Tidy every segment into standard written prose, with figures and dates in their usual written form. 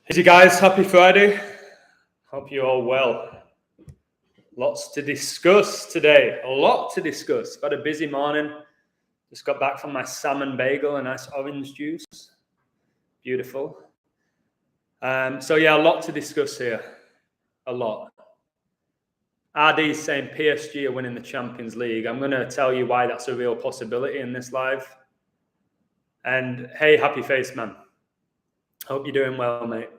Hey guys, happy Friday. Hope you're all well. Lots to discuss today. A lot to discuss. Got a busy morning. Just got back from my salmon bagel and nice orange juice. Beautiful. So yeah, a lot to discuss here. A lot. RD's saying PSG are winning the Champions League. I'm going to tell you why that's a real possibility in this live. And hey, happy face man. Hope you're doing well, mate.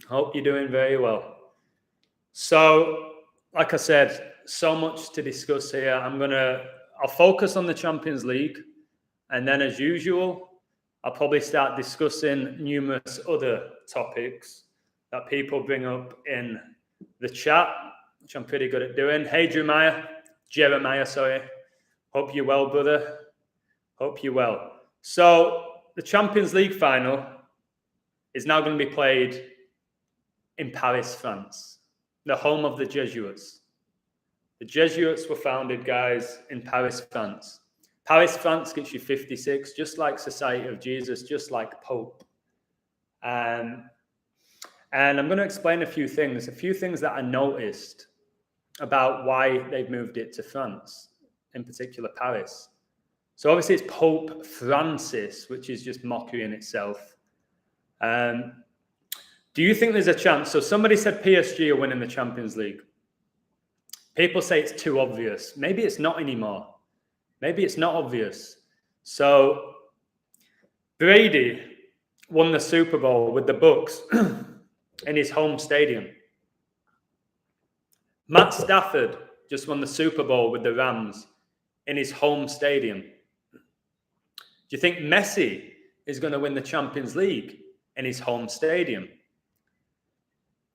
Hope you're doing very well. So, like I said, so much to discuss here. I'll focus on the Champions League. And then as usual, I'll probably start discussing numerous other topics that people bring up in the chat, which I'm pretty good at doing. Hey, Jeremiah, sorry. Hope you're well, brother. Hope you're well. So the Champions League final is now going to be played in Paris, France, the home of the Jesuits. The Jesuits were founded, guys, in Paris, France. Paris, France gets you 56, just like Society of Jesus, just like Pope. And I'm going to explain a few things that I noticed about why they've moved it to France, in particular Paris. So obviously it's Pope Francis, which is just mockery in itself. Do you think there's a chance? So somebody said PSG are winning the Champions League. People say it's too obvious. Maybe it's not anymore. Maybe it's not obvious. So Brady won the Super Bowl with the Bucks in his home stadium. Matt Stafford just won the Super Bowl with the Rams in his home stadium. Do you think Messi is going to win the Champions League in his home stadium?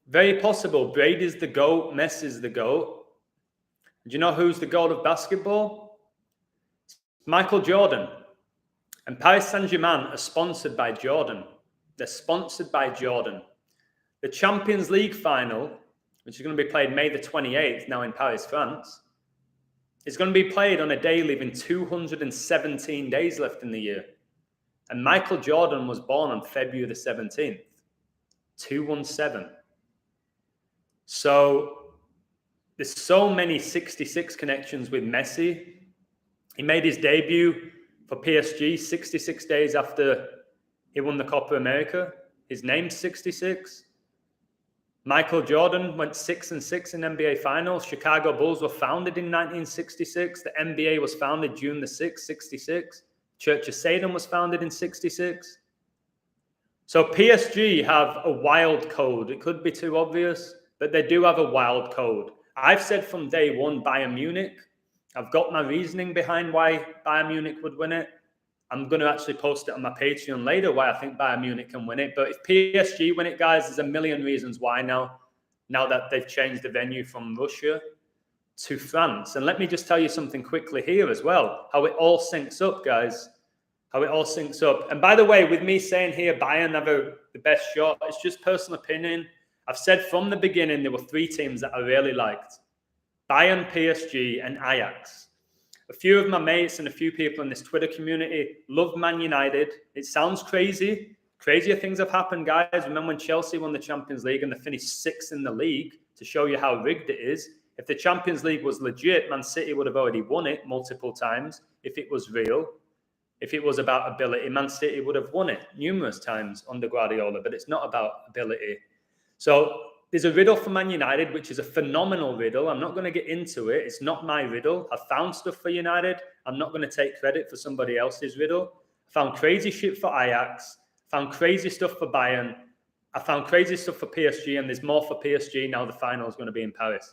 Very possible. Brady's the GOAT. Messi's the GOAT. Do you know who's the GOAT of basketball? Michael Jordan. And Paris Saint-Germain are sponsored by Jordan. They're sponsored by Jordan. The Champions League final, which is going to be played May the 28th, now in Paris, France, is going to be played on a day leaving 217 days left in the year. And Michael Jordan was born on February the 17th. 217. So there's so many 66 connections with Messi. He made his debut for PSG 66 days after he won the Copa America. His name's 66. Michael Jordan went 6-6 in NBA Finals. Chicago Bulls were founded in 1966. The NBA was founded June the 6th, 66. Church of Satan was founded in 66. So PSG have a wild code. It could be too obvious, but they do have a wild code. I've said from day one, Bayern Munich. I've got my reasoning behind why Bayern Munich would win it. I'm going to actually post it on my Patreon later why I think Bayern Munich can win it. But if PSG win it, guys, there's a million reasons why now that they've changed the venue from Russia to France. And let me just tell you something quickly here as well, how it all syncs up, guys. How it all syncs up. And by the way, with me saying here, Bayern have the best shot, it's just personal opinion. I've said from the beginning, there were three teams that I really liked. Bayern, PSG, and Ajax. A few of my mates and a few people in this Twitter community love Man United. It sounds crazy. Crazier things have happened, guys. Remember when Chelsea won the Champions League and they finished sixth in the league to show you how rigged it is? If the Champions League was legit, Man City would have already won it multiple times. If it was real, if it was about ability, Man City would have won it numerous times under Guardiola, but it's not about ability. So there's a riddle for Man United, which is a phenomenal riddle. I'm not going to get into it. It's not my riddle. I found stuff for United. I'm not going to take credit for somebody else's riddle. I found crazy shit for Ajax. I found crazy stuff for Bayern. I found crazy stuff for PSG, and there's more for PSG now. The final is going to be in Paris.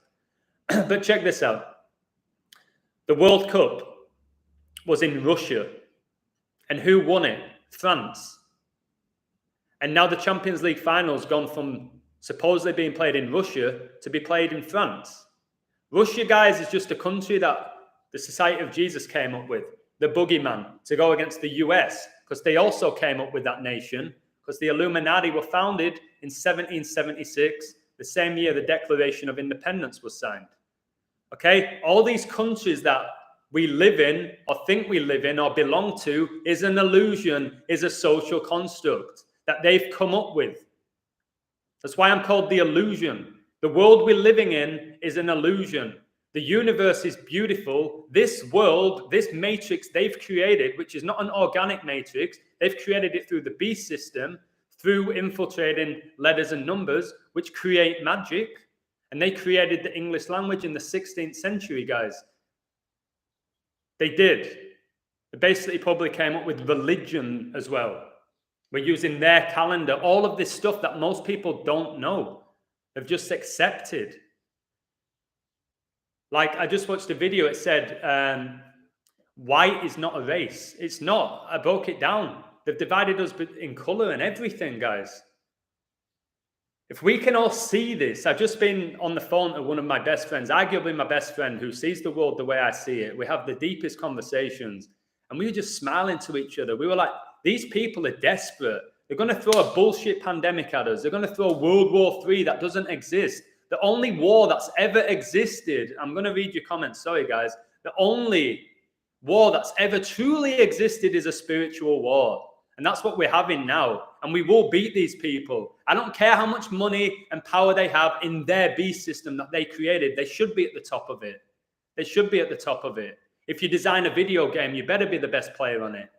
But check this out. The World Cup was in Russia. And who won it? France. And now the Champions League final's gone from supposedly being played in Russia to be played in France. Russia, guys, is just a country that the Society of Jesus came up with, the boogeyman, to go against the US, because they also came up with that nation, because the Illuminati were founded in 1776, the same year the Declaration of Independence was signed. Okay? All these countries that we live in or think we live in or belong to is an illusion, is a social construct that they've come up with. That's why I'm called the illusion. The world we're living in is an illusion. The universe is beautiful. This world, this matrix they've created, which is not an organic matrix, they've created it through the beast system, through infiltrating letters and numbers, which create magic. And they created the English language in the 16th century, guys. They did. They basically probably came up with religion as well. We're using their calendar, all of this stuff that most people don't know. They've just accepted. Like, I just watched a video, it said, white is not a race. It's not. I broke it down. They've divided us in color and everything, guys. If we can all see this, I've just been on the phone to one of my best friends, arguably my best friend, who sees the world the way I see it. We have the deepest conversations, and we were just smiling to each other. We were like, these people are desperate. They're going to throw a bullshit pandemic at us. They're going to throw World War III that doesn't exist. The only war that's ever existed, I'm going to read your comments, sorry guys. The only war that's ever truly existed is a spiritual war. And that's what we're having now. And we will beat these people. I don't care how much money and power they have in their beast system that they created. They should be at the top of it. They should be at the top of it. If you design a video game, you better be the best player on it.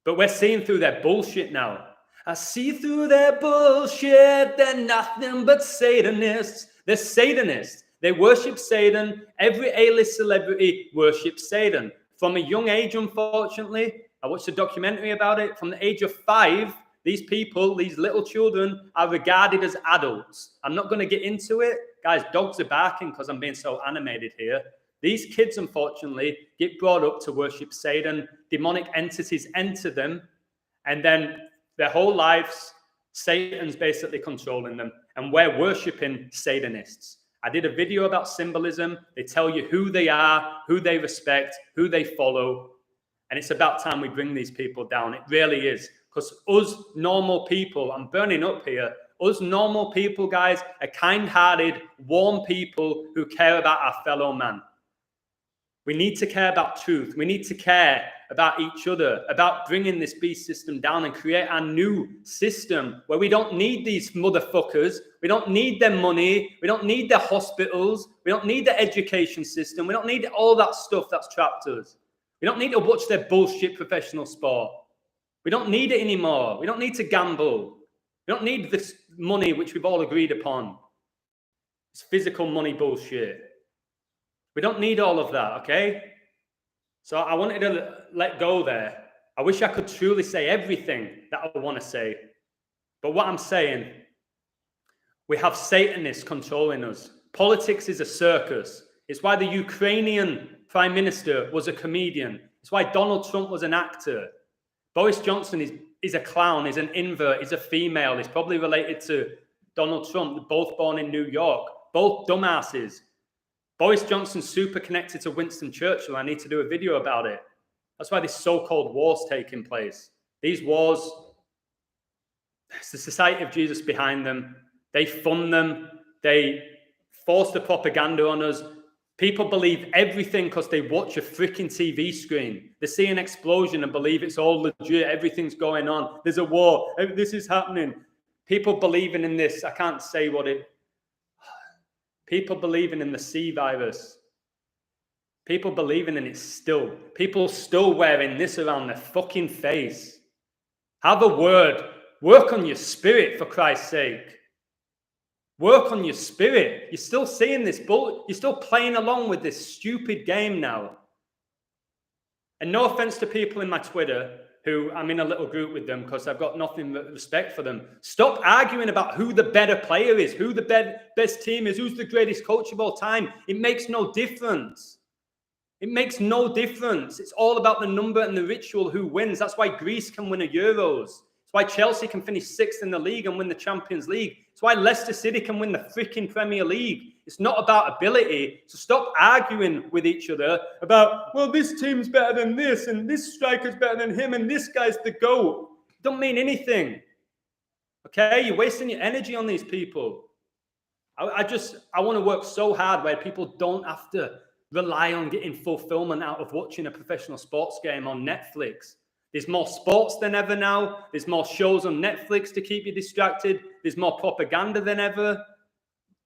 But we're seeing through their bullshit now. I see through their bullshit. They're nothing but Satanists. They're Satanists. They worship Satan. Every A-list celebrity worships Satan. From a young age, unfortunately, I watched a documentary about it. From the age of 5, these people, these little children, are regarded as adults. I'm not going to get into it. Guys, dogs are barking because I'm being so animated here. These kids, unfortunately, get brought up to worship Satan. Demonic entities enter them, and then their whole lives, Satan's basically controlling them, and we're worshiping Satanists. I did a video about symbolism. They tell you who they are, who they respect, who they follow, and it's about time we bring these people down. It really is, because us normal people, I'm burning up here, us normal people, guys, are kind-hearted, warm people who care about our fellow man. We need to care about truth. We need to care about each other, about bringing this beast system down and create a new system where we don't need these motherfuckers. We don't need their money. We don't need their hospitals. We don't need the education system. We don't need all that stuff that's trapped us. We don't need to watch their bullshit professional sport. We don't need it anymore. We don't need to gamble. We don't need this money which we've all agreed upon. It's physical money bullshit. We don't need all of that, okay? So I wanted to let go there. I wish I could truly say everything that I want to say. But what I'm saying, we have Satanists controlling us. Politics is a circus. It's why the Ukrainian Prime Minister was a comedian. It's why Donald Trump was an actor. Boris Johnson is a clown, is an invert, is a female. He's probably related to Donald Trump, both born in New York. Both dumbasses. Boris Johnson's super connected to Winston Churchill. I need to do a video about it. That's why this so-called war's taking place. These wars, it's the Society of Jesus behind them. They fund them. They force the propaganda on us. People believe everything because they watch a freaking TV screen. They see an explosion and believe it's all legit. Everything's going on. There's a war. This is happening. People believing in this. I can't say what it... People believing in the C virus. People believing in it still. People still wearing this around their fucking face. Have a word. Work on your spirit, for Christ's sake. Work on your spirit. You're still seeing this bull. You're still playing along with this stupid game now. And no offense to people in my Twitter who I'm in a little group with them because I've got nothing but respect for them. Stop arguing about who the better player is, who the best team is, who's the greatest coach of all time. It makes no difference. It makes no difference. It's all about the number and the ritual who wins. That's why Greece can win a Euros. It's why Chelsea can finish 6th in the league and win the Champions League. It's why Leicester City can win the freaking Premier League. It's not about ability. So stop arguing with each other about, well, this team's better than this, and this striker's better than him, and this guy's the GOAT. It don't mean anything. Okay? You're wasting your energy on these people. I want to work so hard where people don't have to rely on getting fulfillment out of watching a professional sports game on Netflix. There's more sports than ever now. There's more shows on Netflix to keep you distracted. There's more propaganda than ever.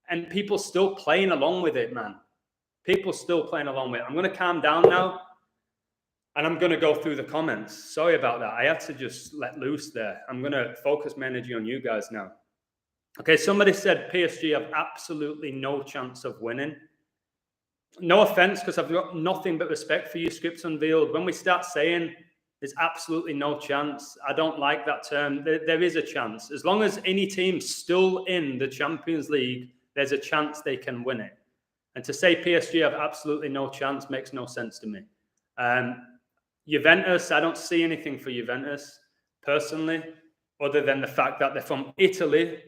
And people still playing along with it, man. People still playing along with it. I'm going to calm down now. And I'm going to go through the comments. Sorry about that. I had to just let loose there. I'm going to focus my energy on you guys now. Okay, somebody said PSG have absolutely no chance of winning. No offense, because I've got nothing but respect for you, Scripts Unveiled. When we start saying there's absolutely no chance, I don't like that term. There is a chance. As long as any team's still in the Champions League, there's a chance they can win it. And to say PSG have absolutely no chance makes no sense to me. Juventus, I don't see anything for Juventus personally, other than the fact that they're from Italy.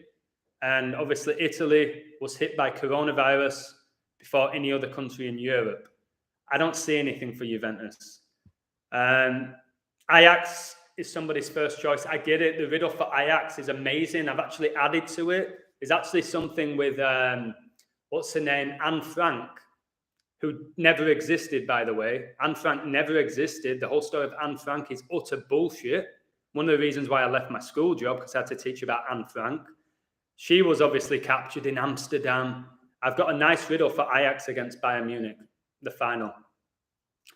And obviously Italy was hit by coronavirus before any other country in Europe. I don't see anything for Juventus. Ajax is somebody's first choice. I get it. The riddle for Ajax is amazing. I've actually added to it. There's actually something with, what's her name? Anne Frank, who never existed, by the way. Anne Frank never existed. The whole story of Anne Frank is utter bullshit. One of the reasons why I left my school job, because I had to teach about Anne Frank. She was obviously captured in Amsterdam. I've got a nice riddle for Ajax against Bayern Munich, the final.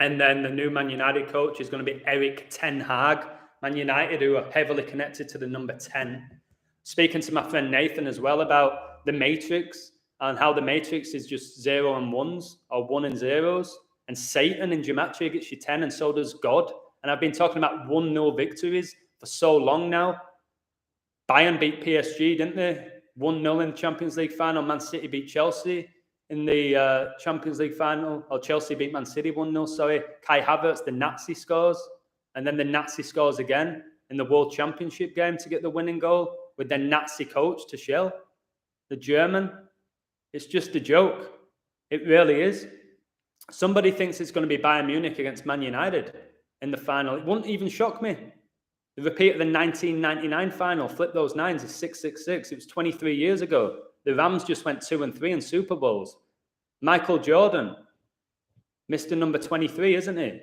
And then the new Man United coach is going to be Erik ten Hag. Man United, who are heavily connected to the number 10. Speaking to my friend Nathan as well about the Matrix and how the Matrix is just 0 and 1s or 1 and 0s. And Satan in Gematria gets you 10 and so does God. And I've been talking about 1-0 victories for so long now. Bayern beat PSG, didn't they? 1-0 in the Champions League final. Man City beat Chelsea in the Champions League final. Or Chelsea beat Man City 1-0, sorry. Kai Havertz, the Nazi scores. And then the Nazi scores again in the World Championship game to get the winning goal with their Nazi coach, Tuchel, the German. It's just a joke. It really is. Somebody thinks it's going to be Bayern Munich against Man United in the final. It wouldn't even shock me. The repeat of the 1999 final, flip those nines, is 666. It was 23 years ago. The Rams just went 2-3 in Super Bowls. Michael Jordan, Mr. number 23, isn't he?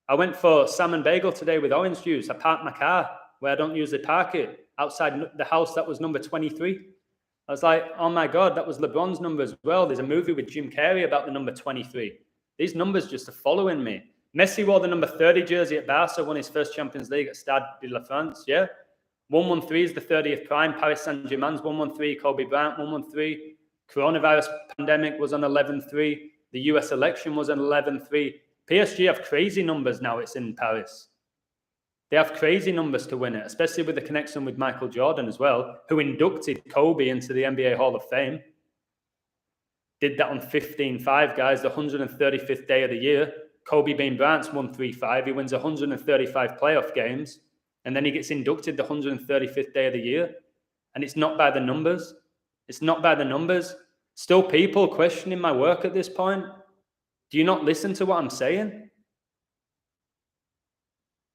I went for salmon bagel today with orange juice. I parked my car where I don't usually park it outside the house that was number 23. I was like, oh my God, that was LeBron's number as well. There's a movie with Jim Carrey about the number 23. These numbers just are following me. Messi wore the number 30 jersey at Barca, won his first Champions League at Stade de la France, yeah? 113 is the 30th prime. Paris Saint-Germain's 113. Kobe Bryant, 113. Coronavirus pandemic was on 11-3. The US election was on 11-3. PSG have crazy numbers now it's in Paris. They have crazy numbers to win it, especially with the connection with Michael Jordan as well, who inducted Kobe into the NBA Hall of Fame. Did that on 15-5, guys, the 135th day of the year. Kobe Bean Bryant's 135. He wins 135 playoff games, and then he gets inducted the 135th day of the year. And it's not by the numbers. It's not by the numbers. Still people questioning my work at this point. Do you not listen to what I'm saying?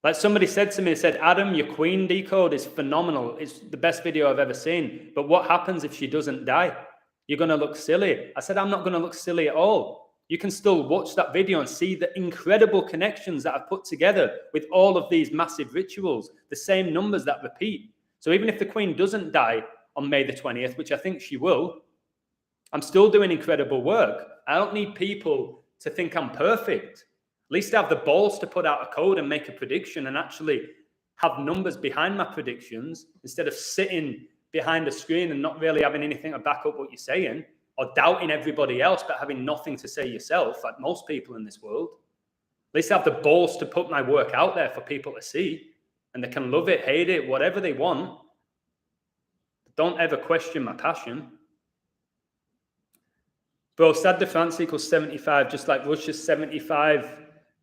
Like somebody said to me, they said, Adam, your Queen decode is phenomenal. It's the best video I've ever seen. But what happens if she doesn't die? You're going to look silly. I said, I'm not going to look silly at all. You can still watch that video and see the incredible connections that I've put together with all of these massive rituals, the same numbers that repeat. So even if the Queen doesn't die on May the 20th, which I think she will, I'm still doing incredible work. I don't need people to think I'm perfect. At least I have the balls to put out a code and make a prediction and actually have numbers behind my predictions instead of sitting behind a screen and not really having anything to back up what you're saying, or doubting everybody else but having nothing to say yourself, like most people in this world. At least I have the balls to put my work out there for people to see, and they can love it, hate it, whatever they want. Don't ever question my passion. Bro, Stade de France equals 75, just like Russia's 75.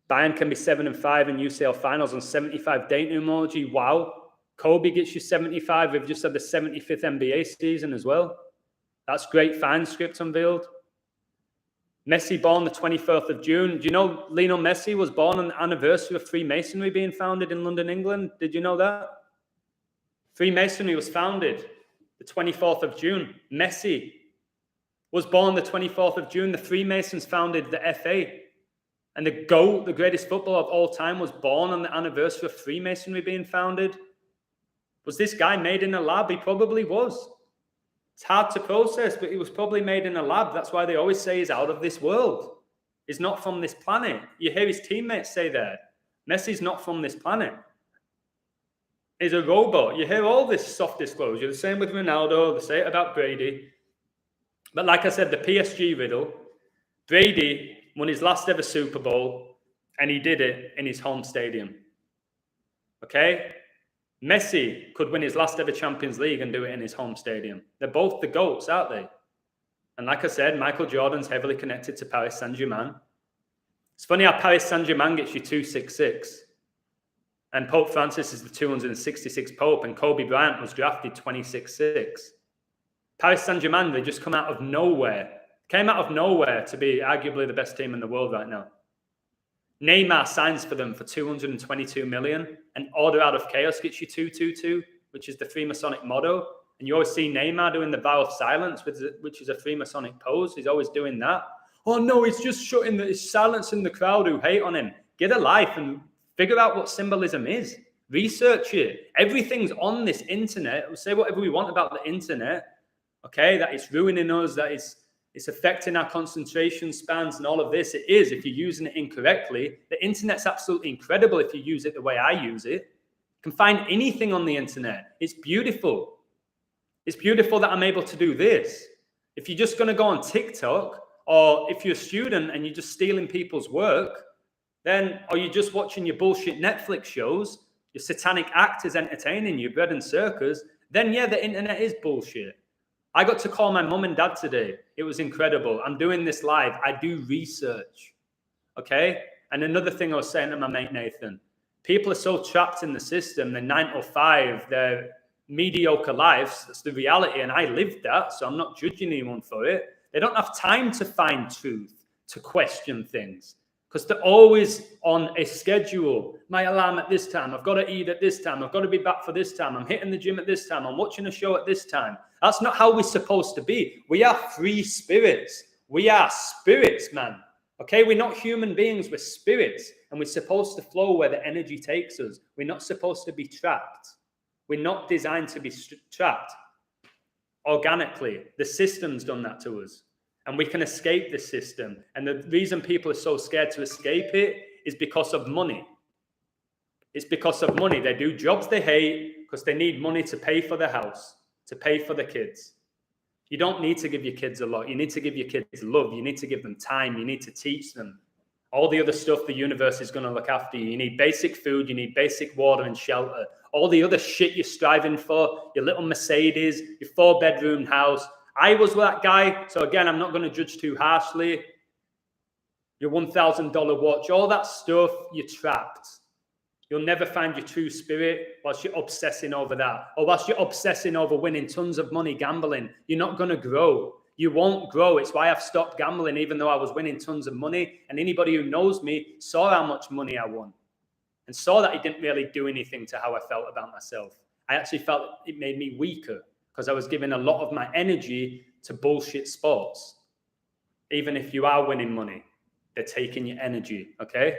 Bayern can be 7-5 in UCL finals on 75 date emoji. Wow. Kobe gets you 75. We've just had the 75th NBA season as well. That's great. Fine, Script Unveiled. Messi born the 24th of June. Do you know Lionel Messi was born on the anniversary of Freemasonry being founded in London, England? Did you know that? Freemasonry was founded the 24th of June. Messi was born the 24th of June. The Freemasons founded the FA. And the GOAT, the greatest footballer of all time, was born on the anniversary of Freemasonry being founded. Was this guy made in a lab? He probably was. It's hard to process, but he was probably made in a lab. That's why they always say he's out of this world. He's not from this planet. You hear his teammates say that. Messi's not from this planet. He's a robot. You hear all this soft disclosure. The same with Ronaldo. They say it about Brady. But like I said, the PSG riddle, Brady won his last ever Super Bowl, and he did it in his home stadium. Okay? Messi could win his last ever Champions League and do it in his home stadium. They're both the GOATs, aren't they? And like I said, Michael Jordan's heavily connected to Paris Saint-Germain. It's funny how Paris Saint-Germain gets you 266. And Pope Francis is the 266 Pope, and Kobe Bryant was drafted 26-6. Paris Saint-Germain, they just come out of nowhere. Came out of nowhere to be arguably the best team in the world right now. Neymar signs for them for 222 million, and Order Out of Chaos gets you 222, which is the Freemasonic motto. And you always see Neymar doing the vow of silence, which is a Freemasonic pose. He's always doing that. Oh no, he's just he's silencing the crowd who hate on him. Get a life and figure out what symbolism is. Research it. Everything's on this internet. We'll say whatever we want about the internet, okay? That it's ruining us, that it's affecting our concentration spans and all of this. It is, if you're using it incorrectly. The internet's absolutely incredible if you use it the way I use it. You can find anything on the internet. It's beautiful. It's beautiful that I'm able to do this. If you're just going to go on TikTok, or if you're a student and you're just stealing people's work, then, or you're just watching your bullshit Netflix shows, your satanic actors entertaining you, bread and circus, then yeah, the internet is bullshit. I got to call my mum and dad today. It was incredible. I'm doing this live. I do research. Okay? And another thing I was saying to my mate Nathan, people are so trapped in the system, they're 9 to 5, they're mediocre lives. That's the reality. And I lived that, so I'm not judging anyone for it. They don't have time to find truth, to question things, because they're always on a schedule. My alarm at this time. I've got to eat at this time. I've got to be back for this time. I'm hitting the gym at this time. I'm watching a show at this time. That's not how we're supposed to be. We are free spirits. We are spirits, man. Okay, we're not human beings. We're spirits, and we're supposed to flow where the energy takes us. We're not supposed to be trapped. We're not designed to be trapped organically. The system's done that to us, and we can escape the system. And the reason people are so scared to escape it is because of money. It's because of money. They do jobs they hate because they need money to pay for the house, to pay for the kids. You don't need to give your kids a lot. You need to give your kids love. You need to give them time. You need to teach them. All the other stuff, the universe is going to look after you. You need basic food. You need basic water and shelter. All the other shit you're striving for, your little Mercedes, your 4-bedroom house. I was that guy. So again, I'm not going to judge too harshly. Your $1,000 watch, all that stuff, you're trapped. You'll never find your true spirit whilst you're obsessing over that. Or whilst you're obsessing over winning tons of money gambling. You're not going to grow. You won't grow. It's why I've stopped gambling, even though I was winning tons of money. And anybody who knows me saw how much money I won and saw that it didn't really do anything to how I felt about myself. I actually felt it made me weaker because I was giving a lot of my energy to bullshit sports. Even if you are winning money, they're taking your energy, okay?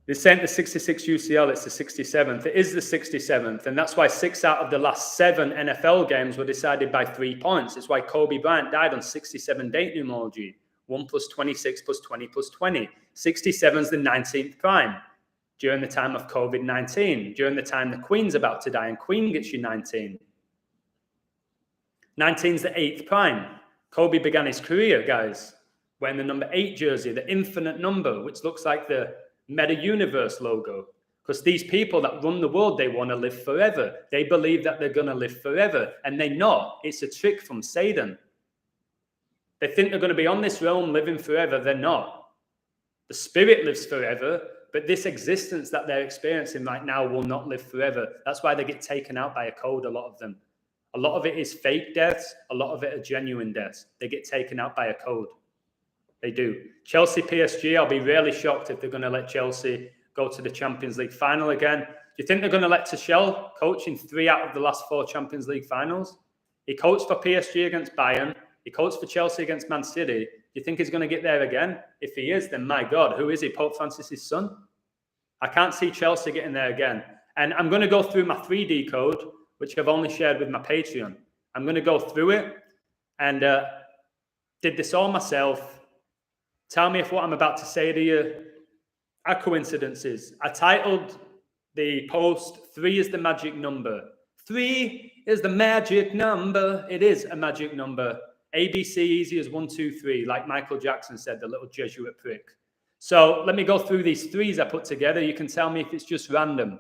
This ain't the 66 UCL, it's the 67th. It is the 67th, and that's why 6 out of the last 7 NFL games were decided by 3 points. It's why Kobe Bryant died on 67 date numerology. 1 + 26 + 20 + 20. 67 is the 19th prime. During the time of COVID-19, during the time the Queen's about to die, and Queen gets you 19. 19 is the 8th prime. Kobe began his career, guys, wearing the number 8 jersey, the infinite number, which looks like the Meta Universe logo. Because these people that run the world, they want to live forever. They believe that they're going to live forever, and they're not. It's a trick from Satan. They think they're going to be on this realm living forever. They're not. The spirit lives forever, but this existence that they're experiencing right now will not live forever. That's why they get taken out by a code, a lot of them. A lot of it is fake deaths. A lot of it are genuine deaths. They get taken out by a code. They do. Chelsea, PSG, I'll be really shocked if they're going to let Chelsea go to the Champions League final again. Do you think they're going to let Tuchel coach in 3 out of the last 4 Champions League finals? He coached for PSG against Bayern. He coached for Chelsea against Man City. Do you think he's going to get there again? If he is, then my God, who is he? Pope Francis's son? I can't see Chelsea getting there again. And I'm going to go through my 3D code, which I've only shared with my Patreon. I'm going to go through it and did this all myself. Tell me if what I'm about to say to you are coincidences. I titled the post, 3 is the magic number. 3 is the magic number. It is a magic number. ABC easy as 1, 2, 3, like Michael Jackson said, the little Jesuit prick. So let me go through these 3s I put together. You can tell me if it's just random.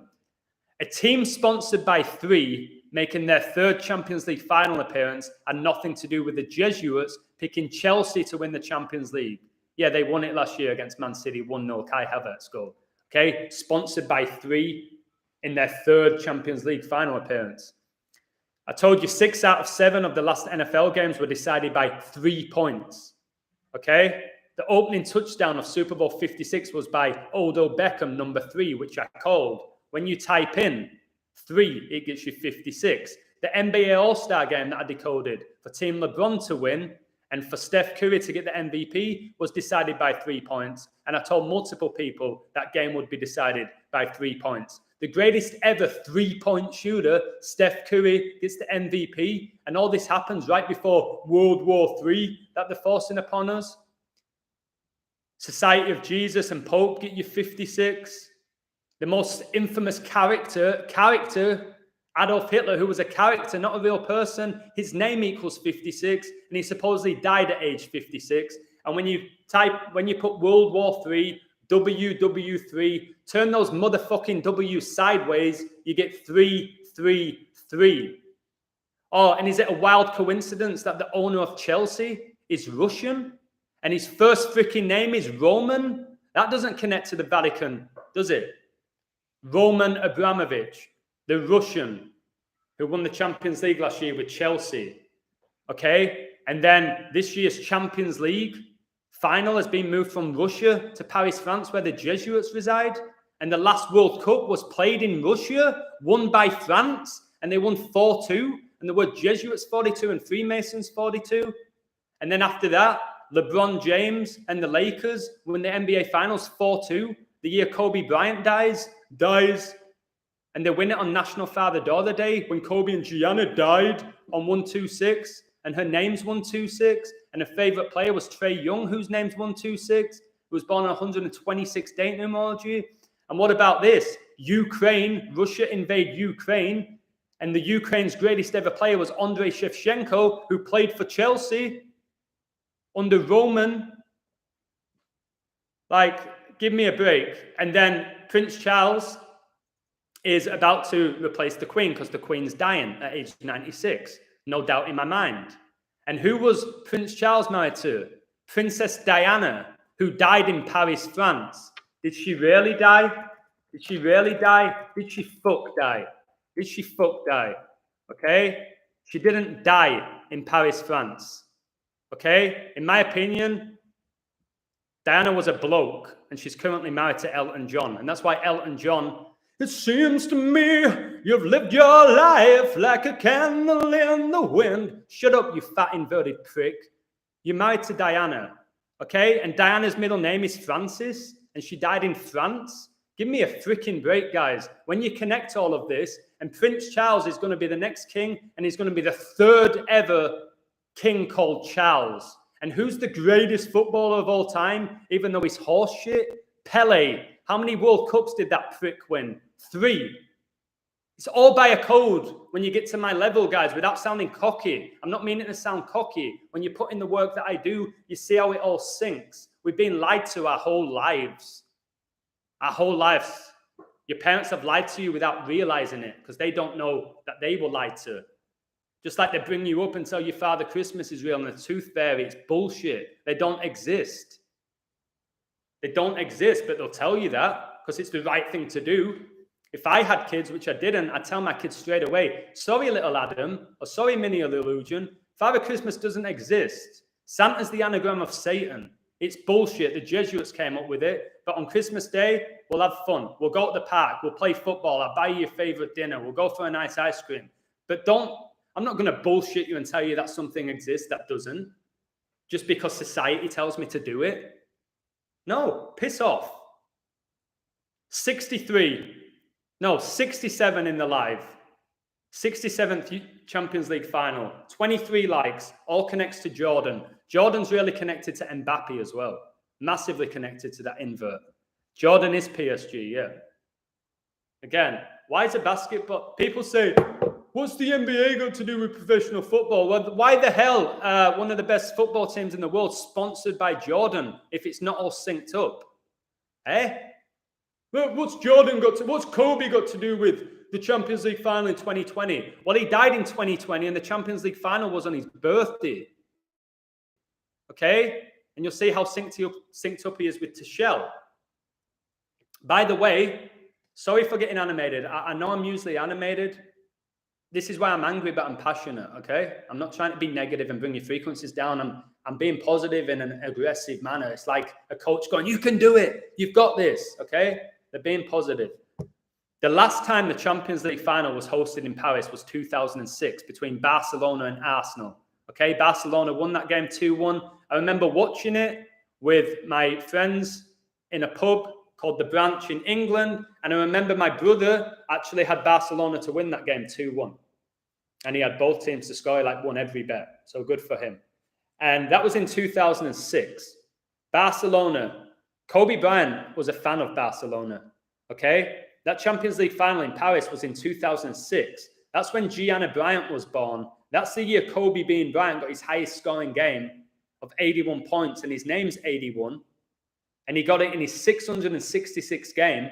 A team sponsored by 3 making their 3rd Champions League final appearance had nothing to do with the Jesuits picking Chelsea to win the Champions League. Yeah, they won it last year against Man City, 1-0, Kai Havertz goal. Okay, sponsored by 3 in their 3rd Champions League final appearance. I told you 6 out of 7 of the last NFL games were decided by 3 points. Okay, the opening touchdown of Super Bowl 56 was by Odell Beckham, number 3, which I called. When you type in 3, it gets you 56. The NBA All-Star game that I decoded for Team LeBron to win and for Steph Curry to get the MVP was decided by 3 points. And I told multiple people that game would be decided by 3 points. The greatest ever 3-point shooter, Steph Curry, gets the MVP. And all this happens right before World War III that they're forcing upon us. Society of Jesus and Pope get you 56. The most infamous character, Adolf Hitler, who was a character, not a real person, his name equals 56, and he supposedly died at age 56. And when you put World War III, WW3, turn those motherfucking W's sideways, you get 333. Oh, and is it a wild coincidence that the owner of Chelsea is Russian? And his first freaking name is Roman? That doesn't connect to the Vatican, does it? Roman Abramovich, the Russian, who won the Champions League last year with Chelsea. Okay? And then this year's Champions League final has been moved from Russia to Paris, France, where the Jesuits reside. And the last World Cup was played in Russia, won by France, and they won 4-2. And there were Jesuits 42 and Freemasons 42. And then after that, LeBron James and the Lakers win the NBA Finals 4-2. The year Kobe Bryant dies, and they win it on National Father-Daughter Day when Kobe and Gianna died on 126, and her name's 126, and her favorite player was Trae Young, whose name's 126, who was born on 126th date numerology. And what about this? Ukraine, Russia invade Ukraine, and the Ukraine's greatest ever player was Andrei Shevchenko, who played for Chelsea under Roman. Like, give me a break. And then Prince Charles is about to replace the Queen because the Queen's dying at age 96. No doubt in my mind. And who was Prince Charles married to? Princess Diana, who died in Paris, France. Did she really die? Did she really die? Did she fuck die? Did she fuck die? Okay? She didn't die in Paris, France. Okay? In my opinion, Diana was a bloke, and she's currently married to Elton John. And that's why Elton John, it seems to me you've lived your life like a candle in the wind. Shut up, you fat inverted prick. You're married to Diana, okay? And Diana's middle name is Francis, and she died in France. Give me a freaking break, guys. When you connect all of this, and Prince Charles is going to be the next king, and he's going to be the 3rd ever king called Charles. And who's the greatest footballer of all time, even though he's horseshit? Pele. How many World Cups did that prick win? 3. It's all by a code when you get to my level, guys, without sounding cocky. I'm not meaning to sound cocky. When you put in the work that I do, you see how it all syncs. We've been lied to our whole lives. Our whole lives. Your parents have lied to you without realizing it because they don't know that they were lied to. Just like they bring you up and tell you Father Christmas is real and the tooth fairy, it's bullshit. They don't exist. They don't exist, but they'll tell you that because it's the right thing to do. If I had kids, which I didn't, I'd tell my kids straight away, sorry, little Adam, or sorry, mini illusion, Father Christmas doesn't exist. Santa's the anagram of Satan. It's bullshit. The Jesuits came up with it. But on Christmas Day, we'll have fun. We'll go to the park. We'll play football. I'll buy you your favorite dinner. We'll go for a nice ice cream. But don't I'm not going to bullshit you and tell you that something exists that doesn't, just because society tells me to do it. No, piss off. 67 in the live. 67th Champions League final. 23 likes, all connects to Jordan. Jordan's really connected to Mbappe as well. Massively connected to that invert. Jordan is PSG, yeah. Again, why is it basketball? People say, what's the NBA got to do with professional football? Well, why the hell one of the best football teams in the world sponsored by Jordan if it's not all synced up? Eh? What's Kobe got to do with the Champions League final in 2020? Well, he died in 2020 and the Champions League final was on his birthday. Okay? And you'll see how synced up he is with Tuchel. By the way, sorry for getting animated. I know I'm usually animated. This is why I'm angry, but I'm passionate, okay? I'm not trying to be negative and bring your frequencies down. I'm being positive in an aggressive manner. It's like a coach going, you can do it. You've got this, okay? They're being positive. The last time the Champions League final was hosted in Paris was 2006 between Barcelona and Arsenal. Okay, Barcelona won that game 2-1. I remember watching it with my friends in a pub called The Branch in England. And I remember my brother actually had Barcelona to win that game 2-1. And he had both teams to score. He won every bet. So good for him. And that was in 2006. Barcelona. Kobe Bryant was a fan of Barcelona. Okay? That Champions League final in Paris was in 2006. That's when Gianna Bryant was born. That's the year Kobe Bean Bryant got his highest scoring game of 81 points. And his name's 81. And he got it in his 666th game.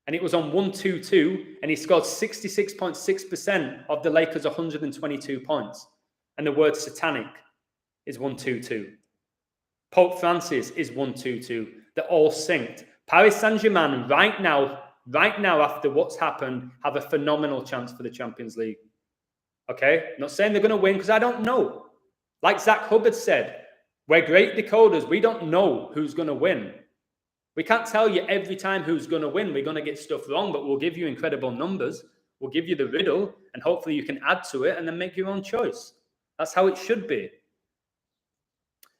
And it was on 1-2-2. And he scored 66.6% of the Lakers' 122 points. And the word satanic is 1-2-2. Pope Francis is 1-2-2. They're all synced. Paris Saint-Germain right now after what's happened, have a phenomenal chance for the Champions League. Okay? Not saying they're going to win because I don't know. Like Zach Hubbard said, we're great decoders. We don't know who's going to win. We can't tell you every time who's going to win. We're going to get stuff wrong, but we'll give you incredible numbers. We'll give you the riddle, and hopefully you can add to it and then make your own choice. That's how it should be.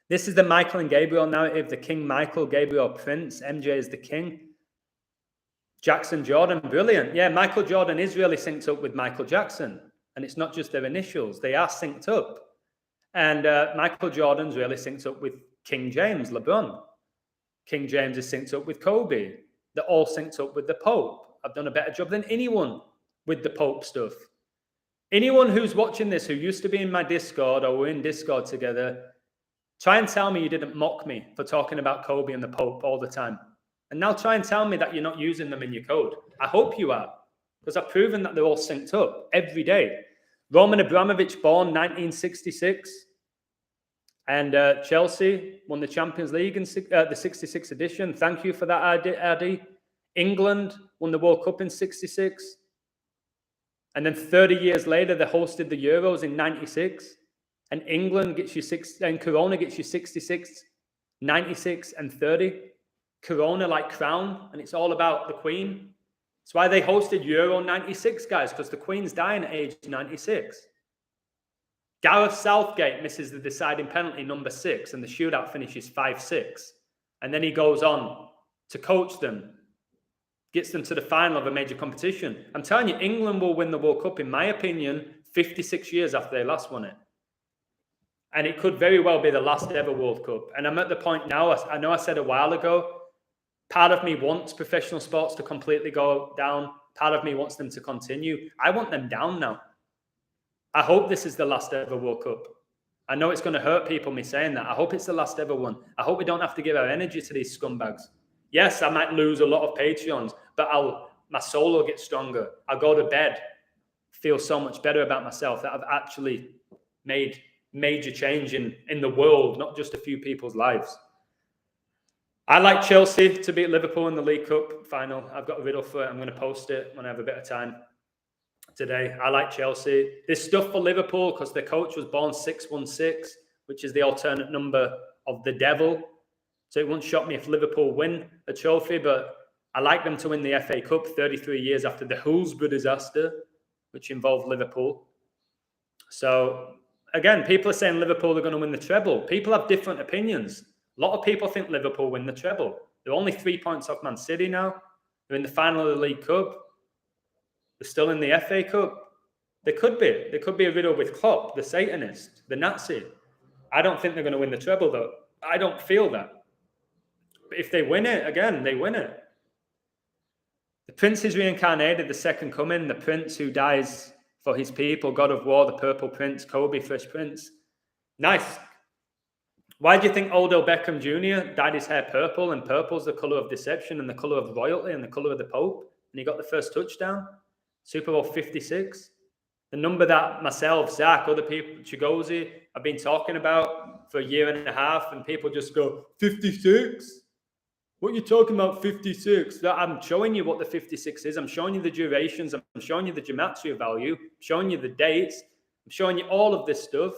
This is the Michael and Gabriel narrative, the King Michael, Gabriel Prince. MJ is the king. Jackson Jordan, brilliant. Yeah, Michael Jordan is really synced up with Michael Jackson. And it's not just their initials. They are synced up. And Michael Jordan's really synced up with King James, LeBron. King James is synced up with Kobe. They're all synced up with the Pope. I've done a better job than anyone with the Pope stuff. Anyone who's watching this, who used to be in my Discord or we're in Discord together, try and tell me you didn't mock me for talking about Kobe and the Pope all the time. And now try and tell me that you're not using them in your code. I hope you are, because I've proven that they're all synced up every day. Roman Abramovich, born 1966. And Chelsea won the Champions League in the 66th edition. Thank you for that, Addy. England won the World Cup in 66. And then 30 years later, they hosted the Euros in 96. And England gets you and Corona gets you 66, 96, and 30. Corona like crown, and it's all about the Queen. That's why they hosted Euro 96, guys, because the Queen's dying at age 96. Gareth Southgate misses the deciding penalty, number 6, and the shootout finishes 5-6. And then he goes on to coach them, gets them to the final of a major competition. I'm telling you, England will win the World Cup, in my opinion, 56 years after they last won it. And it could very well be the last ever World Cup. And I'm at the point now, I know I said a while ago, part of me wants professional sports to completely go down. Part of me wants them to continue. I want them down now. I hope this is the last ever World Cup. I know it's going to hurt people, me saying that. I hope it's the last ever one. I hope we don't have to give our energy to these scumbags. Yes, I might lose a lot of Patreons, but my soul will get stronger. I'll go to bed, feel so much better about myself that I've actually made major change in the world, not just a few people's lives. I like Chelsea to beat Liverpool in the League Cup final. I've got a riddle for it. I'm going to post it when I have a bit of time today. I like Chelsea. There's stuff for Liverpool because their coach was born 616, which is the alternate number of the devil. So it won't shock me if Liverpool win a trophy, but I like them to win the FA Cup 33 years after the Hillsborough disaster, which involved Liverpool. So again, people are saying Liverpool are going to win the treble. People have different opinions. A lot of people think Liverpool win the treble. They're only 3 points off Man City now. They're in the final of the League Cup. They're still in the FA Cup. They could be. They could be a riddle with Klopp, the Satanist, the Nazi. I don't think they're going to win the treble, though. I don't feel that. But if they win it, again, they win it. The Prince is reincarnated, the second coming, the Prince who dies for his people, God of War, the Purple Prince, Kobe, Fresh Prince. Nice. Why do you think Odell Beckham Jr. dyed his hair purple, and purple's the colour of deception and the colour of royalty and the colour of the Pope? And he got the first touchdown, Super Bowl 56. The number that myself, Zach, other people, Chigozi, have been talking about for a year and a half, and people just go, 56? What are you talking about, 56? I'm showing you what the 56 is. I'm showing you the durations. I'm showing you the gematria value. I'm showing you the dates. I'm showing you all of this stuff,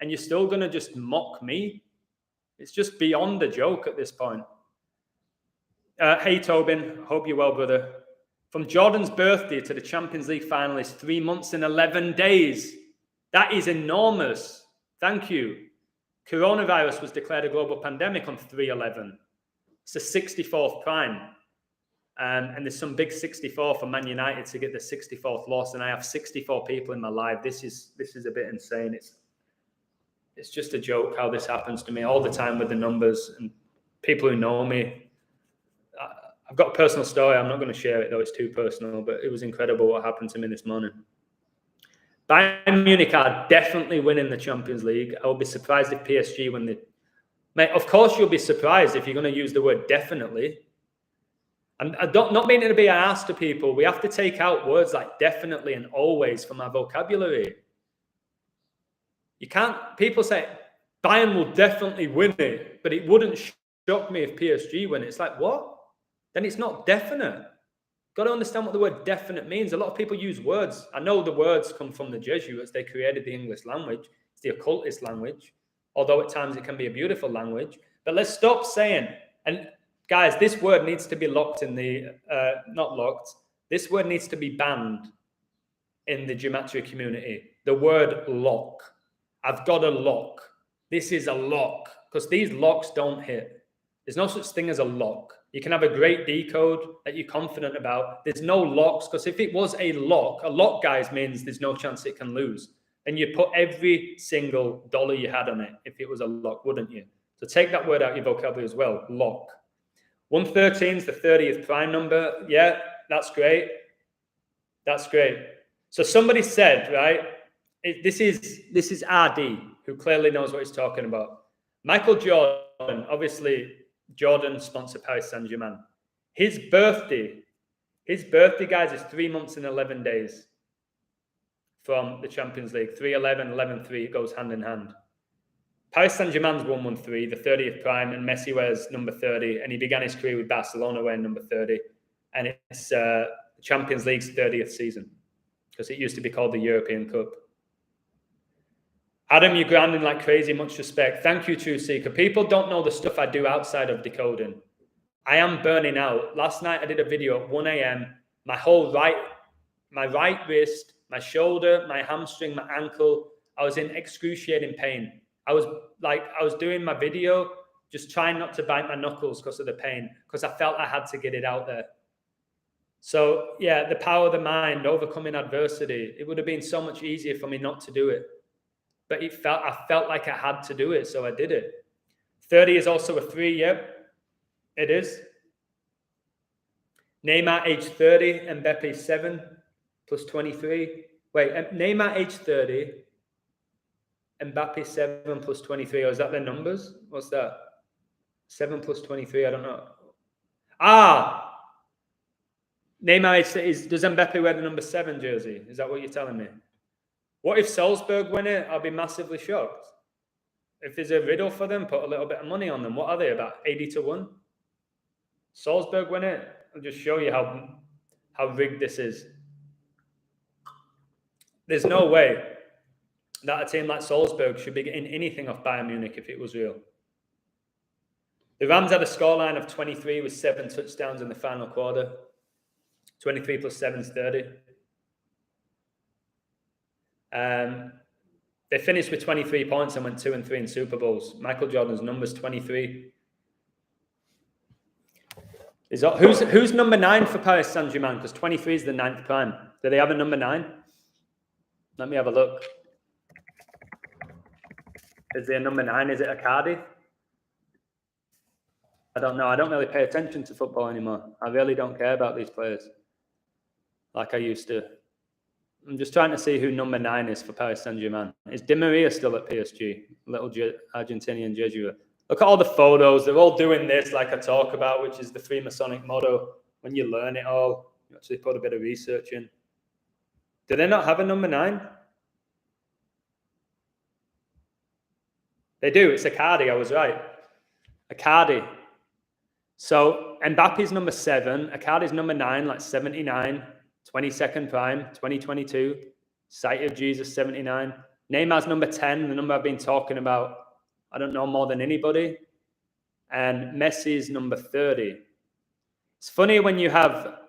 and you're still going to just mock me? It's just beyond a joke at this point. Hey, Tobin. Hope you're well, brother. From Jordan's birthday to the Champions League final is 3 months and 11 days. That is enormous. Thank you. Coronavirus was declared a global pandemic on 3/11. It's the 64th prime. And there's some big 64 for Man United to get the 64th loss. And I have 64 people in my live. This is a bit insane. It's just a joke how this happens to me all the time with the numbers. And people who know me, I've got a personal story. I'm not going to share it, though. It's too personal. But it was incredible what happened to me this morning. Bayern Munich are definitely winning the Champions League. I will be surprised if PSG win the... Mate, of course you'll be surprised if you're going to use the word definitely. I'm not meaning to be an ass to people. We have to take out words like definitely and always from our vocabulary. You can't... People say, Bayern will definitely win it, but it wouldn't shock me if PSG win it. It's like, what? Then it's not definite. Got to understand what the word definite means. A lot of people use words. I know the words come from the Jesuits. They created the English language. It's the occultist language, although at times it can be a beautiful language. But let's stop saying, and guys, this word needs to be locked in the, not locked, this word needs to be banned in the gematria community. The word lock. I've got a lock. This is a lock, because these locks don't hit. There's no such thing as a lock. You can have a great decode that you're confident about. There's no locks, because if it was a lock, guys, means there's no chance it can lose. And you'd put every single dollar you had on it if it was a lock, wouldn't you? So take that word out of your vocabulary as well, lock. 113 is the 30th prime number. Yeah, that's great. That's great. So somebody said, right, this is RD, who clearly knows what he's talking about. Michael Jordan, obviously, Jordan sponsored Paris Saint-Germain. His birthday, guys, is 3 months and 11 days from the Champions League. 3/11, 11/3, it goes hand in hand. Paris Saint-Germain's 113, the 30th prime, and Messi wears number 30, and he began his career with Barcelona wearing number 30. And it's the Champions League's 30th season, because it used to be called the European Cup. Adam, you're grinding like crazy. Much respect. Thank you, True Seeker. People don't know the stuff I do outside of decoding. I am burning out. Last night I did a video at 1 a.m. My right wrist, my shoulder, my hamstring, my ankle. I was in excruciating pain. I was doing my video, just trying not to bite my knuckles because of the pain, because I felt I had to get it out there. So yeah, the power of the mind, overcoming adversity. It would have been so much easier for me not to do it. But I felt like I had to do it, so I did it. 30 is also a 3, yep, it is. Neymar age 30, Mbappe 7 plus 23. Wait, Neymar age 30, Mbappe 7 plus 23. Or is that their numbers? What's that? 7 plus 23, I don't know. Neymar age 30, does Mbappe wear the number 7 jersey? Is that what you're telling me? What if Salzburg win it? I'll be massively shocked. If there's a riddle for them, put a little bit of money on them. What are they, about 80 to 1? Salzburg win it? I'll just show you how rigged this is. There's no way that a team like Salzburg should be getting anything off Bayern Munich if it was real. The Rams had a scoreline of 23 with 7 touchdowns in the final quarter. 23 plus 7 is 30. They finished with 23 points and went 2-3 in Super Bowls. Michael Jordan's number's 23. Who's number 9 for Paris Saint-Germain? Because 23 is the 9th prime. Do they have a number 9? Let me have a look. Is there a number 9? Is it Icardi? I don't know. I don't really pay attention to football anymore. I really don't care about these players like I used to. I'm just trying to see who number 9 is for Paris Saint-Germain. Is Di Maria still at PSG? Little Argentinian Jesuit. Look at all the photos. They're all doing this like I talk about, which is the Freemasonic motto. When you learn it all, you actually put a bit of research in. Do they not have a number 9? They do. It's Icardi. I was right. Icardi. So Mbappe's number 7. Icardi's number 9, like 79. 22nd prime, 2022. Sight of Jesus, 79. Neymar's number 10, the number I've been talking about, I don't know more than anybody. And Messi's number 30. It's funny when you have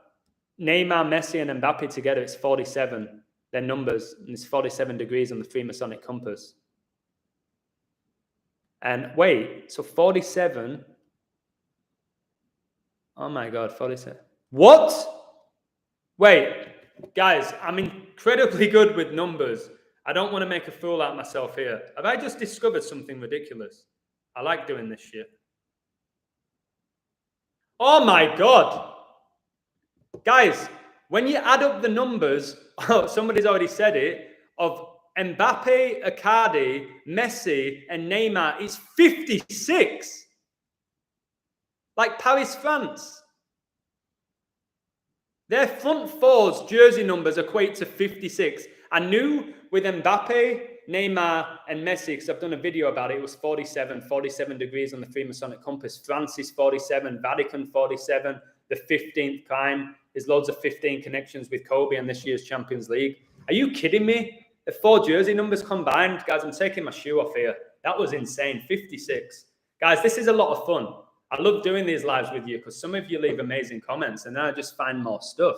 Neymar, Messi, and Mbappe together, it's 47. Their numbers, and it's 47 degrees on the Freemasonic compass. And wait, so 47. Oh my God, 47. What? Wait, guys, I'm incredibly good with numbers. I don't want to make a fool out of myself here. Have I just discovered something ridiculous? I like doing this shit. Oh my God. Guys, when you add up the numbers, oh, somebody's already said it, of Mbappe, Icardi, Messi, and Neymar, it's 56. Like Paris, France. Their front four's jersey numbers equate to 56. I knew with Mbappe, Neymar, and Messi, because I've done a video about it, it was 47 degrees on the Freemasonic compass. France is 47, Vatican 47, the 15th prime. There's loads of 15 connections with Kobe and this year's Champions League. Are you kidding me? The 4 jersey numbers combined, guys, I'm taking my shoe off here. That was insane, 56. Guys, this is a lot of fun. I love doing these lives with you because some of you leave amazing comments and then I just find more stuff.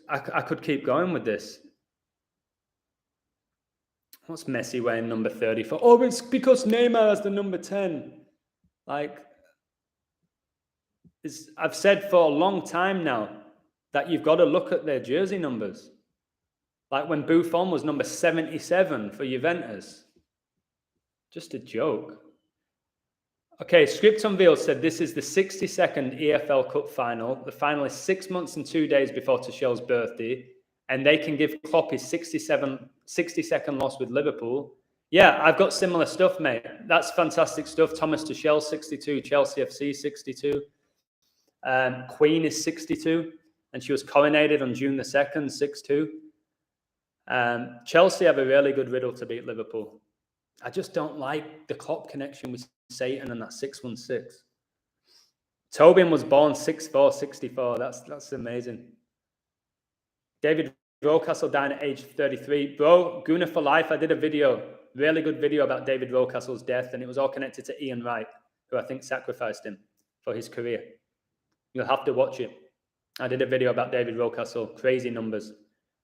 I could keep going with this. What's Messi wearing number 30 for? Oh, it's because Neymar has the number 10. Like, I've said for a long time now that you've got to look at their jersey numbers. Like when Buffon was number 77 for Juventus. Just a joke. Okay, Script Unveiled said this is the 62nd EFL Cup final. The final is 6 months and 2 days before Tuchel's birthday. And they can give Klopp his 60-second loss with Liverpool. Yeah, I've got similar stuff, mate. That's fantastic stuff. Thomas Tuchel, 62. Chelsea FC, 62. Queen is 62. And she was coronated on June the 2nd, 6-2. Chelsea have a really good riddle to beat Liverpool. I just don't like the Klopp connection with Satan and that 616. Tobin was born 6'4", 64. That's amazing. David Rocastle died at age 33. Bro, Guna for life. I did a video, really good video about David Rocastle's death, and it was all connected to Ian Wright, who I think sacrificed him for his career. You'll have to watch it. I did a video about David Rocastle, crazy numbers.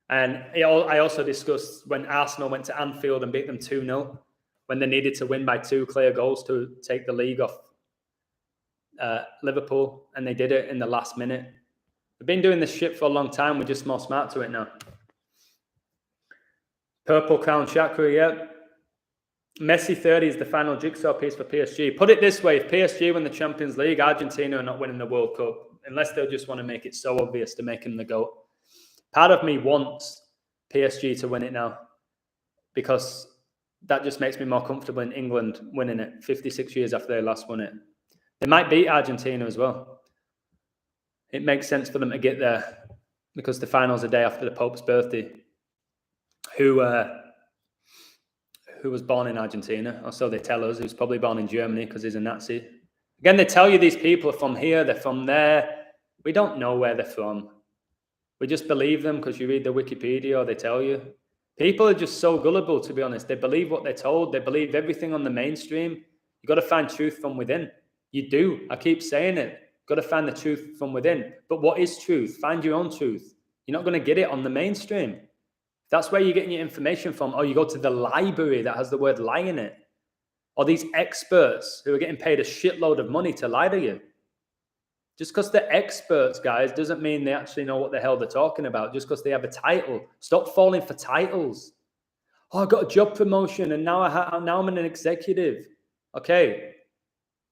And I also discussed when Arsenal went to Anfield and beat them 2-0, when they needed to win by 2 clear goals to take the league off Liverpool, and they did it in the last minute. We've been doing this shit for a long time. We're just more smart to it now. Purple Crown Chakra, yeah. Messi 30 is the final jigsaw piece for PSG. Put it this way, if PSG win the Champions League, Argentina are not winning the World Cup, unless they'll just want to make it so obvious to make him the GOAT. Part of me wants PSG to win it now, because that just makes me more comfortable in England winning it 56 years after they last won it. They might beat Argentina as well. It makes sense for them to get there because the final's a day after the Pope's birthday, who was born in Argentina, or so they tell us, who's probably born in Germany because he's a Nazi. Again, they tell you these people are from here, they're from there. We don't know where they're from. We just believe them because you read the Wikipedia or they tell you. People are just so gullible, to be honest. They believe what they're told. They believe everything on the mainstream. You've got to find truth from within. You do. I keep saying it. Got to find the truth from within. But what is truth? Find your own truth. You're not going to get it on the mainstream. That's where you're getting your information from. Or you go to the library that has the word lie in it. Or these experts who are getting paid a shitload of money to lie to you. Just because they're experts, guys, doesn't mean they actually know what the hell they're talking about. Just because they have a title. Stop falling for titles. Oh, I got a job promotion and now I'm an executive. Okay,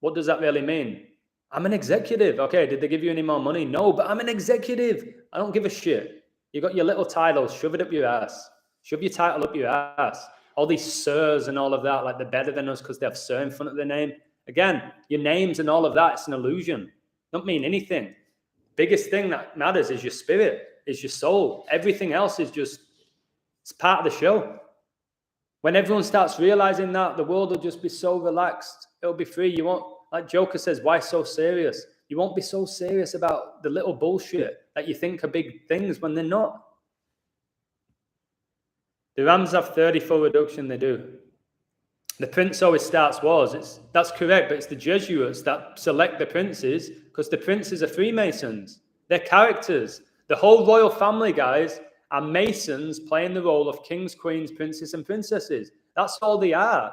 what does that really mean? I'm an executive. Okay, did they give you any more money? No, but I'm an executive. I don't give a shit. You got your little title, shove it up your ass. Shove your title up your ass. All these sirs and all of that, like they're better than us because they have sir in front of their name. Again, your names and all of that, it's an illusion. Don't mean anything. Biggest thing that matters is your spirit, is your soul. Everything else is just, it's part of the show. When everyone starts realizing that, the world will just be so relaxed. It'll be free. You won't, like Joker says, why so serious? You won't be so serious about the little bullshit that you think are big things when they're not. The Rams have 30 full reduction, they do. The prince always starts wars. That's correct, but it's the Jesuits that select the princes because the princes are Freemasons. They're characters. The whole royal family, guys, are Masons playing the role of kings, queens, princes, and princesses. That's all they are.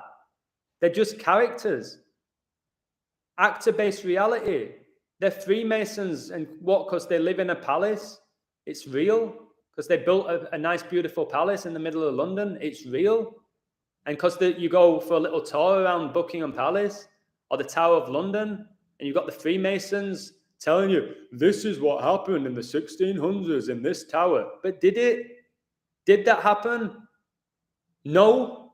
They're just characters. Actor-based reality. They're Freemasons, and what? Because they live in a palace? It's real. Because they built a nice, beautiful palace in the middle of London? It's real. And because you go for a little tour around Buckingham Palace or the Tower of London, and you've got the Freemasons telling you, this is what happened in the 1600s in this tower. But did it? Did that happen? No.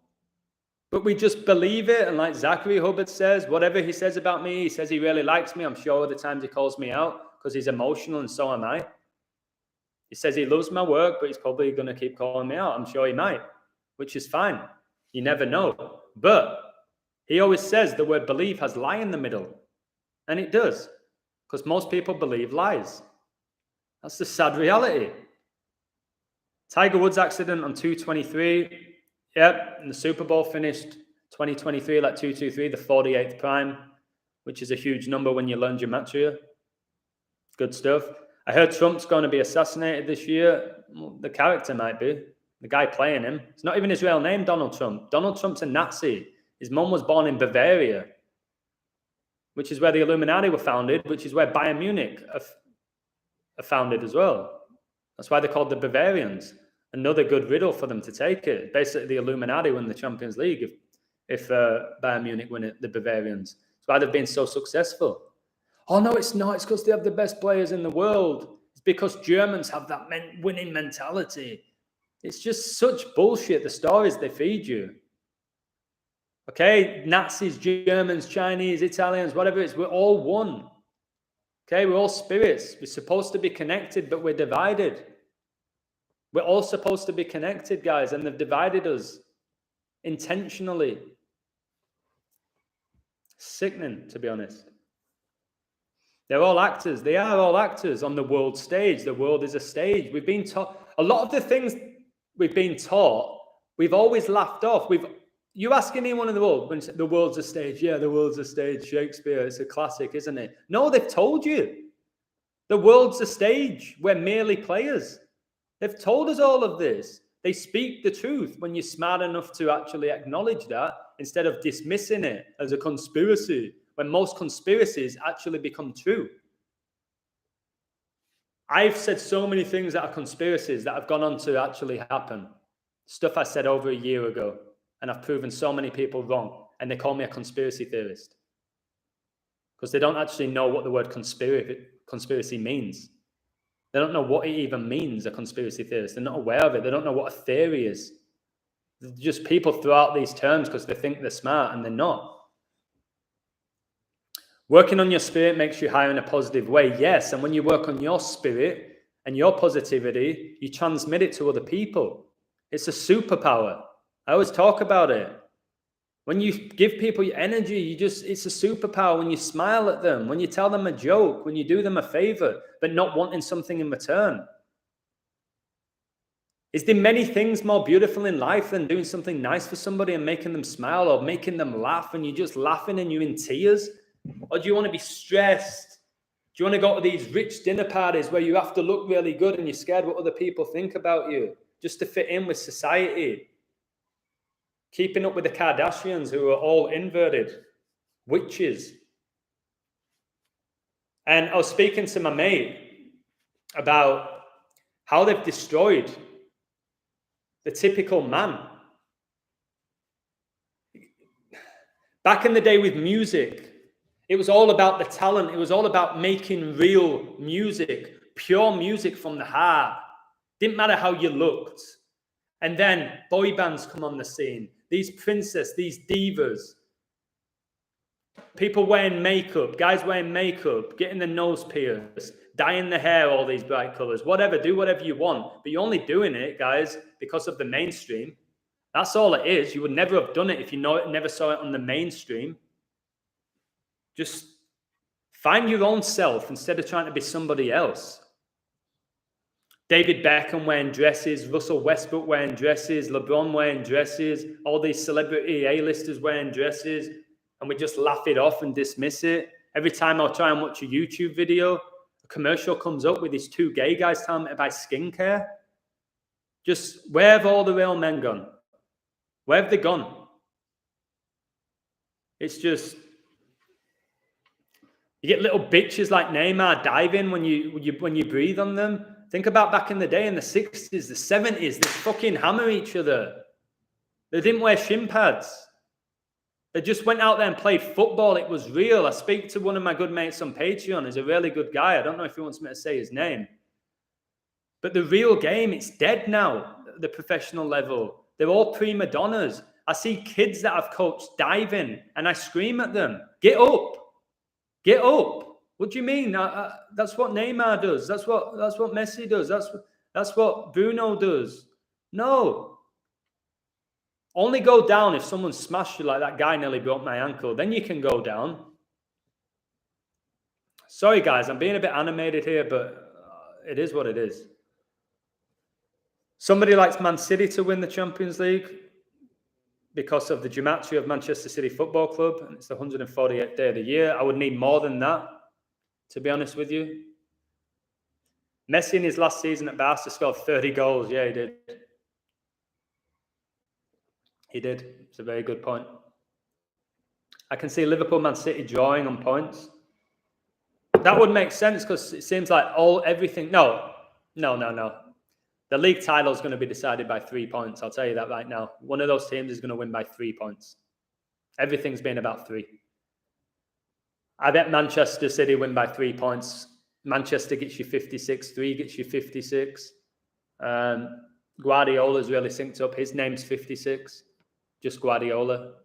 But we just believe it. And like Zachary Hubbard says, whatever he says about me, he says he really likes me. I'm sure the times he calls me out because he's emotional and so am I. He says he loves my work, but he's probably going to keep calling me out. I'm sure he might, which is fine. You never know. But he always says the word believe has lie in the middle. And it does. Because most people believe lies. That's the sad reality. Tiger Woods accident on 2/23. Yep, and the Super Bowl finished 2023 like 223, the 48th prime, which is a huge number when you learn gematria. Good stuff. I heard Trump's going to be assassinated this year. Well, the character might be. The guy playing him. It's not even his real name, Donald Trump. Donald Trump's a Nazi. His mum was born in Bavaria, which is where the Illuminati were founded, which is where Bayern Munich are founded as well. That's why they're called the Bavarians. Another good riddle for them to take it. Basically, the Illuminati win the Champions League if Bayern Munich win it, the Bavarians. That's why they've been so successful. Oh, no, it's not. It's because they have the best players in the world. It's because Germans have that winning mentality. It's just such bullshit, the stories they feed you. Okay, Nazis, Germans, Chinese, Italians, whatever it is, we're all one. Okay, we're all spirits. We're supposed to be connected, but we're divided. We're all supposed to be connected, guys, and they've divided us intentionally. Sickening, to be honest. They're all actors. They are all actors on the world stage. The world is a stage. We've been taught a lot of the things we've been taught, we've always laughed off. You ask anyone in the world when the world's a stage. Yeah, the world's a stage. Shakespeare, it's a classic, isn't it? No, they've told you. The world's a stage. We're merely players. They've told us all of this. They speak the truth when you're smart enough to actually acknowledge that instead of dismissing it as a conspiracy, when most conspiracies actually become true. I've said so many things that are conspiracies that have gone on to actually happen. Stuff I said over a year ago, and I've proven so many people wrong, and they call me a conspiracy theorist because they don't actually know what the word conspiracy means. They don't know what it even means, a conspiracy theorist. They're not aware of it. They don't know what a theory is. Just people throw out these terms because they think they're smart, and they're not. Working on your spirit makes you higher in a positive way, yes. And when you work on your spirit and your positivity, you transmit it to other people. It's a superpower. I always talk about it. When you give people your energy, it's a superpower. When you smile at them, when you tell them a joke, when you do them a favor, but not wanting something in return. Is there many things more beautiful in life than doing something nice for somebody and making them smile or making them laugh and you're just laughing and you're in tears? Or do you want to be stressed? Do you want to go to these rich dinner parties where you have to look really good and you're scared what other people think about you? just to fit in with society. Keeping up with the Kardashians, who are all inverted witches. And I was speaking to my mate about how they've destroyed the typical man. Back in the day with music, it was all about the talent. It was all about making real music, pure music from the heart. Didn't matter how you looked. And then boy bands come on the scene. These princesses, these divas, people wearing makeup, guys wearing makeup, getting their nose pierced, dyeing the hair all these bright colors, whatever, do whatever you want. But you're only doing it, guys, because of the mainstream. That's all it is. You would never have done it if you never saw it on the mainstream. Just find your own self instead of trying to be somebody else. David Beckham wearing dresses, Russell Westbrook wearing dresses, LeBron wearing dresses, all these celebrity A-listers wearing dresses, and we just laugh it off and dismiss it. Every time I'll try and watch a YouTube video, a commercial comes up with these two gay guys telling me to buy skincare. Just, where have all the real men gone? Where have they gone? It's just, you get little bitches like Neymar diving when you breathe on them. Think about back in the day in the 60s, the 70s, they fucking hammer each other. They didn't wear shin pads. They just went out there and played football. It was real. I speak to one of my good mates on Patreon. He's a really good guy. I don't know if he wants me to say his name. But the real game, it's dead now, the professional level. They're all prima donnas. I see kids that I've coached diving, and I scream at them, get up. Get up. What do you mean? That's what Neymar does. That's what Messi does. That's what Bruno does. No. Only go down if someone smashed you like that guy nearly broke my ankle. Then you can go down. Sorry, guys. I'm being a bit animated here, but it is what it is. Somebody likes Man City to win the Champions League because of the gematria of Manchester City Football Club, and it's the 148th day of the year. I would need more than that, to be honest with you. Messi in his last season at Barca scored 30 goals. Yeah, he did. He did. It's a very good point. I can see Liverpool, Man City drawing on points. That would make sense because it seems like everything. No. The league title is going to be decided by 3 points. I'll tell you that right now. One of those teams is going to win by 3 points. Everything's been about 3. I bet Manchester City win by 3 points. Manchester gets you 56. 3 gets you 56. Guardiola's really synced up. His name's 56. Just Guardiola.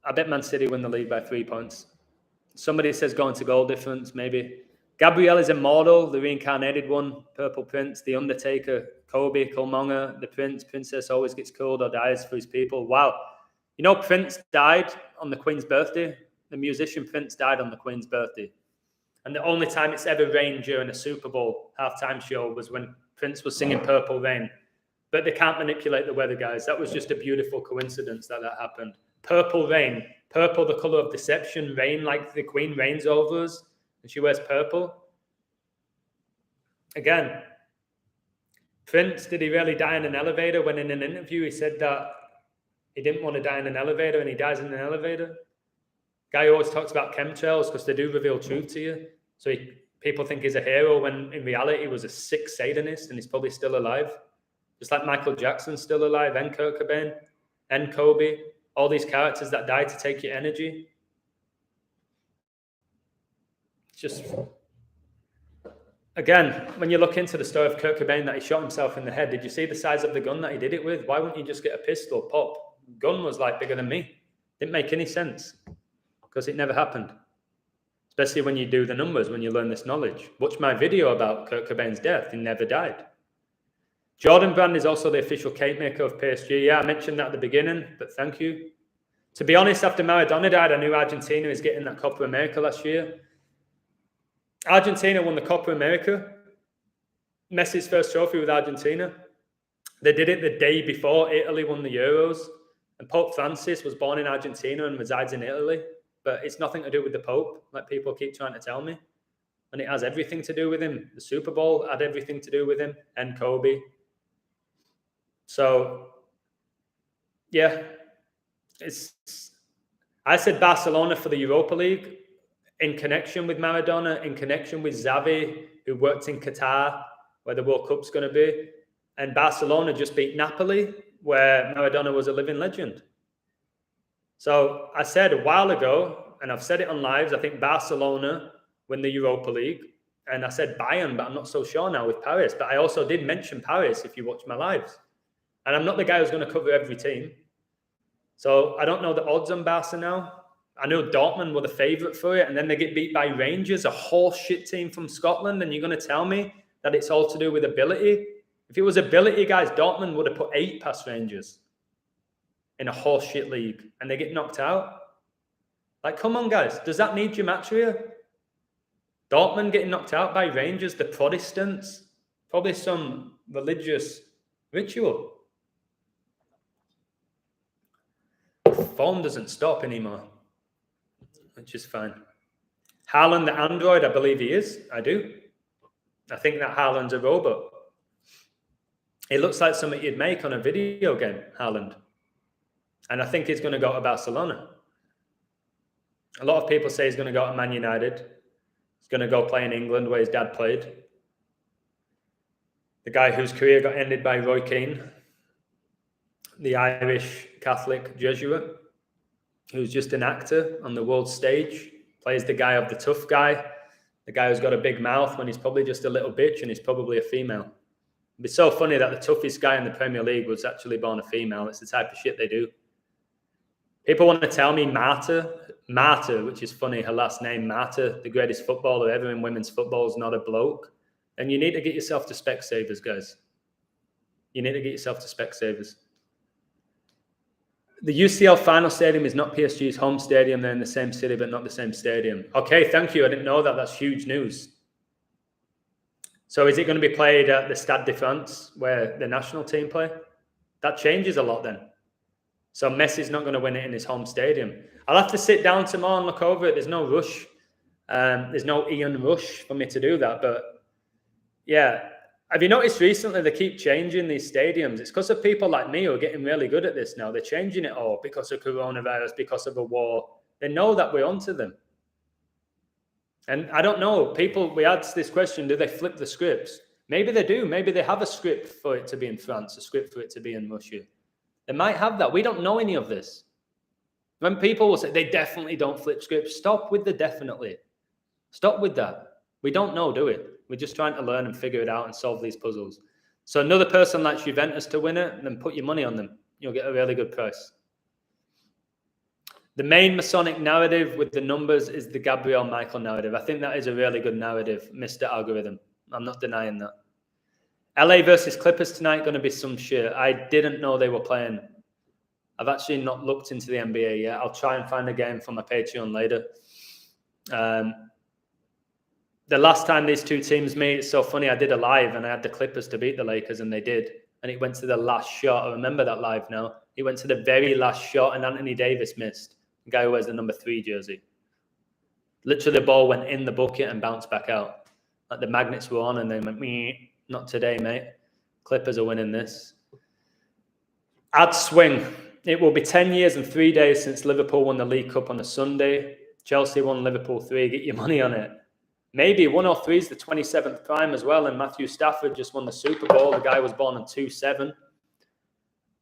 I bet Man City win the league by 3 points. Somebody says going to goal difference, maybe. Gabriel is immortal, the reincarnated one, Purple Prince, The Undertaker, Kobe, Killmonger, the Princess always gets killed or dies for his people. Wow. You know, Prince died on the Queen's birthday. The musician Prince died on the Queen's birthday. And the only time it's ever rained during a Super Bowl halftime show was when Prince was singing Purple Rain. But they can't manipulate the weather, guys. That was just a beautiful coincidence that happened. Purple rain. Purple, the color of deception. Rain, like the Queen reigns over us. And she wears purple. Again, Prince, did he really die in an elevator? When in an interview he said that he didn't want to die in an elevator and he dies in an elevator. Guy always talks about chemtrails because they do reveal truth to you. So people think he's a hero when in reality he was a sick Satanist and he's probably still alive. Just like Michael Jackson's still alive, and Kurt Cobain, and Kobe. All these characters that died to take your energy. It's just... Again, when you look into the story of Kurt Cobain that he shot himself in the head, did you see the size of the gun that he did it with? Why wouldn't you just get a pistol, pop? Gun was like bigger than me. Didn't make any sense because it never happened. Especially when you do the numbers, when you learn this knowledge. Watch my video about Kurt Cobain's death. He never died. Jordan Brand is also the official cake maker of PSG. Yeah, I mentioned that at the beginning, but thank you. To be honest, after Maradona died, I knew Argentina was getting that Copa America last year. Argentina won the Copa America. Messi's first trophy with Argentina. They did it the day before Italy won the Euros. And Pope Francis was born in Argentina and resides in Italy. But it's nothing to do with the Pope, like people keep trying to tell me. And it has everything to do with him. The Super Bowl had everything to do with him and Kobe. So, yeah, I said Barcelona for the Europa League in connection with Maradona, in connection with Xavi, who worked in Qatar, where the World Cup's going to be. And Barcelona just beat Napoli, where Maradona was a living legend. So I said a while ago, and I've said it on lives, I think Barcelona win the Europa League. And I said Bayern, but I'm not so sure now with Paris. But I also did mention Paris if you watch my lives. And I'm not the guy who's going to cover every team. So I don't know the odds on Barca now. I know Dortmund were the favourite for it, and then they get beat by Rangers, a horse shit team from Scotland, and you're going to tell me that it's all to do with ability? If it was ability, guys, Dortmund would have put 8 past Rangers in a horse shit league, and they get knocked out. Like, come on, guys. Does that need gematria? Dortmund getting knocked out by Rangers, the Protestants, probably some religious ritual. Form doesn't stop anymore, which is fine. Haaland, the android, I believe he is. I do. I think that Haaland's a robot. It looks like something you'd make on a video game, Haaland. And I think he's going to go to Barcelona. A lot of people say he's going to go to Man United. He's going to go play in England where his dad played. The guy whose career got ended by Roy Keane, the Irish Catholic Jesuit, who's just an actor on the world stage, plays the guy of the tough guy, the guy who's got a big mouth when he's probably just a little bitch and he's probably a female. It'd be so funny that the toughest guy in the Premier League was actually born a female. It's the type of shit they do. People want to tell me Marta, which is funny, her last name, Marta, the greatest footballer ever in women's football, is not a bloke. And you need to get yourself to Specsavers, guys. You need to get yourself to Specsavers. The UCL final stadium is not PSG's home stadium. They're in the same city, but not the same stadium. Okay, thank you. I didn't know that. That's huge news. So is it going to be played at the Stade de France, where the national team play? That changes a lot then. So Messi's not going to win it in his home stadium. I'll have to sit down tomorrow and look over it. There's no rush. There's no Ian rush for me to do that. But yeah, have you noticed recently they keep changing these stadiums? It's because of people like me who are getting really good at this now. They're changing it all because of coronavirus, because of a war. They know that we're onto them. And I don't know, we asked this question, do they flip the scripts? Maybe they do. Maybe they have a script for it to be in France, a script for it to be in Russia. They might have that. We don't know any of this. When people will say they definitely don't flip scripts, stop with the definitely. Stop with that. We don't know, do we? We're just trying to learn and figure it out and solve these puzzles. So another person likes Juventus to win it, then put your money on them. You'll get a really good price. The main Masonic narrative with the numbers is the Gabriel Michael narrative. I think that is a really good narrative, Mr. Algorithm. I'm not denying that. LA versus Clippers tonight, going to be some shit. I didn't know they were playing. I've actually not looked into the NBA yet. I'll try and find a game for my Patreon later. The last time these two teams meet, it's so funny. I did a live and I had the Clippers to beat the Lakers and they did. And it went to the last shot. I remember that live now. It went to the very last shot and Anthony Davis missed. The guy who wears the number 3 jersey. Literally the ball went in the bucket and bounced back out. Like the magnets were on and they went, meh. Not today, mate. Clippers are winning this. Ad swing. It will be 10 years and 3 days since Liverpool won the League Cup on a Sunday. Chelsea won Liverpool 3. Get your money on it. Maybe 103 is the 27th prime as well. And Matthew Stafford just won the Super Bowl. The guy was born on 2-7.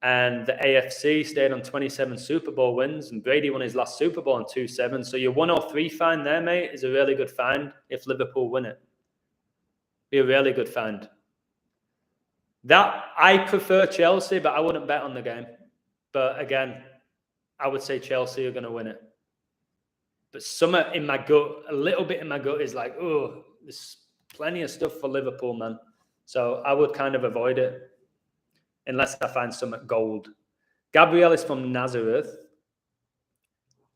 And the AFC stayed on 27 Super Bowl wins. And Brady won his last Super Bowl on 2-7. So your 103 find there, mate, is a really good find if Liverpool win it. Be a really good find. That I prefer Chelsea, but I wouldn't bet on the game. But again, I would say Chelsea are going to win it. But somewhere in my gut, a little bit in my gut is like, oh, there's plenty of stuff for Liverpool, man. So I would kind of avoid it unless I find some gold. Gabriel is from Nazareth.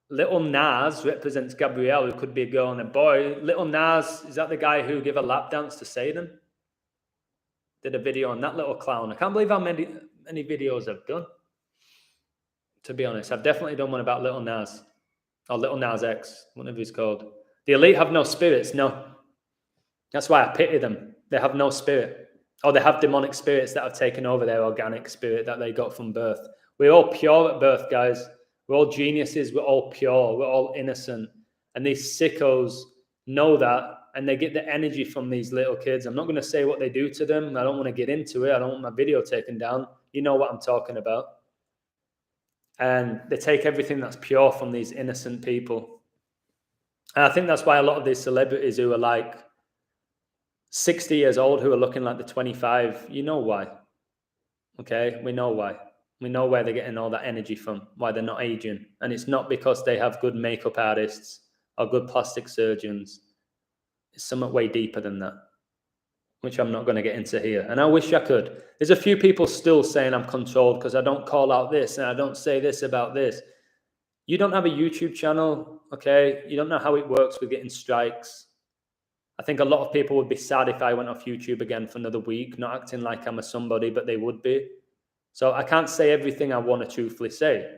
Little Nas represents Gabrielle, who could be a girl and a boy. Little Nas, is that the guy who gave a lap dance to Satan? Did a video on that little clown. I can't believe how many videos I've done. To be honest, I've definitely done one about Little Nas. Or Little Nas X, whatever he's called. The elite have no spirits, no. That's why I pity them. They have no spirit. Or they have demonic spirits that have taken over their organic spirit that they got from birth. We're all pure at birth, guys. We're all geniuses. We're all pure. We're all innocent. And these sickos know that, and they get the energy from these little kids. I'm not going to say what they do to them. I don't want to get into it. I don't want my video taken down. You know what I'm talking about. And they take everything that's pure from these innocent people. And I think that's why a lot of these celebrities who are like 60 years old, who are looking like they're 25, you know why. Okay, we know why. We know where they're getting all that energy from, why they're not aging. And it's not because they have good makeup artists or good plastic surgeons. It's somewhat way deeper than that, which I'm not going to get into here. And I wish I could. There's a few people still saying I'm controlled because I don't call out this and I don't say this about this. You don't have a YouTube channel, okay? You don't know how it works with getting strikes. I think a lot of people would be sad if I went off YouTube again for another week, not acting like I'm a somebody, but they would be. So I can't say everything I want to truthfully say.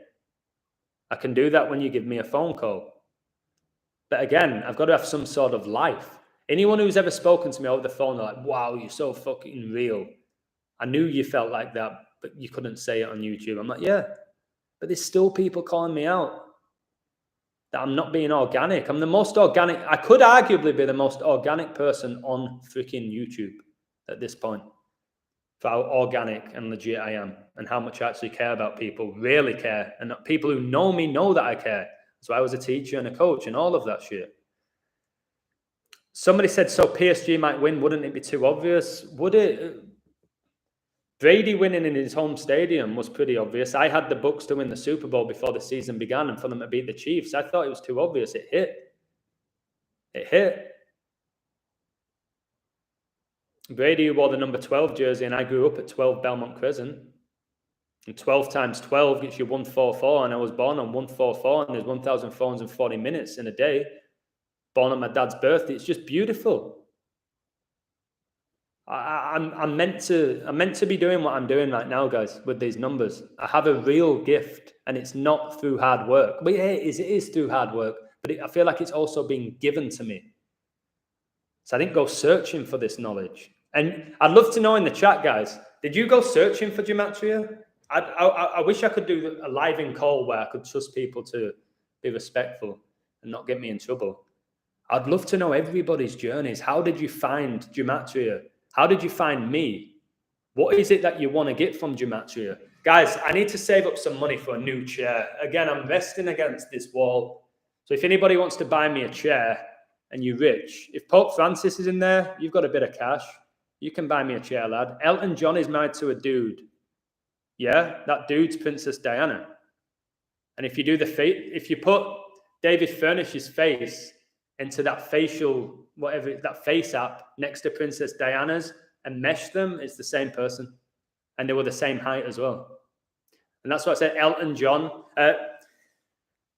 I can do that when you give me a phone call. But again, I've got to have some sort of life. Anyone who's ever spoken to me over the phone, they're like, wow, you're so fucking real. I knew you felt like that, but you couldn't say it on YouTube. I'm like, yeah, but there's still people calling me out that I'm not being organic. I'm the most organic. I could arguably be the most organic person on freaking YouTube at this point. For how organic and legit I am and how much I actually care about people, really care. And people who know me know that I care. So I was a teacher and a coach and all of that shit. Somebody said, so PSG might win. Wouldn't it be too obvious? Would it? Brady winning in his home stadium was pretty obvious. I had the Bucs to win the Super Bowl before the season began and for them to beat the Chiefs. I thought it was too obvious. It hit. It hit. Brady wore the number 12 jersey, and I grew up at 12 Belmont Crescent. And 12 times 12 gets you 144, and I was born on 144, and there's 1,440 minutes in a day. Born on my dad's birthday. It's just beautiful. I'm meant to be doing what I'm doing right now, guys, with these numbers. I have a real gift, and it's not through hard work. But yeah, it is through hard work, but I feel like it's also being given to me. So I didn't go searching for this knowledge. And I'd love to know in the chat, guys, did you go searching for gematria? I wish I could do a live in call where I could trust people to be respectful and not get me in trouble. I'd love to know everybody's journeys. How did you find gematria? How did you find me? What is it that you want to get from gematria? Guys, I need to save up some money for a new chair. Again, I'm resting against this wall. So if anybody wants to buy me a chair and you're rich, if Pope Francis is in there, you've got a bit of cash. You can buy me a chair, lad. Elton John is married to a dude. Yeah, that dude's Princess Diana. And if you do if you put David Furnish's face into that facial, whatever, that face app next to Princess Diana's and mesh them, it's the same person. And they were the same height as well. And that's what I said, Elton John.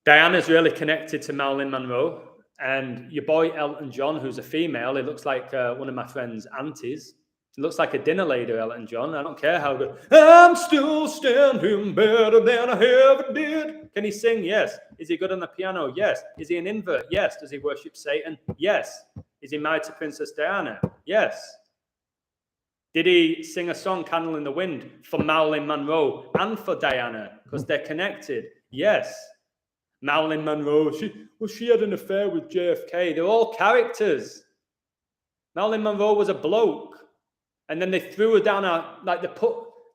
Diana's really connected to Marilyn Monroe. And your boy Elton John, who's a female, it looks like one of my friend's aunties. It looks like a dinner lady, Elton John. I don't care how good. I'm still standing better than I ever did. Can he sing? Yes. Is he good on the piano? Yes. Is he an invert? Yes. Does he worship Satan? Yes. Is he married to Princess Diana? Yes. Did he sing a song, Candle in the Wind, for Marilyn Monroe and for Diana? Because they're connected. Yes. Marilyn Monroe, she had an affair with JFK. They're all characters. Marilyn Monroe was a bloke. And then they threw her down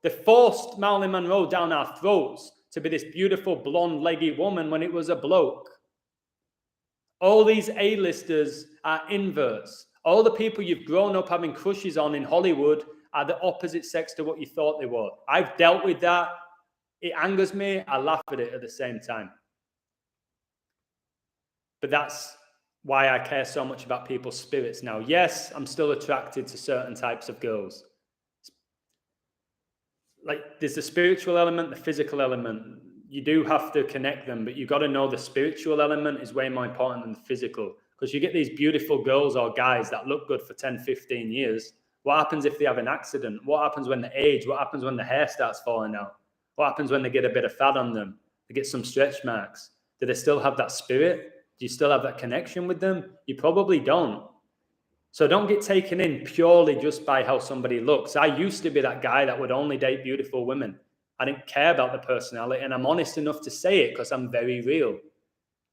they forced Marilyn Monroe down our throats to be this beautiful blonde leggy woman when it was a bloke. All these A-listers are inverts. All the people you've grown up having crushes on in Hollywood are the opposite sex to what you thought they were. I've dealt with that. It angers me. I laugh at it at the same time. But that's why I care so much about people's spirits now. Yes, I'm still attracted to certain types of girls. Like, there's the spiritual element, the physical element. You do have to connect them, but you got to know the spiritual element is way more important than the physical. Because you get these beautiful girls or guys that look good for 10, 15 years. What happens if they have an accident? What happens when they age? What happens when the hair starts falling out? What happens when they get a bit of fat on them? They get some stretch marks. Do they still have that spirit? Do you still have that connection with them? You probably don't. So don't get taken in purely just by how somebody looks. I used to be that guy that would only date beautiful women. I didn't care about the personality, and I'm honest enough to say it because I'm very real.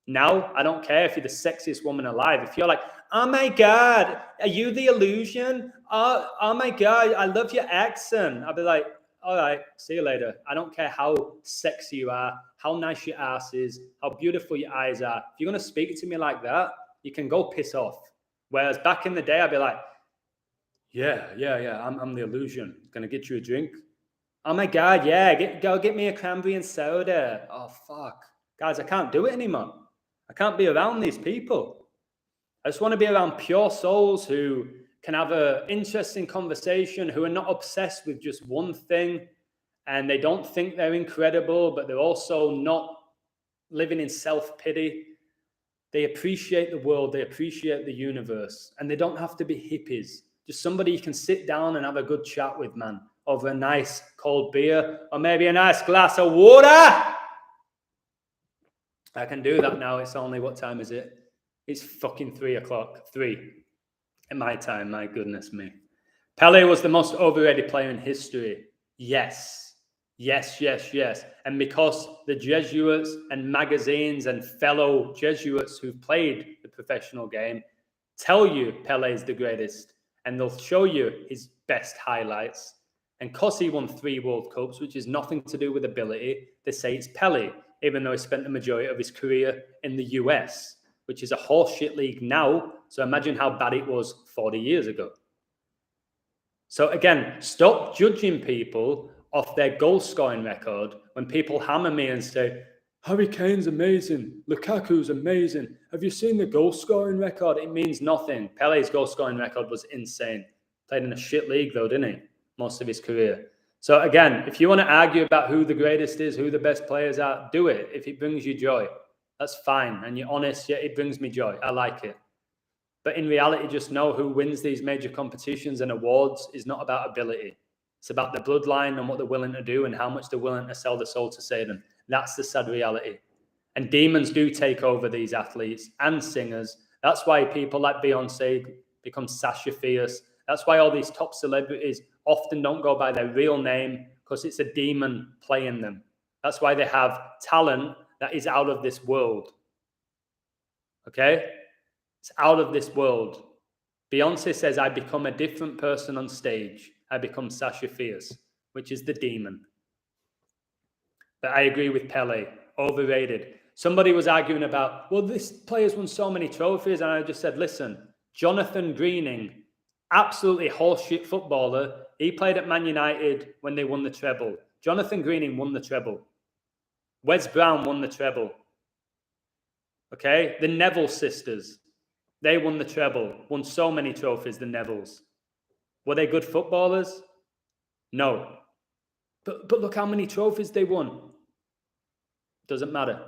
Now, I don't care if you're the sexiest woman alive. If you're like, oh my God, are you the illusion? Oh my God, I love your accent. I'll be like, all right, see you later. I don't care how sexy you are, how nice your ass is, how beautiful your eyes are. If you're going to speak to me like that, you can go piss off. Whereas back in the day, I'd be like, yeah, I'm the illusion. Gonna get you a drink. Oh my God, yeah, go get me a cranberry and soda. Oh, fuck. Guys, I can't do it anymore. I can't be around these people. I just want to be around pure souls who can have an interesting conversation, who are not obsessed with just one thing, and they don't think they're incredible, but they're also not living in self-pity. They appreciate the world, they appreciate the universe, and they don't have to be hippies. Just somebody you can sit down and have a good chat with, man, over a nice cold beer or maybe a nice glass of water. I can do that now. It's only, what time is it? It's fucking 3 o'clock. 3 at my time. My goodness me. Pele was the most overrated player in history. Yes. And because the Jesuits and magazines and fellow Jesuits who've played the professional game tell you Pele's the greatest, and they'll show you his best highlights. And because he won 3 World Cups, which is nothing to do with ability, they say it's Pele, even though he spent the majority of his career in the US, which is a horseshit league now. So imagine how bad it was 40 years ago. So again, stop judging people off their goal-scoring record when people hammer me and say, Harry Kane's amazing, Lukaku's amazing. Have you seen the goal-scoring record? It means nothing. Pele's goal-scoring record was insane. Played in a shit league though, didn't he? Most of his career. So again, if you want to argue about who the greatest is, who the best players are, do it. If it brings you joy, that's fine. And you're honest, yeah, it brings me joy. I like it. But in reality, just know who wins these major competitions and awards is not about ability. It's about the bloodline and what they're willing to do and how much they're willing to sell the soul to Satan. That's the sad reality. And demons do take over these athletes and singers. That's why people like Beyonce become Sasha Fierce. That's why all these top celebrities often don't go by their real name, because it's a demon playing them. That's why they have talent that is out of this world. Okay? It's out of this world. Beyonce says, I become a different person on stage. I become Sasha Fierce, which is the demon. But I agree with Pele. Overrated. Somebody was arguing about, well, this player's won so many trophies. And I just said, listen, Jonathan Greening, absolutely horseshit footballer. He played at Man United when they won the treble. Jonathan Greening won the treble. Wes Brown won the treble. Okay? The Neville sisters. They won the treble, won so many trophies, the Nevilles. Were they good footballers? No. But look how many trophies they won. Doesn't matter.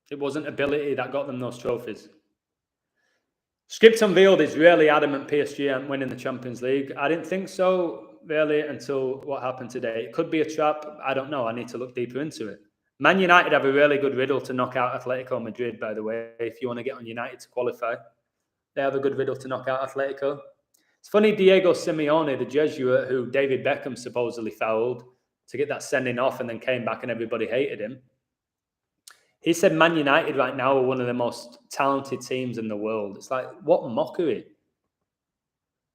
It wasn't ability that got them those trophies. Script unveiled is really adamant PSG aren't winning the Champions League. I didn't think so, really, until what happened today. It could be a trap. I don't know. I need to look deeper into it. Man United have a really good riddle to knock out Atletico Madrid, by the way, if you want to get on United to qualify. They have a good riddle to knock out Atletico. It's funny, Diego Simeone, the Jesuit, who David Beckham supposedly fouled to get that sending off and then came back and everybody hated him. He said Man United right now are one of the most talented teams in the world. It's like, what mockery.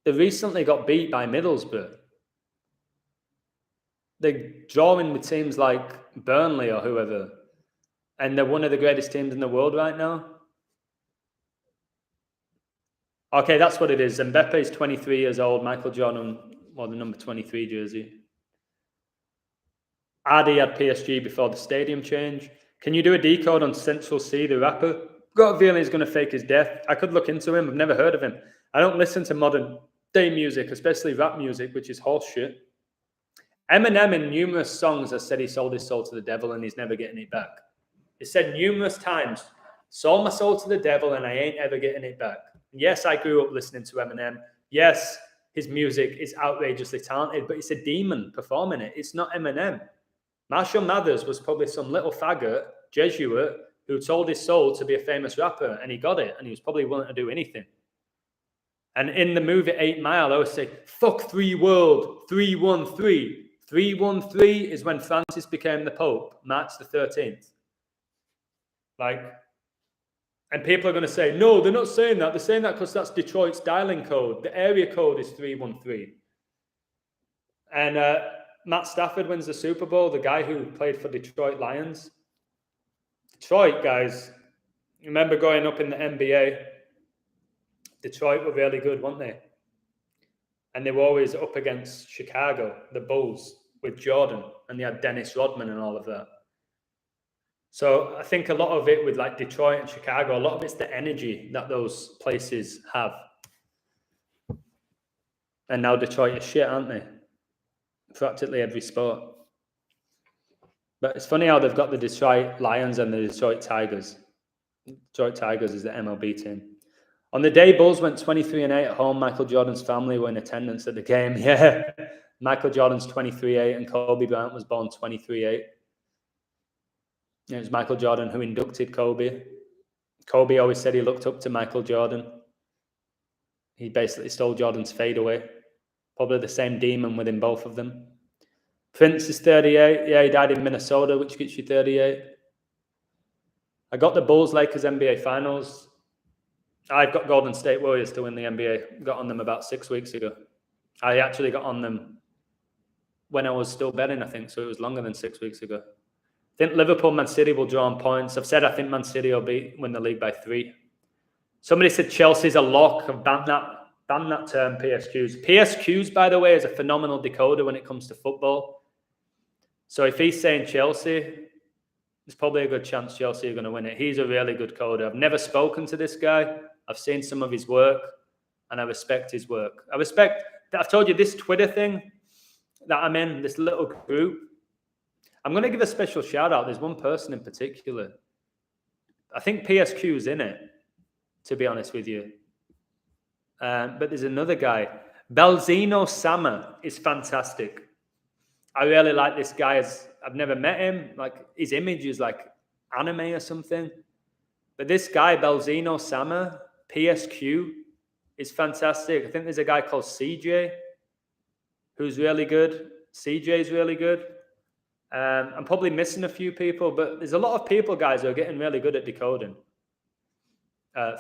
They recently got beat by Middlesbrough. They're drawing with teams like Burnley or whoever, and they're one of the greatest teams in the world right now. Okay, that's what it is. Mbappe is 23 years old. Michael Jordan wore the number 23 jersey. Adi had PSG before the stadium change. Can you do a decode on Central C, the rapper? Got a feeling he's going to fake his death. I could look into him. I've never heard of him. I don't listen to modern day music, especially rap music, which is horseshit. Eminem in numerous songs has said he sold his soul to the devil and he's never getting it back. He said numerous times, sold my soul to the devil and I ain't ever getting it back. Yes, I grew up listening to Eminem. Yes, his music is outrageously talented, but it's a demon performing it. It's not Eminem. Marshall Mathers was probably some little faggot, Jesuit, who sold his soul to be a famous rapper, and he got it, and he was probably willing to do anything. And in the movie 8 Mile, I always say, fuck 3 world, 313. 313 is when Francis became the Pope, March the 13th. Like, and people are going to say, no, they're not saying that. They're saying that because that's Detroit's dialing code. The area code is 313. And Matt Stafford wins the Super Bowl, the guy who played for Detroit Lions. Detroit, guys, remember growing up in the NBA, Detroit were really good, weren't they? And they were always up against Chicago, the Bulls, with Jordan. And they had Dennis Rodman and all of that. So I think a lot of it with like Detroit and Chicago, a lot of it's the energy that those places have. And now Detroit is shit, aren't they? Practically every sport. But it's funny how they've got the Detroit Lions and the Detroit Tigers. Detroit Tigers is the MLB team. On the day Bulls went 23-8 at home, Michael Jordan's family were in attendance at the game. Yeah, Michael Jordan's 23-8 and Kobe Bryant was born 23-8. It was Michael Jordan who inducted Kobe. Kobe always said he looked up to Michael Jordan. He basically stole Jordan's fadeaway. Probably the same demon within both of them. Prince is 38. Yeah, he died in Minnesota, which gets you 38. I got the Bulls-Lakers NBA Finals. I've got Golden State Warriors to win the NBA. Got on them about 6 weeks ago. I actually got on them when I was still betting, I think, so it was longer than 6 weeks ago. I think Liverpool, Man City will draw on points. I've said I think Man City will win the league by 3. Somebody said Chelsea's a lock. I've banned that term, PSQs. PSQs, by the way, is a phenomenal decoder when it comes to football. So if he's saying Chelsea, there's probably a good chance Chelsea are going to win it. He's a really good coder. I've never spoken to this guy. I've seen some of his work, and I respect his work. I've told you this Twitter thing that I'm in, this little group. I'm going to give a special shout out. There's one person in particular. I think PSQ's in it, to be honest with you. But there's another guy. Belzino Sama is fantastic. I really like this guy. I've never met him. Like, his image is like anime or something. But this guy, Belzino Sama, PSQ, is fantastic. I think there's a guy called CJ who's really good. CJ is really good. I'm probably missing a few people, but there's a lot of people, guys, who are getting really good at decoding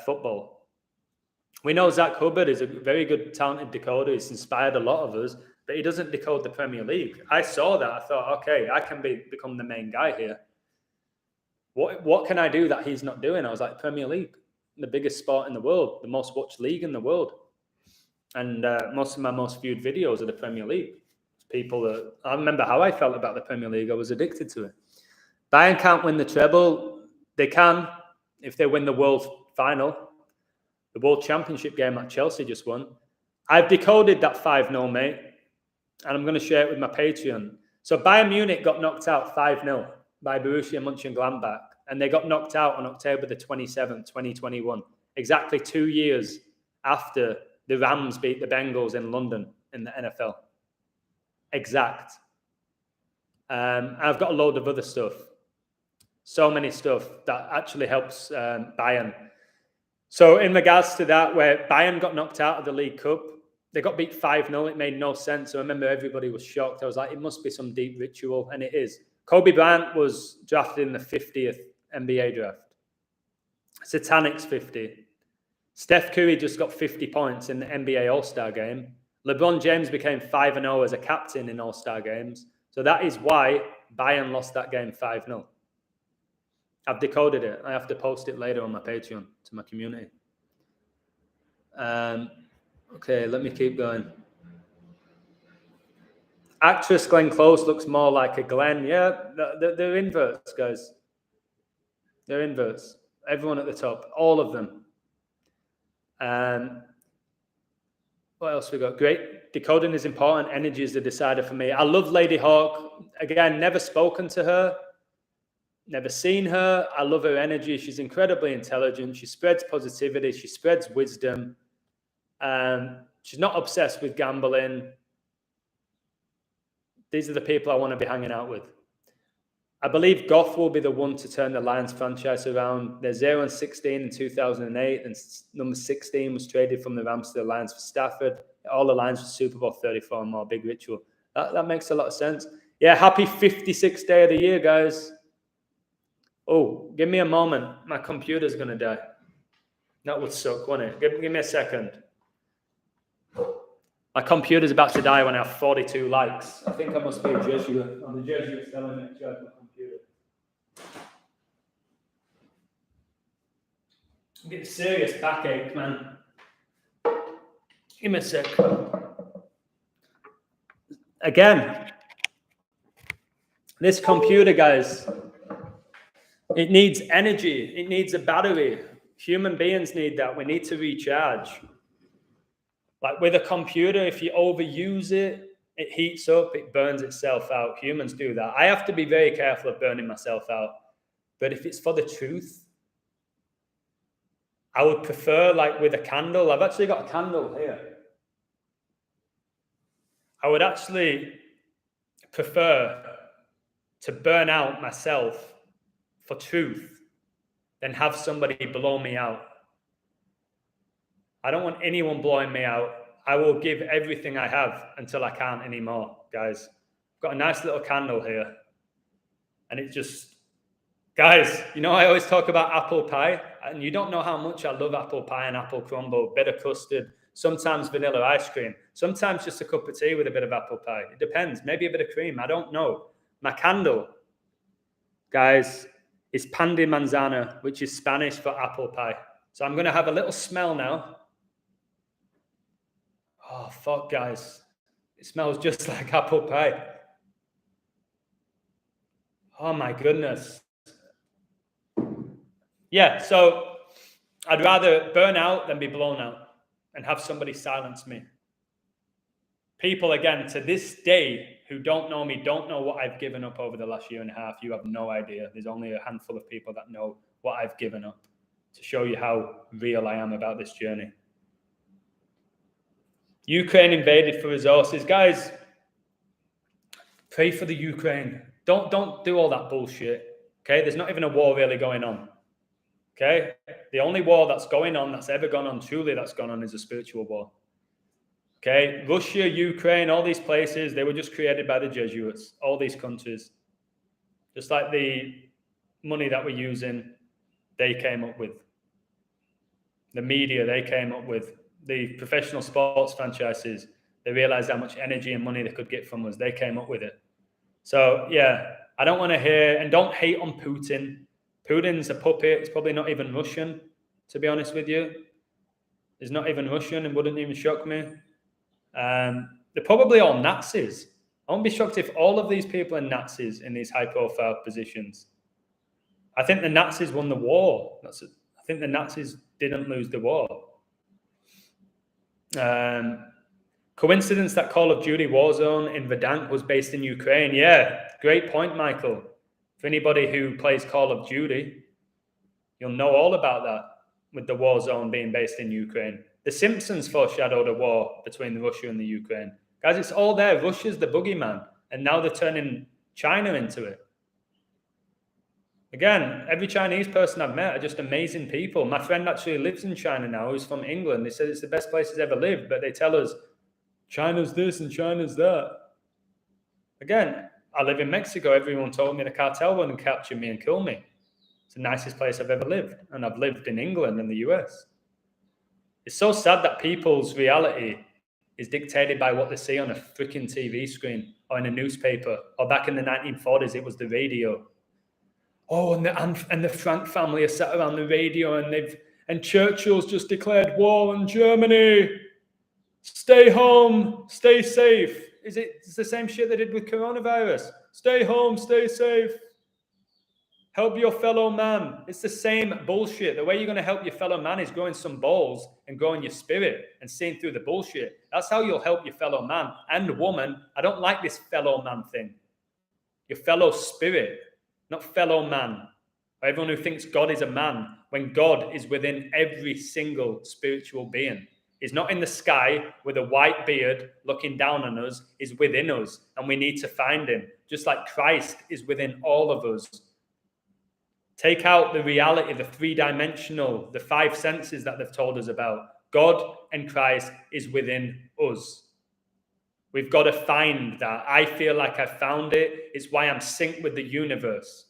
football. We know Zach Hubbard is a very good, talented decoder. He's inspired a lot of us, but he doesn't decode the Premier League. I saw that. I thought, okay, I can become the main guy here. What can I do that he's not doing? I was like, Premier League, the biggest sport in the world, the most watched league in the world. And most of my most viewed videos are the Premier League. I remember how I felt about the Premier League. I was addicted to it. Bayern can't win the treble. They can if they win the World Final, the World Championship game that Chelsea just won. I've decoded that 5-0, mate, and I'm going to share it with my Patreon. So Bayern Munich got knocked out 5-0 by Borussia Mönchengladbach, and they got knocked out on October the 27th, 2021, exactly 2 years after the Rams beat the Bengals in London in the NFL. Exact. I've got a load of other stuff. So many stuff that actually helps Bayern. So in regards to that, where Bayern got knocked out of the League Cup, they got beat 5-0. It made no sense. I remember everybody was shocked. I was like, it must be some deep ritual, and it is. Kobe Bryant was drafted in the 50th NBA draft. Satanic's 50. Steph Curry just got 50 points in the NBA All-Star game. LeBron James became 5-0 as a captain in All-Star games. So that is why Bayern lost that game 5-0. I've decoded it. I have to post it later on my Patreon to my community. Okay, let me keep going. Actress Glenn Close looks more like a Glenn. Yeah, they're inverts, guys. They're inverts. Everyone at the top, all of them. What else we got? Great. Decoding is important. Energy is the decider for me. I love Lady Hawk. Again, never spoken to her. Never seen her. I love her energy. She's incredibly intelligent. She spreads positivity. She spreads wisdom. She's not obsessed with gambling. These are the people I want to be hanging out with. I believe Goff will be the one to turn the Lions franchise around. They're 0-16 in 2008, and number 16 was traded from the Rams to the Lions for Stafford. All the Lions for Super Bowl 34 and more. Big ritual. That makes a lot of sense. Yeah, happy 56th day of the year, guys. Oh, give me a moment. My computer's going to die. That would suck, wouldn't it? Give me a second. My computer's about to die when I have 42 likes. I think I must be a Jesuit. I'm the Jesuit telling me to charge my computer. I'm getting serious backache, man. Give me a sec. Again, this computer, guys, it needs energy. It needs a battery. Human beings need that. We need to recharge. Like with a computer, if you overuse it, it heats up, it burns itself out. Humans do that. I have to be very careful of burning myself out. But if it's for the truth, I would prefer, like with a candle. I've actually got a candle here. I would actually prefer to burn out myself for truth than have somebody blow me out. I don't want anyone blowing me out. I will give everything I have until I can't anymore, guys. I've got a nice little candle here. And it just, guys, you know, I always talk about apple pie, and you don't know how much I love apple pie and apple crumble, bit of custard, sometimes vanilla ice cream, sometimes just a cup of tea with a bit of apple pie. It depends. Maybe a bit of cream. I don't know. My candle, guys, is pan de manzana, which is Spanish for apple pie. So I'm going to have a little smell now. Oh, fuck, guys. It smells just like apple pie. Oh, my goodness. Yeah, so I'd rather burn out than be blown out and have somebody silence me. People, again, to this day, who don't know me, don't know what I've given up over the last year and a half. You have no idea. There's only a handful of people that know what I've given up to show you how real I am about this journey. Ukraine invaded for resources. Guys, pray for the Ukraine. Don't do all that bullshit. Okay? There's not even a war really going on. Okay? The only war that's going on, that's ever gone on, truly that's gone on, is a spiritual war. Okay? Russia, Ukraine, all these places, they were just created by the Jesuits. All these countries. Just like the money that we're using, they came up with. The media, they came up with. The professional sports franchises, they realized how much energy and money they could get from us. They came up with it. So, yeah, I don't want to hear, and don't hate on Putin. Putin's a puppet. He's probably not even Russian, to be honest with you. He's not even Russian and wouldn't even shock me. They're probably all Nazis. I won't be shocked if all of these people are Nazis in these high-profile positions. I think the Nazis won the war. I think the Nazis didn't lose the war. Coincidence that Call of Duty Warzone in Verdansk was based in Ukraine. Yeah, great point, Michael. For anybody who plays Call of Duty, you'll know all about that with the Warzone being based in Ukraine. The Simpsons foreshadowed a war between Russia and the Ukraine. Guys, it's all there. Russia's the boogeyman, and now they're turning China into it. Again, every Chinese person I've met are just amazing people. My friend actually lives in China now. He's from England. They said it's the best place he's ever lived, but they tell us China's this and China's that. Again, I live in Mexico. Everyone told me the cartel wouldn't capture me and kill me. It's the nicest place I've ever lived. And I've lived in England and the US. It's so sad that people's reality is dictated by what they see on a freaking TV screen or in a newspaper. Or back in the 1940s, it was the radio. Oh, and the Frank family are sat around the radio and Churchill's just declared war on Germany. Stay home, stay safe. It's the same shit they did with coronavirus. Stay home, stay safe. Help your fellow man. It's the same bullshit. The way you're going to help your fellow man is growing some balls and growing your spirit and seeing through the bullshit. That's how you'll help your fellow man and woman. I don't like this fellow man thing. Your fellow spirit. Not fellow man. Everyone who thinks God is a man, when God is within every single spiritual being. He's not in the sky with a white beard looking down on us. He's within us, and we need to find him, just like Christ is within all of us. Take out the reality, the three-dimensional, the five senses that they've told us about. God and Christ is within us. We've got to find that. I feel like I've found it. It's why I'm synced with the universe,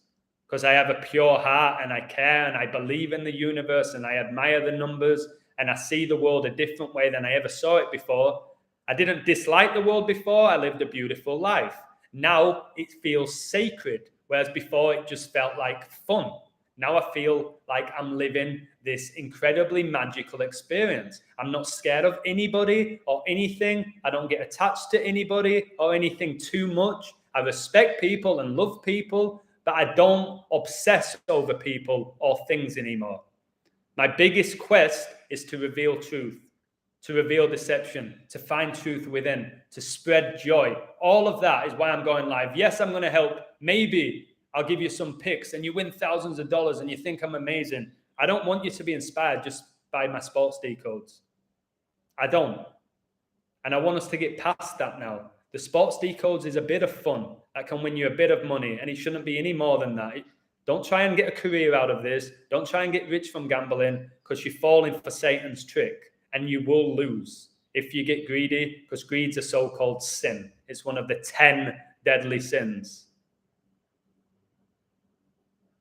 because I have a pure heart and I care and I believe in the universe and I admire the numbers and I see the world a different way than I ever saw it before. I didn't dislike the world before. I lived a beautiful life. Now it feels sacred, whereas before it just felt like fun. Now I feel like I'm living this incredibly magical experience. I'm not scared of anybody or anything. I don't get attached to anybody or anything too much. I respect people and love people, but I don't obsess over people or things anymore. My biggest quest is to reveal truth, to reveal deception, to find truth within, to spread joy. All of that is why I'm going live. Yes, I'm going to help. Maybe I'll give you some picks and you win thousands of dollars and you think I'm amazing. I don't want you to be inspired just by my sports decodes. I don't. And I want us to get past that now. The sports decodes is a bit of fun. That can win you a bit of money, and it shouldn't be any more than that. Don't try and get a career out of this. Don't try and get rich from gambling, because you're falling for Satan's trick and you will lose if you get greedy, because greed's a so-called sin. It's one of the 10 deadly sins.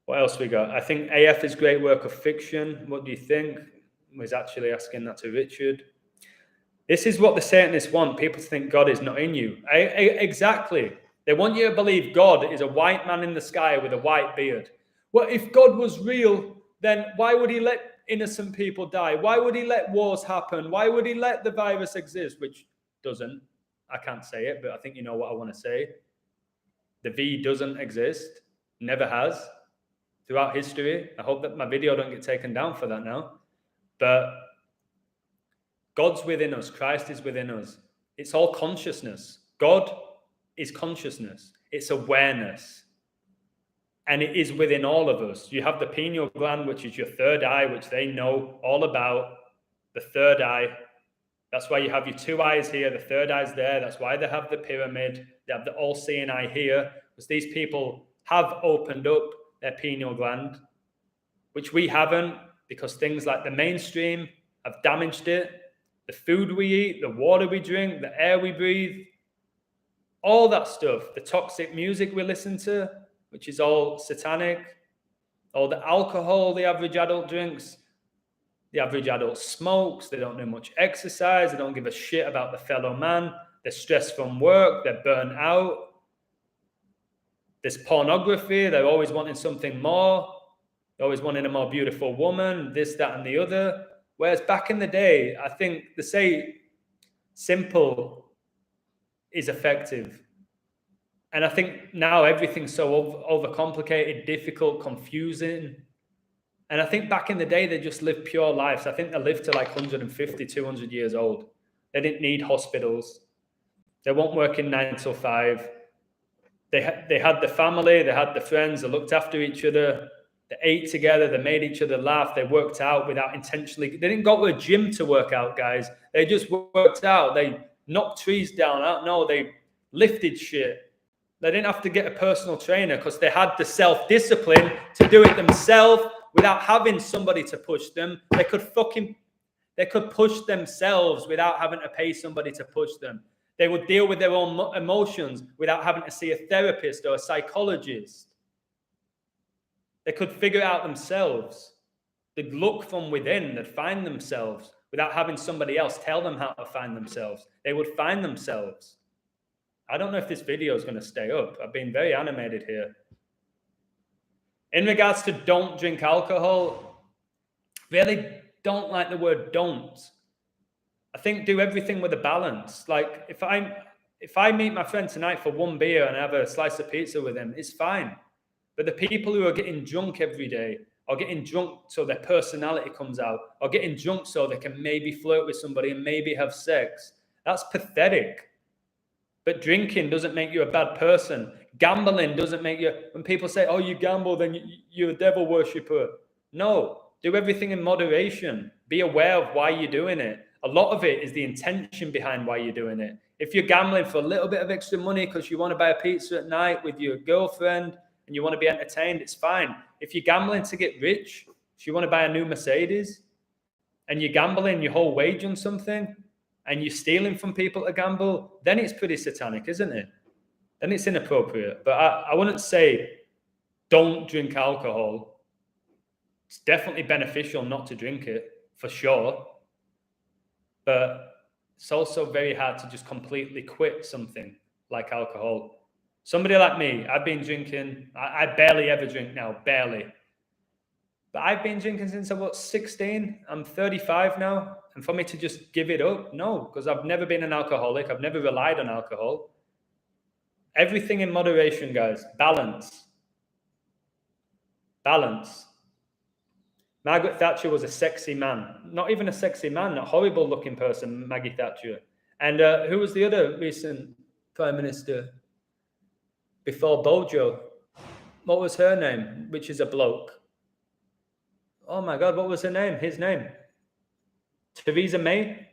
What else we got? I think AF is great work of fiction. What do you think? I was actually asking that to Richard. This is what the Satanists want. People to think God is not in you. Exactly. They want you to believe God is a white man in the sky with a white beard. Well, if God was real, then why would he let innocent people die? Why would he let wars happen? Why would he let the virus exist? Which doesn't. I can't say it, but I think you know what I want to say. The V doesn't exist. Never has. Throughout history. I hope that my video don't get taken down for that now. But God's within us. Christ is within us. It's all consciousness. God is consciousness. It's awareness. And it is within all of us. You have the pineal gland, which is your third eye, which they know all about. The third eye. That's why you have your two eyes here. The third eye's there. That's why they have the pyramid. They have the all-seeing eye here. Because these people have opened up their pineal gland, which we haven't, because things like the mainstream have damaged it. The food we eat, the water we drink, the air we breathe, all that stuff, the toxic music we listen to, which is all satanic, all the alcohol the average adult drinks, the average adult smokes, they don't do much exercise, they don't give a shit about the fellow man, they're stressed from work, they're burnt out. There's pornography, they're always wanting something more, they're always wanting a more beautiful woman, this, that, and the other. Whereas back in the day, I think they say simple is effective. And I think now everything's so overcomplicated, difficult, confusing. And I think back in the day, they just lived pure lives. I think they lived to like 150, 200 years old. They didn't need hospitals. They weren't working 9 till 5. They had the family, they had the friends, they looked after each other. They ate together, they made each other laugh, they worked out without intentionally. They didn't go to a gym to work out, guys. They just worked out. They knocked trees down. No, they lifted shit. They didn't have to get a personal trainer because they had the self-discipline to do it themselves without having somebody to push them. They could push themselves without having to pay somebody to push them. They would deal with their own emotions without having to see a therapist or a psychologist. They could figure it out themselves. They'd look from within. They'd find themselves without having somebody else tell them how to find themselves. They would find themselves. I don't know if this video is going to stay up. I've been very animated here. In regards to don't drink alcohol, really don't like the word don't. I think do everything with a balance. Like if I meet my friend tonight for one beer and have a slice of pizza with him, it's fine. But the people who are getting drunk every day, or getting drunk so their personality comes out, or getting drunk so they can maybe flirt with somebody and maybe have sex, that's pathetic. But drinking doesn't make you a bad person. Gambling doesn't make you, when people say, oh, you gamble, then you're a devil worshiper. No, do everything in moderation. Be aware of why you're doing it. A lot of it is the intention behind why you're doing it. If you're gambling for a little bit of extra money because you want to buy a pizza at night with your girlfriend and you want to be entertained, it's fine. If you're gambling to get rich, if you want to buy a new Mercedes, and you're gambling your whole wage on something, and you're stealing from people to gamble, then it's pretty satanic, isn't it? Then it's inappropriate. But I wouldn't say don't drink alcohol. It's definitely beneficial not to drink it, for sure. But it's also very hard to just completely quit something like alcohol. Somebody like me, I've been drinking, I barely ever drink now, barely. But I've been drinking since I was 16. I'm 35 now. And for me to just give it up, no, because I've never been an alcoholic. I've never relied on alcohol. Everything in moderation, guys. Balance. Balance. Margaret Thatcher was a sexy man. Not even a sexy man, a horrible looking person, Maggie Thatcher. And who was the other recent Prime Minister before Bojo? What was her name? Which is a bloke. Oh my God, what was her name? His name? Theresa May?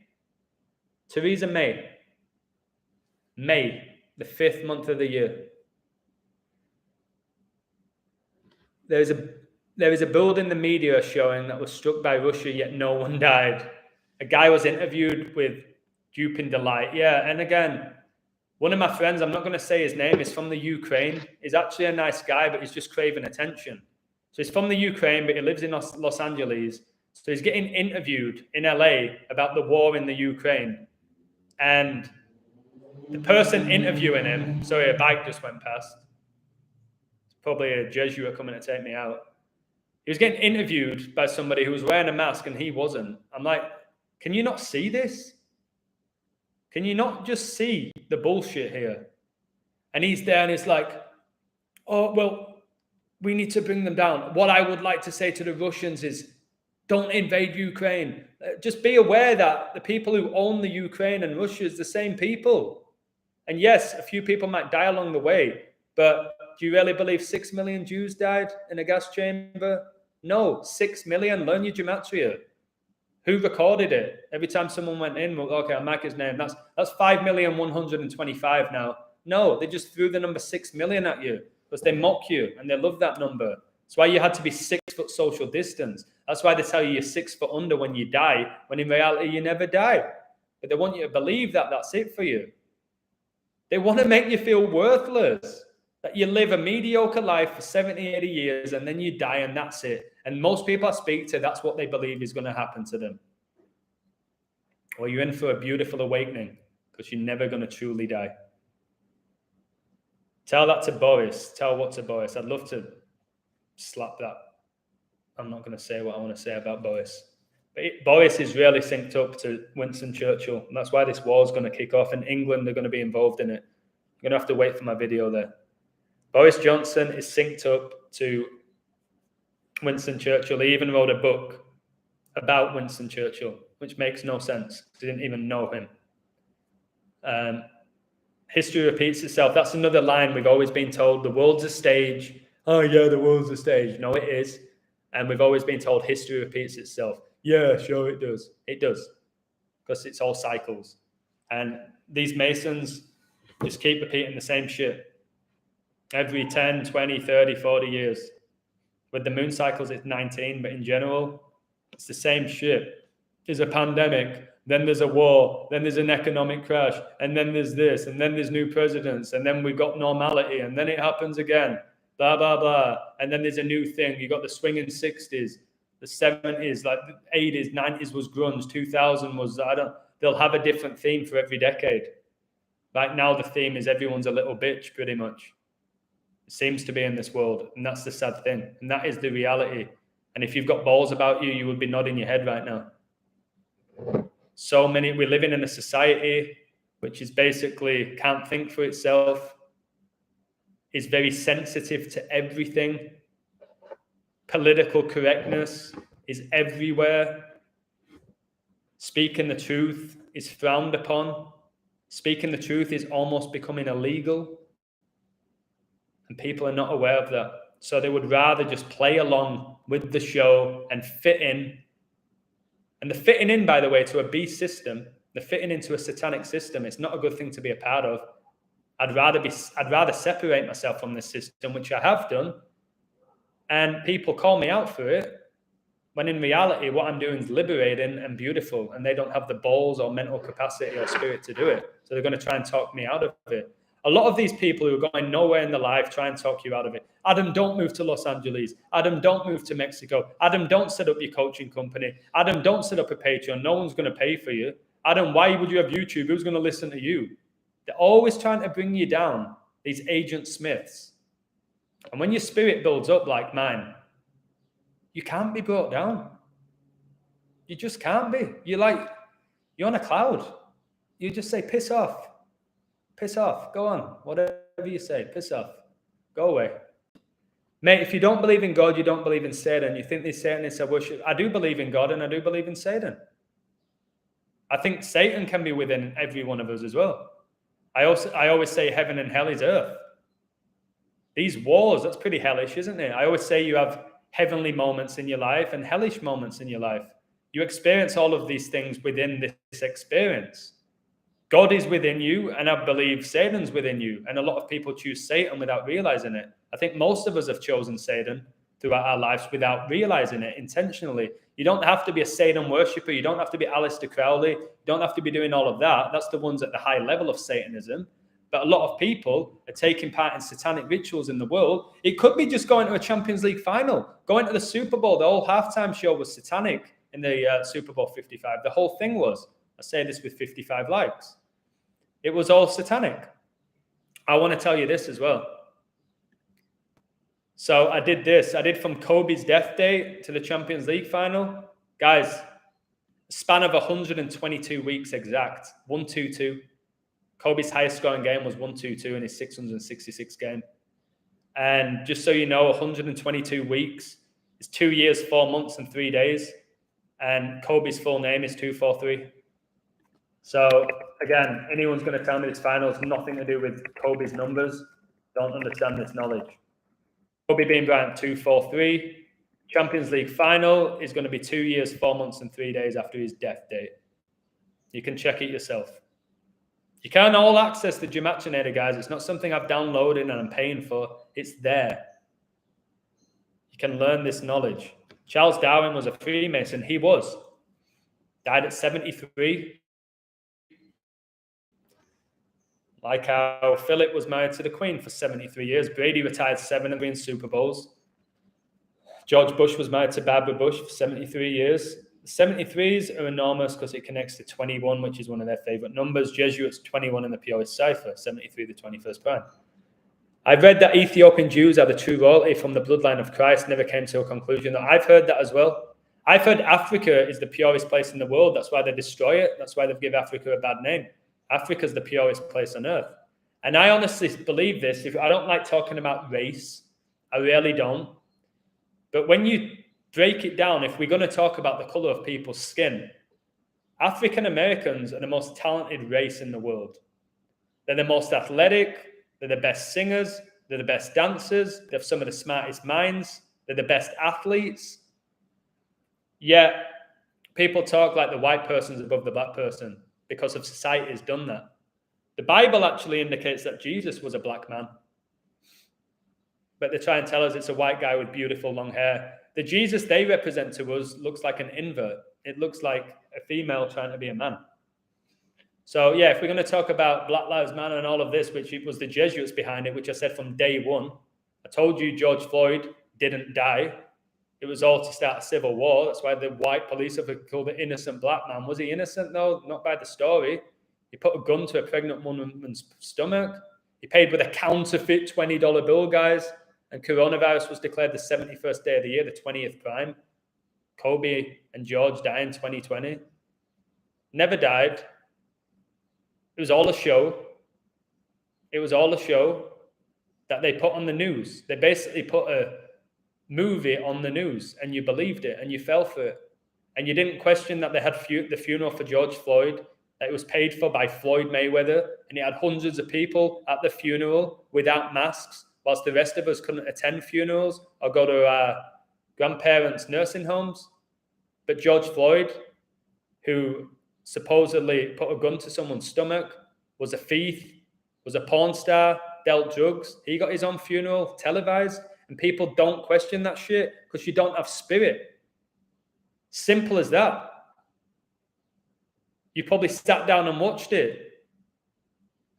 Theresa May. May, the 5th month of the year. There is a building the media showing that was struck by Russia, yet no one died. A guy was interviewed with Dupin Delight. Yeah, and again, one of my friends, I'm not going to say his name, is from the Ukraine. He's actually a nice guy, but he's just craving attention. So he's from the Ukraine, but he lives in Los Angeles. So he's getting interviewed in LA about the war in the Ukraine. And the person interviewing him, sorry, a bike just went past. It's probably a Jesuit coming to take me out. He was getting interviewed by somebody who was wearing a mask and he wasn't. I'm like, can you not see this? Can you not just see the bullshit here? And he's there and it's like, oh, well, we need to bring them down. What I would like to say to the Russians is, don't invade Ukraine. Just be aware that the people who own the Ukraine and Russia is the same people. And yes, a few people might die along the way, but do you really believe 6 million Jews died in a gas chamber? No, 6 million. Learn your gematria. Who recorded it? Every time someone went in, well, okay, I'll mark his name. That's 5,125,000 now. No, they just threw the number 6 million at you because they mock you and they love that number. That's why you had to be 6 foot social distance. That's why they tell you you're 6 foot under when you die, when in reality you never die. But they want you to believe that that's it for you. They want to make you feel worthless, that you live a mediocre life for 70, 80 years and then you die and that's it. And most people I speak to, that's what they believe is going to happen to them. Well, you're in for a beautiful awakening because you're never going to truly die. Tell that to Boris. Tell what to Boris. I'd love to slap that. I'm not going to say what I want to say about Boris. But Boris is really synced up to Winston Churchill. And that's why this war is going to kick off. In England, they're going to be involved in it. You're going to have to wait for my video there. Boris Johnson is synced up to Winston Churchill. He even wrote a book about Winston Churchill, which makes no sense. He didn't even know him. History repeats itself. That's another line we've always been told. The world's a stage. Oh, yeah, the world's a stage. No, it is. And we've always been told history repeats itself. Yeah, sure it does. It does. Because it's all cycles. And these Masons just keep repeating the same shit. Every 10, 20, 30, 40 years. With the moon cycles, it's 19. But in general, it's the same shit. There's a pandemic. Then there's a war. Then there's an economic crash. And then there's this. And then there's new presidents. And then we've got normality. And then it happens again. Blah, blah, blah. And then there's a new thing. You got the swinging 60s. The 70s, like the 80s, 90s was grunge, 2000 was, they'll have a different theme for every decade. Right now, the theme is everyone's a little bitch, pretty much. It seems to be in this world, and that's the sad thing. And that is the reality. And if you've got balls about you, you would be nodding your head right now. So many, we're living in a society which is basically can't think for itself, is very sensitive to everything. Political correctness is everywhere. Speaking the truth is frowned upon. Speaking the truth is almost becoming illegal. And people are not aware of that. So they would rather just play along with the show and fit in And the fitting in, by the way, to a beast system, the fitting into a satanic system, it's not a good thing to be a part of. I'd rather separate myself from this system, which I have done, and people call me out for it, when in reality, what I'm doing is liberating and beautiful, and they don't have the balls or mental capacity or spirit to do it. So they're going to try and talk me out of it. A lot of these people who are going nowhere in their life try and talk you out of it. Adam, don't move to Los Angeles. Adam, don't move to Mexico. Adam, don't set up your coaching company. Adam, don't set up a Patreon. No one's going to pay for you. Adam, why would you have YouTube? Who's going to listen to you? They're always trying to bring you down, these Agent Smiths. And when your spirit builds up like mine, you can't be brought down. You just can't be. You're on a cloud. You just say, piss off. Piss off. Go on. Whatever you say, piss off. Go away. Mate, if you don't believe in God, you don't believe in Satan. You think these Satanists are worship. I do believe in God and I do believe in Satan. I think Satan can be within every one of us as well. I always say heaven and hell is earth. These wars, that's pretty hellish, isn't it? I always say you have heavenly moments in your life and hellish moments in your life. You experience all of these things within this experience. God is within you, and I believe Satan's within you. And a lot of people choose Satan without realizing it. I think most of us have chosen Satan throughout our lives without realizing it intentionally. You don't have to be a Satan worshiper. You don't have to be Aleister Crowley. You don't have to be doing all of that. That's the ones at the high level of Satanism. But a lot of people are taking part in satanic rituals in the world. It could be just going to a Champions League final, going to the Super Bowl. The whole halftime show was satanic in the Super Bowl 55. The whole thing was. I say this with 55 likes. It was all satanic. I want to tell you this as well. So I did this. I did from Kobe's death day to the Champions League final. Guys, a span of 122 weeks exact. 1-2-2. Kobe's highest scoring game was 1-2-2 in his 666 game. And just so you know, 122 weeks is 2 years, 4 months, and 3 days. And Kobe's full name is 243. So again, anyone's going to tell me this final has nothing to do with Kobe's numbers, don't understand this knowledge. Kobe Bean Bryant 243. Champions League final is going to be 2 years, 4 months, and 3 days after his death date. You can check it yourself. You can't all access the Gemachinator, guys. It's not something I've downloaded and I'm paying for. It's there. You can learn this knowledge. Charles Darwin was a Freemason. He was. Died at 73. Like how Philip was married to the Queen for 73 years. Brady retired 7 of the Super Bowls. George Bush was married to Barbara Bush for 73 years. The 73s are enormous because it connects to 21, which is one of their favorite numbers. Jesuits, 21 in the Purist cipher, 73, the 21st prime. I've read that Ethiopian Jews are the true royalty from the bloodline of Christ. Never came to a conclusion. I've heard that as well. I've heard Africa is the purest place in the world. That's why they destroy it. That's why they've given Africa a bad name. Africa is the purest place on earth. And I honestly believe this. I don't like talking about race. I really don't. But when you break it down, if we're going to talk about the color of people's skin, African Americans are the most talented race in the world. They're the most athletic. They're the best singers. They're the best dancers. They have some of the smartest minds. They're the best athletes. Yet people talk like the white person's above the black person because of society has done that. The Bible actually indicates that Jesus was a black man. But they try and tell us it's a white guy with beautiful long hair. The Jesus they represent to us looks like an invert. It looks like a female trying to be a man. So yeah, if we're going to talk about Black Lives Matter and all of this, which it was the Jesuits behind it, which I said from day one, I told you George Floyd didn't die. It was all to start a civil war. That's why the white police have called an innocent black man. Was he innocent? No, not by the story. He put a gun to a pregnant woman's stomach. He paid with a counterfeit $20 bill, guys. And coronavirus was declared the 71st day of the year, the 20th prime. Kobe and George died in 2020. Never died. It was all a show. It was all a show that they put on the news. They basically put a movie on the news and you believed it and you fell for it. And you didn't question that they had the funeral for George Floyd, that it was paid for by Floyd Mayweather, and it had hundreds of people at the funeral without masks, whilst the rest of us couldn't attend funerals or go to our grandparents' nursing homes. But George Floyd, who supposedly put a gun to someone's stomach, was a thief, was a porn star, dealt drugs. He got his own funeral televised, and people don't question that shit because you don't have spirit. Simple as that. You probably sat down and watched it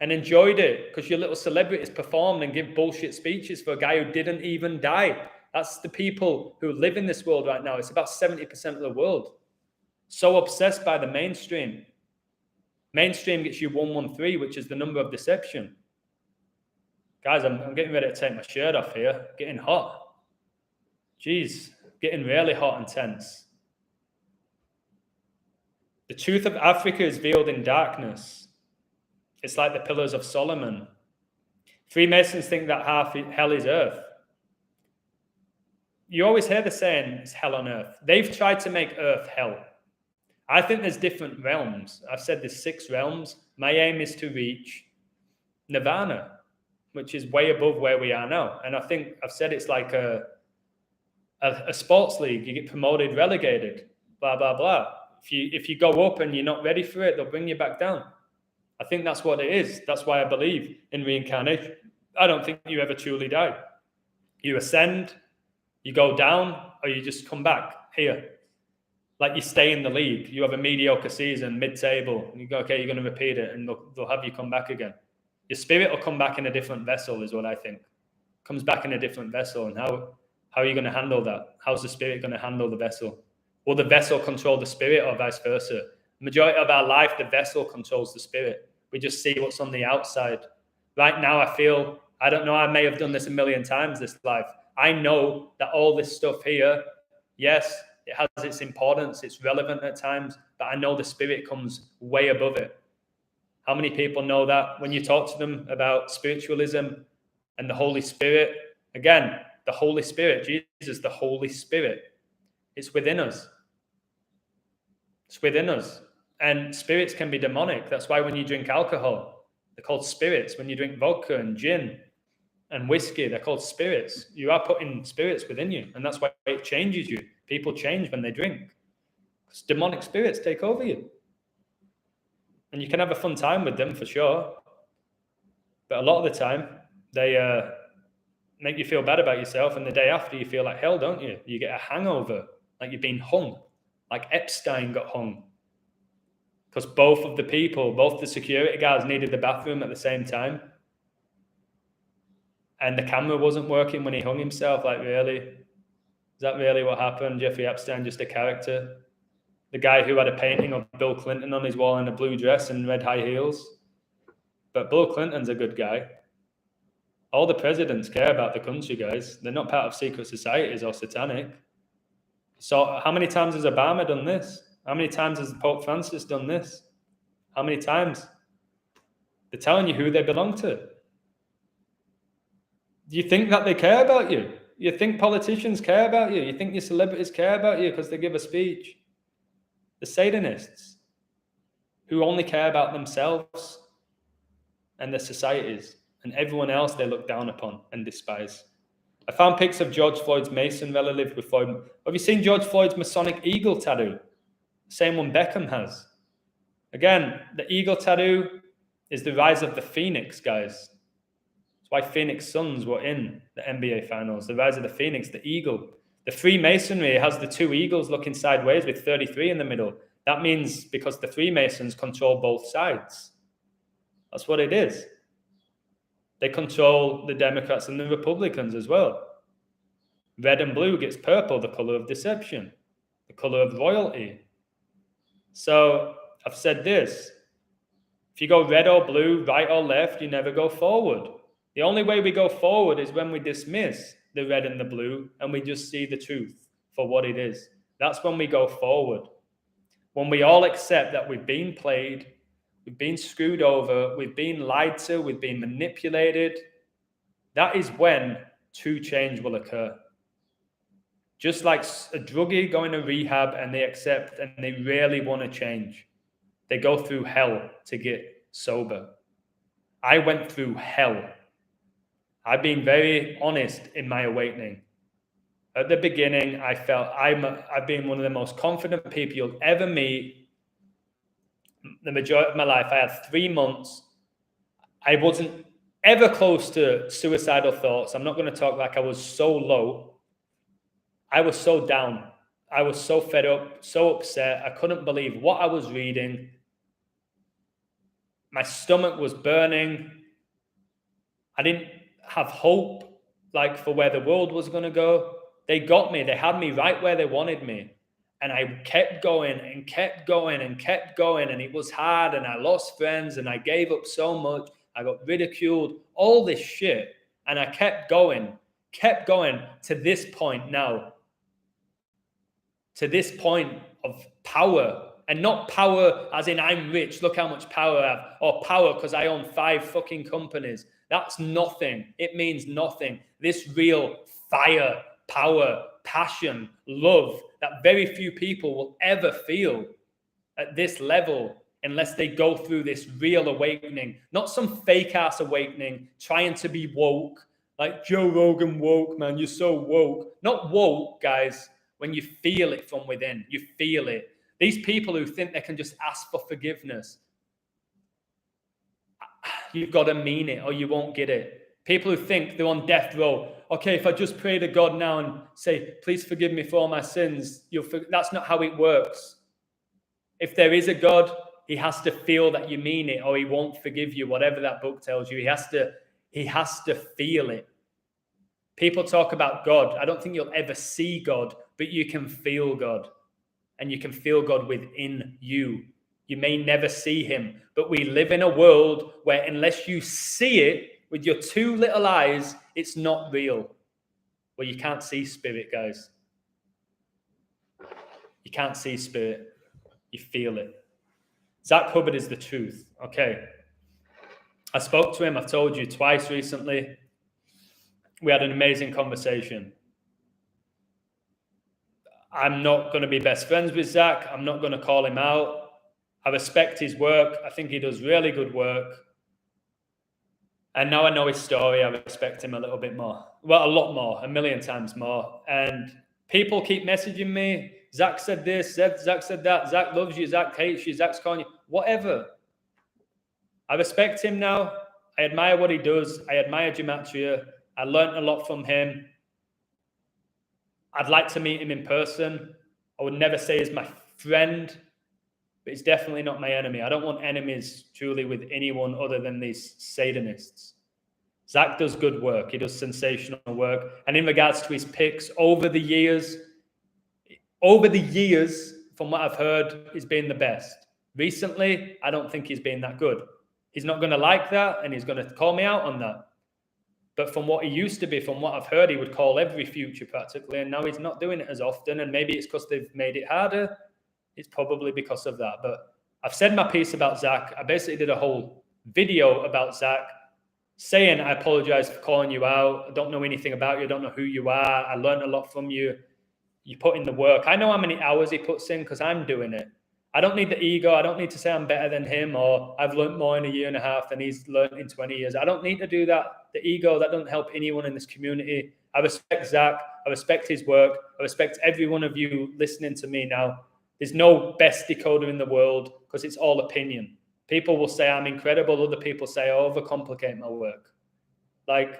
and enjoyed it because your little celebrities performed and give bullshit speeches for a guy who didn't even die. That's the people who live in this world right now. It's about 70% of the world. So obsessed by the mainstream. Mainstream gets you 113, which is the number of deception. Guys, I'm getting ready to take my shirt off here. Getting hot. Jeez, getting really hot and tense. The truth of Africa is veiled in darkness. It's like the Pillars of Solomon. Freemasons think that half hell is earth. You always hear the saying, it's hell on earth. They've tried to make earth hell. I think there's different realms. I've said there's 6 realms. My aim is to reach nirvana, which is way above where we are now. And I think I've said it's like a sports league. You get promoted, relegated, blah, blah, blah. If you go up and you're not ready for it, they'll bring you back down. I think that's what it is. That's why I believe in reincarnation. I don't think you ever truly die. You ascend, you go down, or you just come back here. Like you stay in the league. You have a mediocre season, mid-table. And you go, okay, you're going to repeat it, and they'll have you come back again. Your spirit will come back in a different vessel is what I think. Comes back in a different vessel. And how are you going to handle that? How's the spirit going to handle the vessel? Will the vessel control the spirit or vice versa? The majority of our life, the vessel controls the spirit. We just see what's on the outside. Right now, I don't know, I may have done this a million times this life. I know that all this stuff here, yes, it has its importance, it's relevant at times, but I know the spirit comes way above it. How many people know that when you talk to them about spiritualism and the Holy Spirit? Again, the Holy Spirit, Jesus, the Holy Spirit, it's within us. It's within us. And spirits can be demonic. That's why when you drink alcohol, they're called spirits. When you drink vodka and gin and whiskey, they're called spirits. You are putting spirits within you. And that's why it changes you. People change when they drink. Because demonic spirits take over you. And you can have a fun time with them for sure. But a lot of the time, they make you feel bad about yourself. And the day after, you feel like hell, don't you? You get a hangover, like you've been hung. Like Epstein got hung. Because both the security guards needed the bathroom at the same time. And the camera wasn't working when he hung himself. Like, really? Is that really what happened? Jeffrey Epstein, just a character? The guy who had a painting of Bill Clinton on his wall in a blue dress and red high heels. But Bill Clinton's a good guy. All the presidents care about the country, guys. They're not part of secret societies or satanic. So how many times has Obama done this? How many times has Pope Francis done this? How many times? They're telling you who they belong to. Do you think that they care about you? You think politicians care about you? You think your celebrities care about you because they give a speech? The Satanists, who only care about themselves and their societies, and everyone else they look down upon and despise. I found pics of George Floyd's Mason relative with Floyd. Have you seen George Floyd's Masonic eagle tattoo? Same one Beckham has. Again, the eagle tattoo is the rise of the Phoenix, guys. That's why Phoenix Suns were in the NBA Finals. The rise of the Phoenix, the eagle. The Freemasonry has the 2 eagles looking sideways with 33 in the middle. That means because the Freemasons control both sides. That's what it is. They control the Democrats and the Republicans as well. Red and blue gets purple, the color of deception, the color of royalty. So I've said this. If you go red or blue, right or left, you never go forward. The only way we go forward is when we dismiss the red and the blue and we just see the truth for what it is. That's when we go forward. When we all accept that we've been played, we've been screwed over, we've been lied to, we've been manipulated, that is when true change will occur. Just like a druggie going to rehab and they accept and they really want to change. They go through hell to get sober. I went through hell. I've been very honest in my awakening. At the beginning, I felt I've been one of the most confident people you'll ever meet. the majority of my life. I had 3 months. I wasn't ever close to suicidal thoughts. I'm not going to talk like I was so low. I was so down. I was so fed up, so upset. I couldn't believe what I was reading. My stomach was burning. I didn't have hope, like, for where the world was going to go. They got me. They had me right where they wanted me. And I kept going and kept going and kept going. And it was hard. And I lost friends. And I gave up so much. I got ridiculed. All this shit. And I kept going to this point now. To this point of power. And not power as in I'm rich, look how much power I have. Or power because I own 5 fucking companies. That's nothing. It means nothing. This real fire, power, passion, love that very few people will ever feel at this level unless they go through this real awakening. Not some fake ass awakening, trying to be woke. Like Joe Rogan woke, man, you're so woke. Not woke, guys, when you feel it from within. You feel it. These people who think they can just ask for forgiveness, you've got to mean it or you won't get it. People who think they're on death row. Okay, if I just pray to God now and say, please forgive me for all my sins, that's not how it works. If there is a God, he has to feel that you mean it or he won't forgive you, whatever that book tells you. He has to feel it. People talk about God. I don't think you'll ever see God, but you can feel God. And you can feel God within you. You may never see him, but we live in a world where unless you see it with your 2 little eyes, it's not real. Well, you can't see spirit, guys. You can't see spirit. You feel it. Zach Hubbard is the truth. Okay. I spoke to him, I've told you, twice recently. We had an amazing conversation. I'm not going to be best friends with Zach. I'm not going to call him out. I respect his work. I think he does really good work. And now I know his story. I respect him a little bit more. Well, a lot more, 1,000,000 times more. And people keep messaging me. Zach said this, Zach said that. Zach loves you. Zach hates you. Zach's calling you. Whatever. I respect him now. I admire what he does. I admire Gematria. I learned a lot from him. I'd like to meet him in person. I would never say he's my friend, but he's definitely not my enemy. I don't want enemies truly with anyone other than these Satanists. Zach does good work. He does sensational work. And in regards to his picks, over the years, from what I've heard, he's been the best. Recently, I don't think he's been that good. He's not going to like that, and he's going to call me out on that. But from what he used to be, from what I've heard, he would call every future practically, and now he's not doing it as often, and maybe it's because they've made it harder. It's probably because of that. But I've said my piece about Zach. I basically did a whole video about Zach saying I apologize for calling you out. I don't know anything about you. I don't know who you are. I learned a lot from you. You put in the work. I know how many hours he puts in because I'm doing it. I don't need the ego. I don't need to say I'm better than him or I've learned more in 1.5 years than he's learned in 20 years. I don't need to do that. The ego, that doesn't help anyone in this community. I respect Zach. I respect his work. I respect every one of you listening to me now. There's no best decoder in the world because it's all opinion. People will say I'm incredible. Other people say I overcomplicate my work. Like,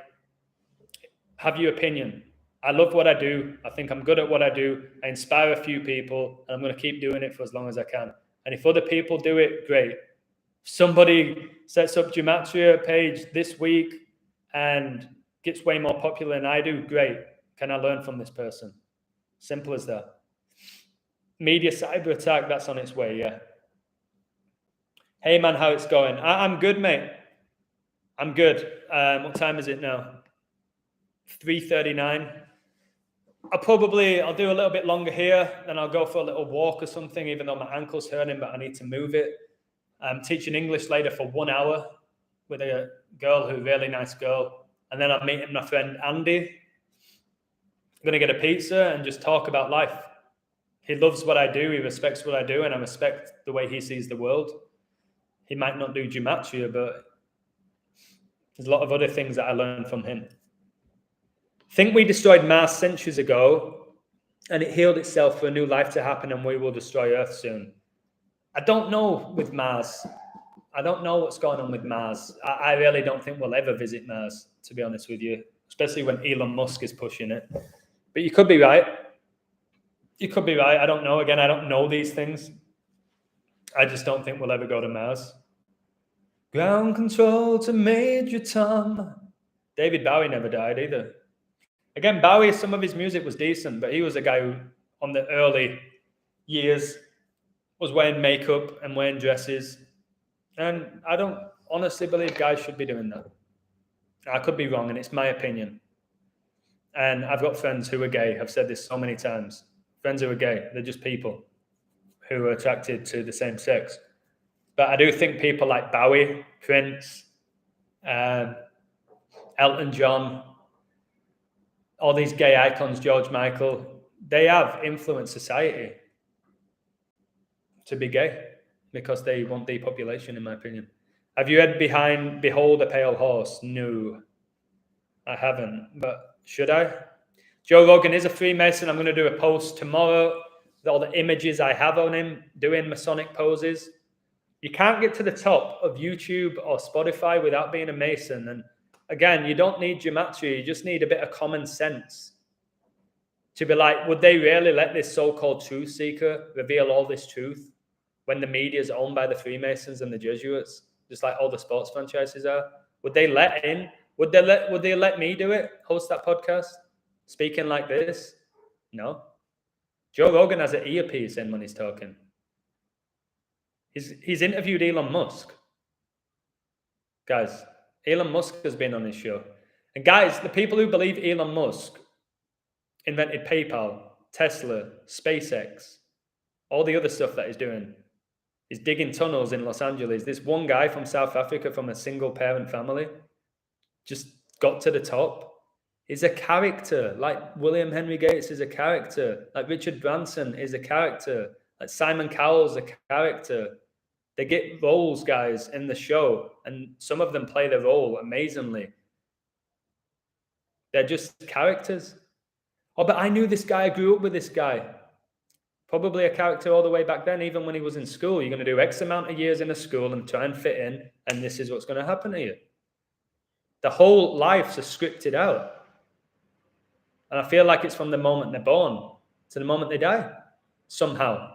have your opinion. I love what I do. I think I'm good at what I do. I inspire a few people, and I'm going to keep doing it for as long as I can. And if other people do it, great. If somebody sets up Gematria page this week and gets way more popular than I do, great. Can I learn from this person? Simple as that. Media cyber attack, that's on its way, yeah. Hey, man, how it's going? I'm good, mate. I'm good. What time is it now? 3:39. I'll do a little bit longer here, then I'll go for a little walk or something, even though my ankle's hurting, but I need to move it. I'm teaching English later for 1 hour with a girl who's a really nice girl. And then I'm meeting my friend Andy. I'm going to get a pizza and just talk about life. He loves what I do. He respects what I do, and I respect the way he sees the world. He might not do Gematria, but there's a lot of other things that I learned from him. Think we destroyed Mars centuries ago, and it healed itself for a new life to happen, and we will destroy Earth soon. I don't know with Mars. I don't know what's going on with Mars. I really don't think we'll ever visit Mars, to be honest with you, especially when Elon Musk is pushing it. But you could be right. You could be right. I don't know. Again, I don't know these things. I just don't think we'll ever go to Mars. Ground control to Major Tom. David Bowie never died either. Again, Bowie, some of his music was decent, but he was a guy who, on the early years, was wearing makeup and wearing dresses. And I don't honestly believe guys should be doing that. I could be wrong, and it's my opinion. And I've got friends who are gay. I've said this so many times. Friends who are gay, they're just people who are attracted to the same sex. But I do think people like Bowie, Prince, Elton John, all these gay icons, George Michael, they have influenced society to be gay because they want depopulation, in my opinion. Have you read Behold a Pale Horse? No, I haven't, but should I? Joe Rogan is a Freemason. I'm going to do a post tomorrow with all the images I have on him doing Masonic poses. You can't get to the top of YouTube or Spotify without being a Mason. And again, you don't need gematria. You just need a bit of common sense to be like, would they really let this so-called truth seeker reveal all this truth when the media is owned by the Freemasons and the Jesuits, just like all the sports franchises are? Would they let in? Would they let me do it? Host that podcast? Speaking like this? No. Joe Rogan has an earpiece in when he's talking. He's interviewed Elon Musk. Guys, Elon Musk has been on his show. And guys, the people who believe Elon Musk invented PayPal, Tesla, SpaceX, all the other stuff that he's doing. He's digging tunnels in Los Angeles. This one guy from South Africa from a single parent family just got to the top. He's a character. Like William Henry Gates is a character. Like Richard Branson is a character. Like Simon Cowell's a character. They get roles, guys, in the show, and some of them play the role amazingly. They're just characters. Oh, but I knew this guy. I grew up with this guy. Probably a character all the way back then, even when he was in school. You're going to do X amount of years in a school and try and fit in, and this is what's going to happen to you. The whole life's scripted out. And I feel like it's from the moment they're born to the moment they die, somehow.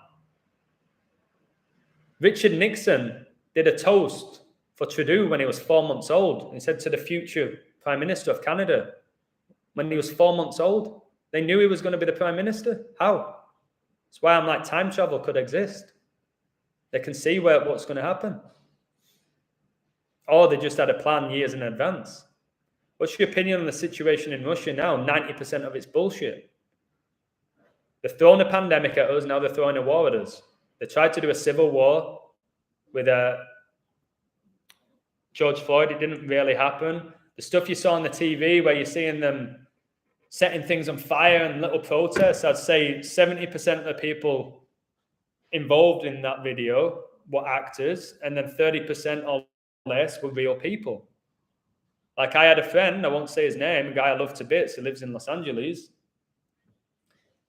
Richard Nixon did a toast for Trudeau when he was 4 months old. He said to the future Prime Minister of Canada, when he was 4 months old, they knew he was going to be the Prime Minister. How? That's why I'm like, time travel could exist. They can see what's going to happen. Or they just had a plan years in advance. What's your opinion on the situation in Russia now? 90% of it's bullshit. They've thrown a pandemic at us, now they're throwing a war at us. They tried to do a civil war with George Floyd. It didn't really happen. The stuff you saw on the TV where you're seeing them setting things on fire and little protests, I'd say 70% of the people involved in that video were actors, and then 30% or less were real people. Like I had a friend, I won't say his name, a guy I love to bits, who lives in Los Angeles.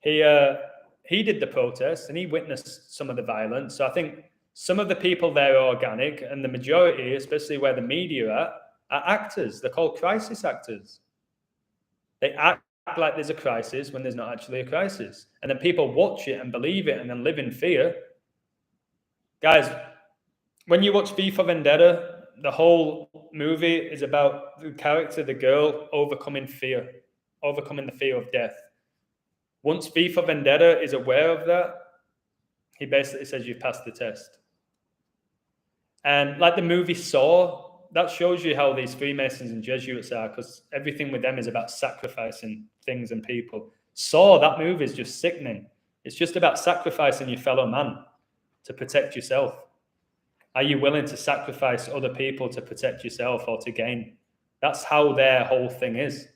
He did the protest and he witnessed some of the violence. So I think some of the people there are organic, and the majority, especially where the media are actors. They're called crisis actors. They act like there's a crisis when there's not actually a crisis. And then people watch it and believe it and then live in fear. Guys, when you watch V for Vendetta, the whole movie is about the character, the girl, overcoming fear, overcoming the fear of death. Once V for Vendetta is aware of that, he basically says you've passed the test. And like the movie Saw, that shows you how these Freemasons and Jesuits are, because everything with them is about sacrificing things and people. Saw, that movie is just sickening. It's just about sacrificing your fellow man to protect yourself. Are you willing to sacrifice other people to protect yourself or to gain? That's how their whole thing is.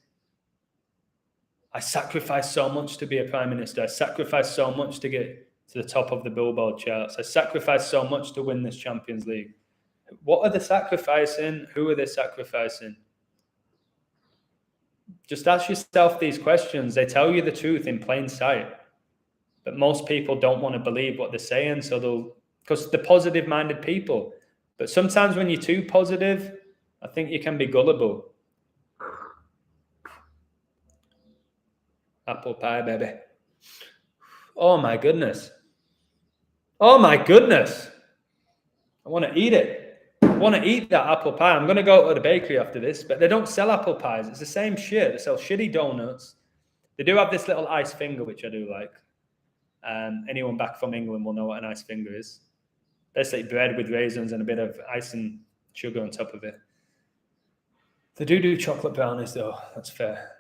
I sacrificed so much to be a prime minister. I sacrificed so much to get to the top of the Billboard charts. I sacrificed so much to win this Champions League. What are they sacrificing? Who are they sacrificing? Just ask yourself these questions. They tell you the truth in plain sight. But most people don't want to believe what they're saying, so they'll because they're positive-minded people. But sometimes when you're too positive, I think you can be gullible. Apple pie, baby. Oh my goodness. Oh my goodness. I want to eat it. I want to eat that apple pie. I'm going to go to the bakery after this, but they don't sell apple pies. It's the same shit. They sell shitty donuts. They do have this little ice finger, which I do like. Anyone back from England will know what an ice finger is. Basically bread with raisins and a bit of ice and sugar on top of it. They do chocolate brownies, though. That's fair.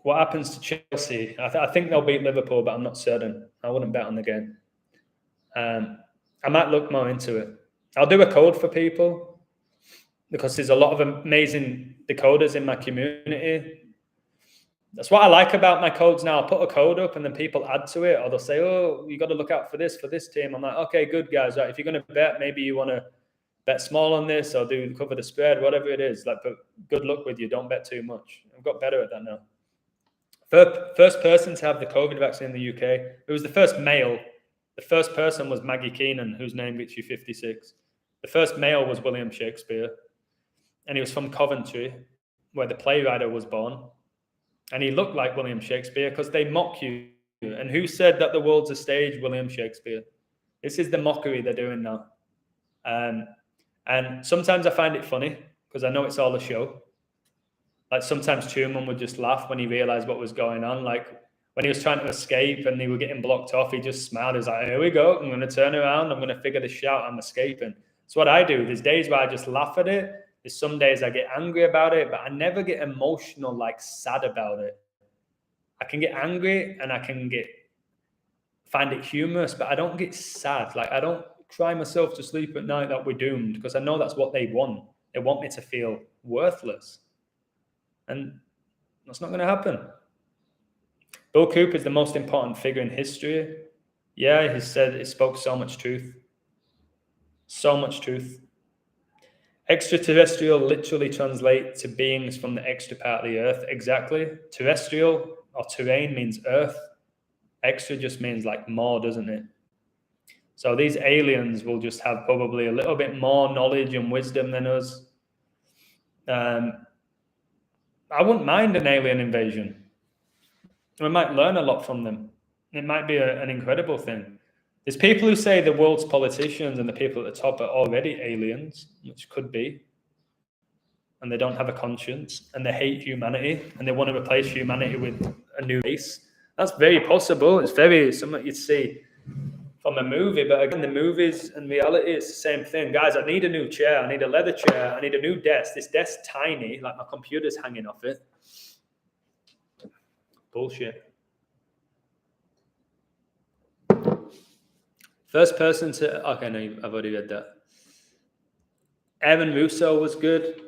What happens to Chelsea? I think they'll beat Liverpool, but I'm not certain. I wouldn't bet on the game. I might look more into it. I'll do a code for people because there's a lot of amazing decoders in my community. That's what I like about my codes now. I'll put a code up and then people add to it, or they'll say, oh, you got to look out for this team. I'm like, okay, good guys. Right, if you're going to bet, maybe you want to bet small on this or do cover the spread, whatever it is. Like, but good luck with you. Don't bet too much. I've got better at that now. First person to have the COVID vaccine in the UK. It was the first male. The first person was Maggie Keenan, whose name gets you 56. The first male was William Shakespeare. And he was from Coventry, where the playwright was born. And he looked like William Shakespeare because they mock you. And who said that the world's a stage? William Shakespeare. This is the mockery they're doing now. And sometimes I find it funny because I know it's all a show. Like sometimes Truman would just laugh when he realized what was going on. Like when he was trying to escape and they were getting blocked off, he just smiled. He was like, here we go. I'm going to turn around. I'm going to figure this shit out. I'm escaping. That's what I do. There's days where I just laugh at it. There's some days I get angry about it, but I never get emotional, like sad about it. I can get angry and I can find it humorous, but I don't get sad. Like I don't cry myself to sleep at night that we're doomed because I know that's what they want. They want me to feel worthless. And that's not going to happen. Bill Cooper is the most important figure in history. Yeah, he spoke so much truth. So much truth. Extraterrestrial literally translates to beings from the extra part of the earth. Exactly. Terrestrial or terrain means earth. Extra just means like more, doesn't it? So these aliens will just have probably a little bit more knowledge and wisdom than us. I wouldn't mind an alien invasion. We might learn a lot from them. It might be an incredible thing. There's people who say the world's politicians and the people at the top are already aliens, which could be. And they don't have a conscience and they hate humanity and they want to replace humanity with a new race. That's very possible. It's very something you'd see from a movie. But again, the movies and reality, it's the same thing. Guys, I need a new chair. I need a leather chair. I need a new desk. This desk's tiny, like my computer's hanging off it. Bullshit. First person to... Okay, no, I've already read that. Aaron Russo was good.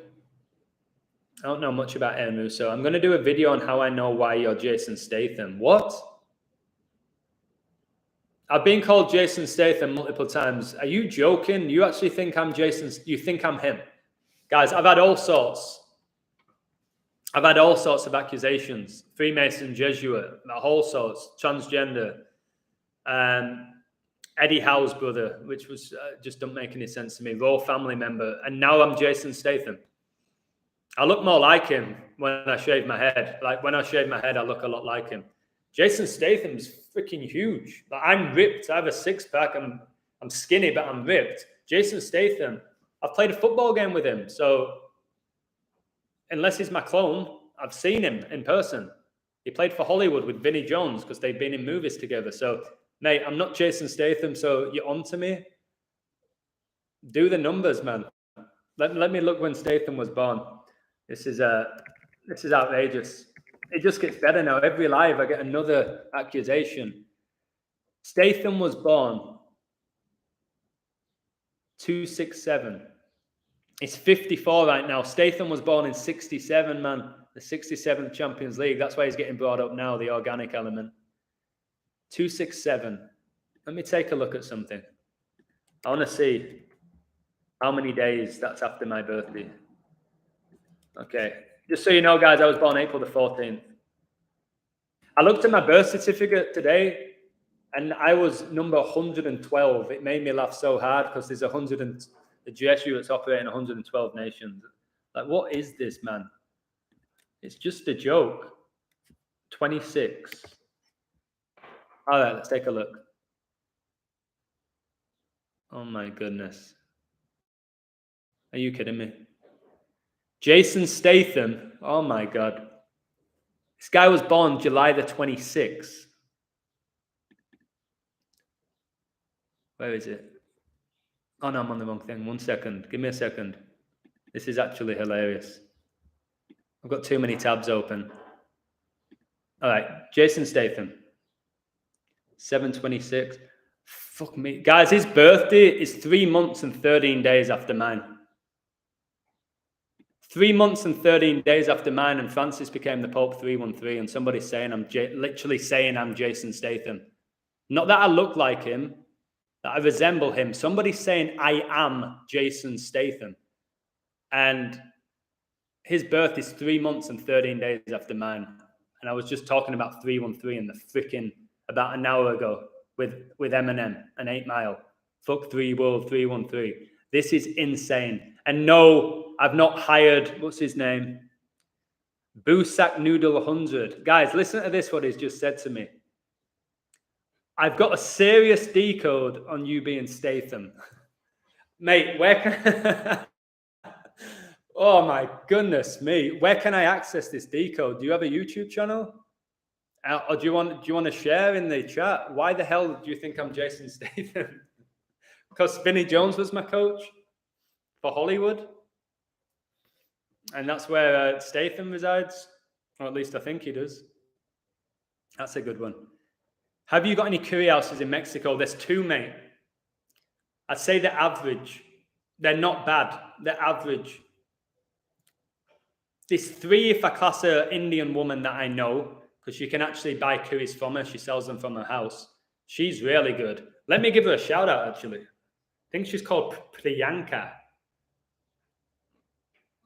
I don't know much about Aaron Russo. I'm going to do a video on how I know why you're Jason Statham. What? I've been called Jason Statham multiple times. Are you joking? You actually think I'm Jason? You think I'm him? Guys, I've had all sorts. I've had all sorts of accusations. Freemason, Jesuit, all sorts. Transgender. Eddie Howe's brother, which was just don't make any sense to me. Raw family member. And now I'm Jason Statham. I look more like him when I shave my head. Like when I shave my head, I look a lot like him. Jason Statham's freaking huge. Like I'm ripped. I have a six-pack. I'm skinny, but I'm ripped. Jason Statham, I've played a football game with him. So unless he's my clone, I've seen him in person. He played for Hollywood with Vinnie Jones because they've been in movies together. So, mate, I'm not Jason Statham, so you're on to me. Do the numbers, man. Let me look when Statham was born. This is outrageous. It just gets better now. Every live, I get another accusation. Statham was born 267. He's 54 right now. Statham was born in 67, man. The 67th Champions League. That's why he's getting brought up now, the organic element. 267. Let me take a look at something. I want to see how many days that's after my birthday. Okay. Just so you know, guys, I was born April the 14th. I looked at my birth certificate today. And I was number 112. It made me laugh so hard because there's the Jesuits operate in 112 nations. Like, what is this, man? It's just a joke. 26. All right, let's take a look. Oh my goodness. Are you kidding me? Jason Statham. Oh my God. This guy was born July the 26th. Where is it? Oh no, I'm on the wrong thing. 1 second. Give me a second. This is actually hilarious. I've got too many tabs open. All right, Jason Statham. 7/26. Fuck me. Guys, his birthday is 3 months and 13 days after mine. 3 months and 13 days after mine, and Francis became the Pope 313, and somebody's saying literally saying I'm Jason Statham. Not that I look like him, that I resemble him. Somebody's saying I am Jason Statham. And his birth is 3 months and 13 days after mine. And I was just talking about 313 in the freaking about an hour ago with Eminem and 8 Mile. Fuck 3 World 313. This is insane. And no, I've not hired, what's his name? Boosack Noodle 100. Guys, listen to this, what he's just said to me. I've got a serious decode on you being Statham. Mate, where can... Oh my goodness me. Where can I access this decode? Do you have a YouTube channel? Or do you want to share in the chat? Why the hell do you think I'm Jason Statham? Because Vinnie Jones was my coach for Hollywood. And that's where Statham resides. Or at least I think he does. That's a good one. Have you got any curry houses in Mexico? There's 2, mate. I'd say they're average. They're not bad. They're average. There's 3 if I class an Indian woman that I know, because you can actually buy curries from her. She sells them from her house. She's really good. Let me give her a shout out, actually. I think she's called Priyanka.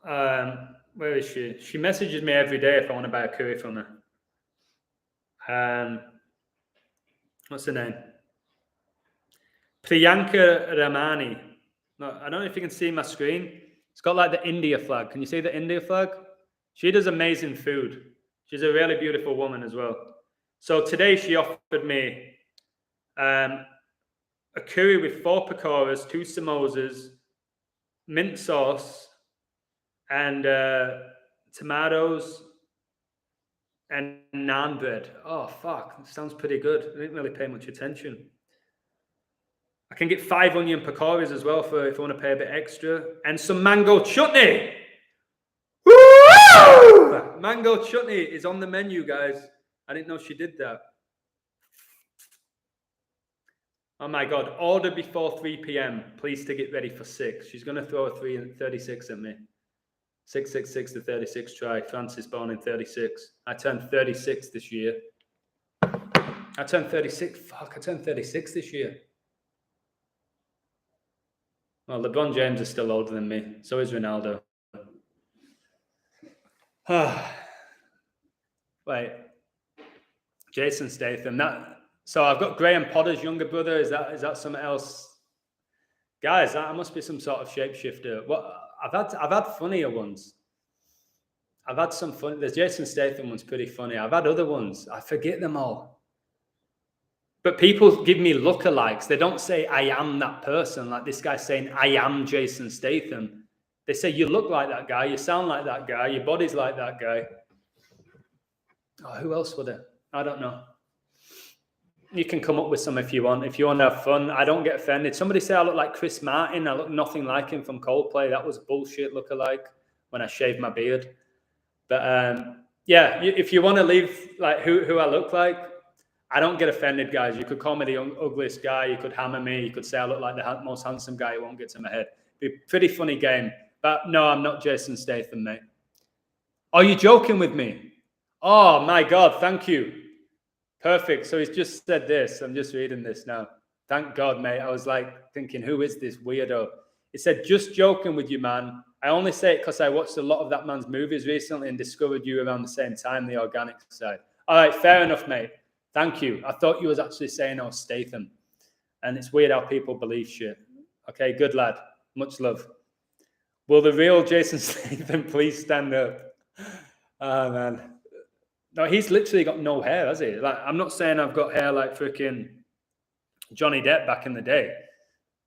Where is she? She messages me every day if I want to buy a curry from her. What's her name? Priyanka Ramani. No, I don't know if you can see my screen. It's got like the India flag. Can you see the India flag? She does amazing food. She's a really beautiful woman as well. So today she offered me a curry with 4 pakoras, 2 samosas, mint sauce, and tomatoes and naan bread. Oh, fuck. That sounds pretty good. I didn't really pay much attention. I can get 5 onion pakoras as well for if I want to pay a bit extra. And some mango chutney. Woo! Mango chutney is on the menu, guys. I didn't know she did that. Oh my God. Order before 3 p.m. Please to get ready for 6. She's going to throw a 36 at me. 666 to 36 try. Francis born in 36. I turned 36 this year. I turned 36. Fuck, I turned 36 this year. Well, LeBron James is still older than me. So is Ronaldo. Wait. Jason Statham. So I've got Graham Potter's younger brother. Is that something else? Guys, that must be some sort of shapeshifter. What I've had funnier ones. I've had some fun. The Jason Statham one's pretty funny. I've had other ones. I forget them all. But people give me lookalikes. They don't say I am that person. Like this guy saying I am Jason Statham. They say you look like that guy. You sound like that guy. Your body's like that guy. Oh, who else would it? I don't know. You can come up with some if you want. If you want to have fun, I don't get offended. Somebody say I look like Chris Martin. I look nothing like him from Coldplay. That was bullshit lookalike when I shaved my beard. But yeah, if you want to leave like who I look like, I don't get offended, guys. You could call me the ugliest guy. You could hammer me. You could say I look like the most handsome guy. It won't get to my head. It'd be a pretty funny game. But no, I'm not Jason Statham, mate. Are you joking with me? Oh, my God. Thank you. Perfect. So he's just said this. I'm just reading this now. Thank God, mate. I was like thinking, who is this weirdo? He said, just joking with you, man. I only say it because I watched a lot of that man's movies recently and discovered you around the same time, the organic side. All right, fair enough, mate. Thank you. I thought you was actually saying I was Statham. And it's weird how people believe shit. Okay, good lad. Much love. Will the real Jason Statham please stand up? Oh, man. No, he's literally got no hair, has he? Like, I'm not saying I've got hair like freaking Johnny Depp back in the day.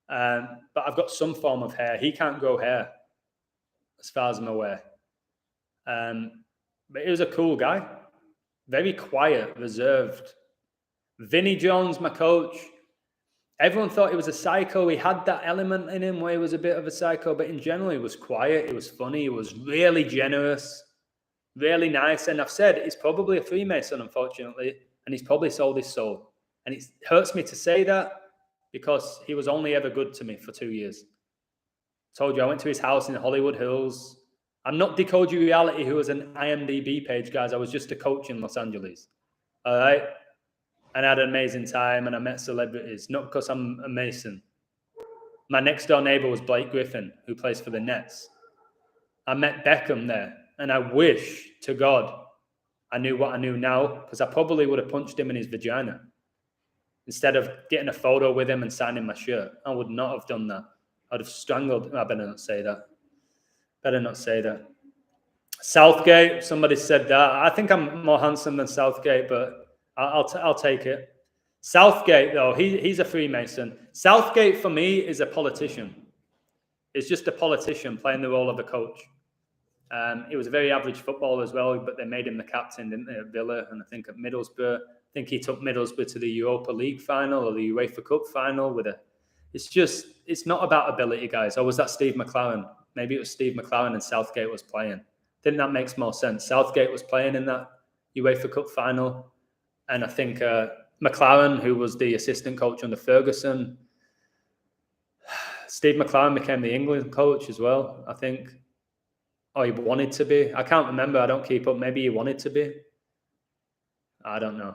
But I've got some form of hair. He can't grow hair, as far as I'm aware. But he was a cool guy. Very quiet, reserved. Vinnie Jones, my coach. Everyone thought he was a psycho. He had that element in him where he was a bit of a psycho, but in general, he was quiet. He was funny. He was really generous, really nice. And I've said he's probably a Freemason, unfortunately, and he's probably sold his soul. And it hurts me to say that because he was only ever good to me for 2 years. Told you, I went to his house in Hollywood Hills. I'm not Decoding Reality, who was an IMDb page, guys. I was just a coach in Los Angeles. All right? And I had an amazing time, and I met celebrities, not because I'm a Mason. My next door neighbor was Blake Griffin, who plays for the Nets. I met Beckham there, and I wish to God I knew what I knew now, because I probably would have punched him in his vagina instead of getting a photo with him and signing my shirt. I would not have done that. I'd have strangled. I better not say that. Better not say that. Southgate, somebody said that. I think I'm more handsome than Southgate, but I'll take it. Southgate, though, he's a Freemason. Southgate, for me, is a politician. He's just a politician playing the role of a coach. He was a very average footballer as well, but they made him the captain, didn't they, at Villa, and I think at Middlesbrough. I think he took Middlesbrough to the Europa League final or the UEFA Cup final with a... It's not about ability, guys. Or was that Steve McLaren? Maybe it was Steve McLaren and Southgate was playing. I think that makes more sense. Southgate was playing in that UEFA Cup final. And I think McLaren, who was the assistant coach under Ferguson, Steve McLaren became the England coach as well, I think. Or he wanted to be. I can't remember. I don't keep up. Maybe he wanted to be. I don't know.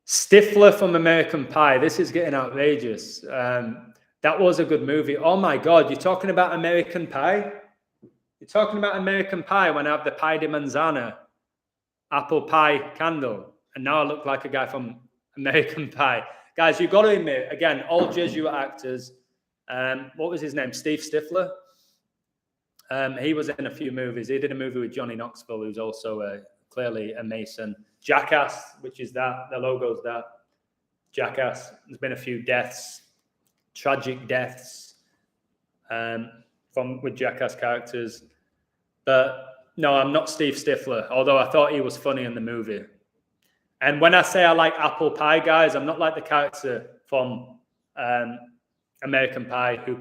Stifler from American Pie. This is getting outrageous. That was a good movie. Oh my God, you're talking about American Pie? You're talking about American Pie when I have the pie de manzana, apple pie candle. And now I look like a guy from American Pie. Guys, you've got to admit, again, all Jesuit actors. What was his name? Steve Stifler. He was in a few movies. He did a movie with Johnny Knoxville, who's also clearly a Mason. Jackass, which is that. The logo's that. Jackass. There's been a few deaths, tragic deaths with Jackass characters. But no, I'm not Steve Stifler, although I thought he was funny in the movie. And when I say I like apple pie, guys, I'm not like the character from American Pie who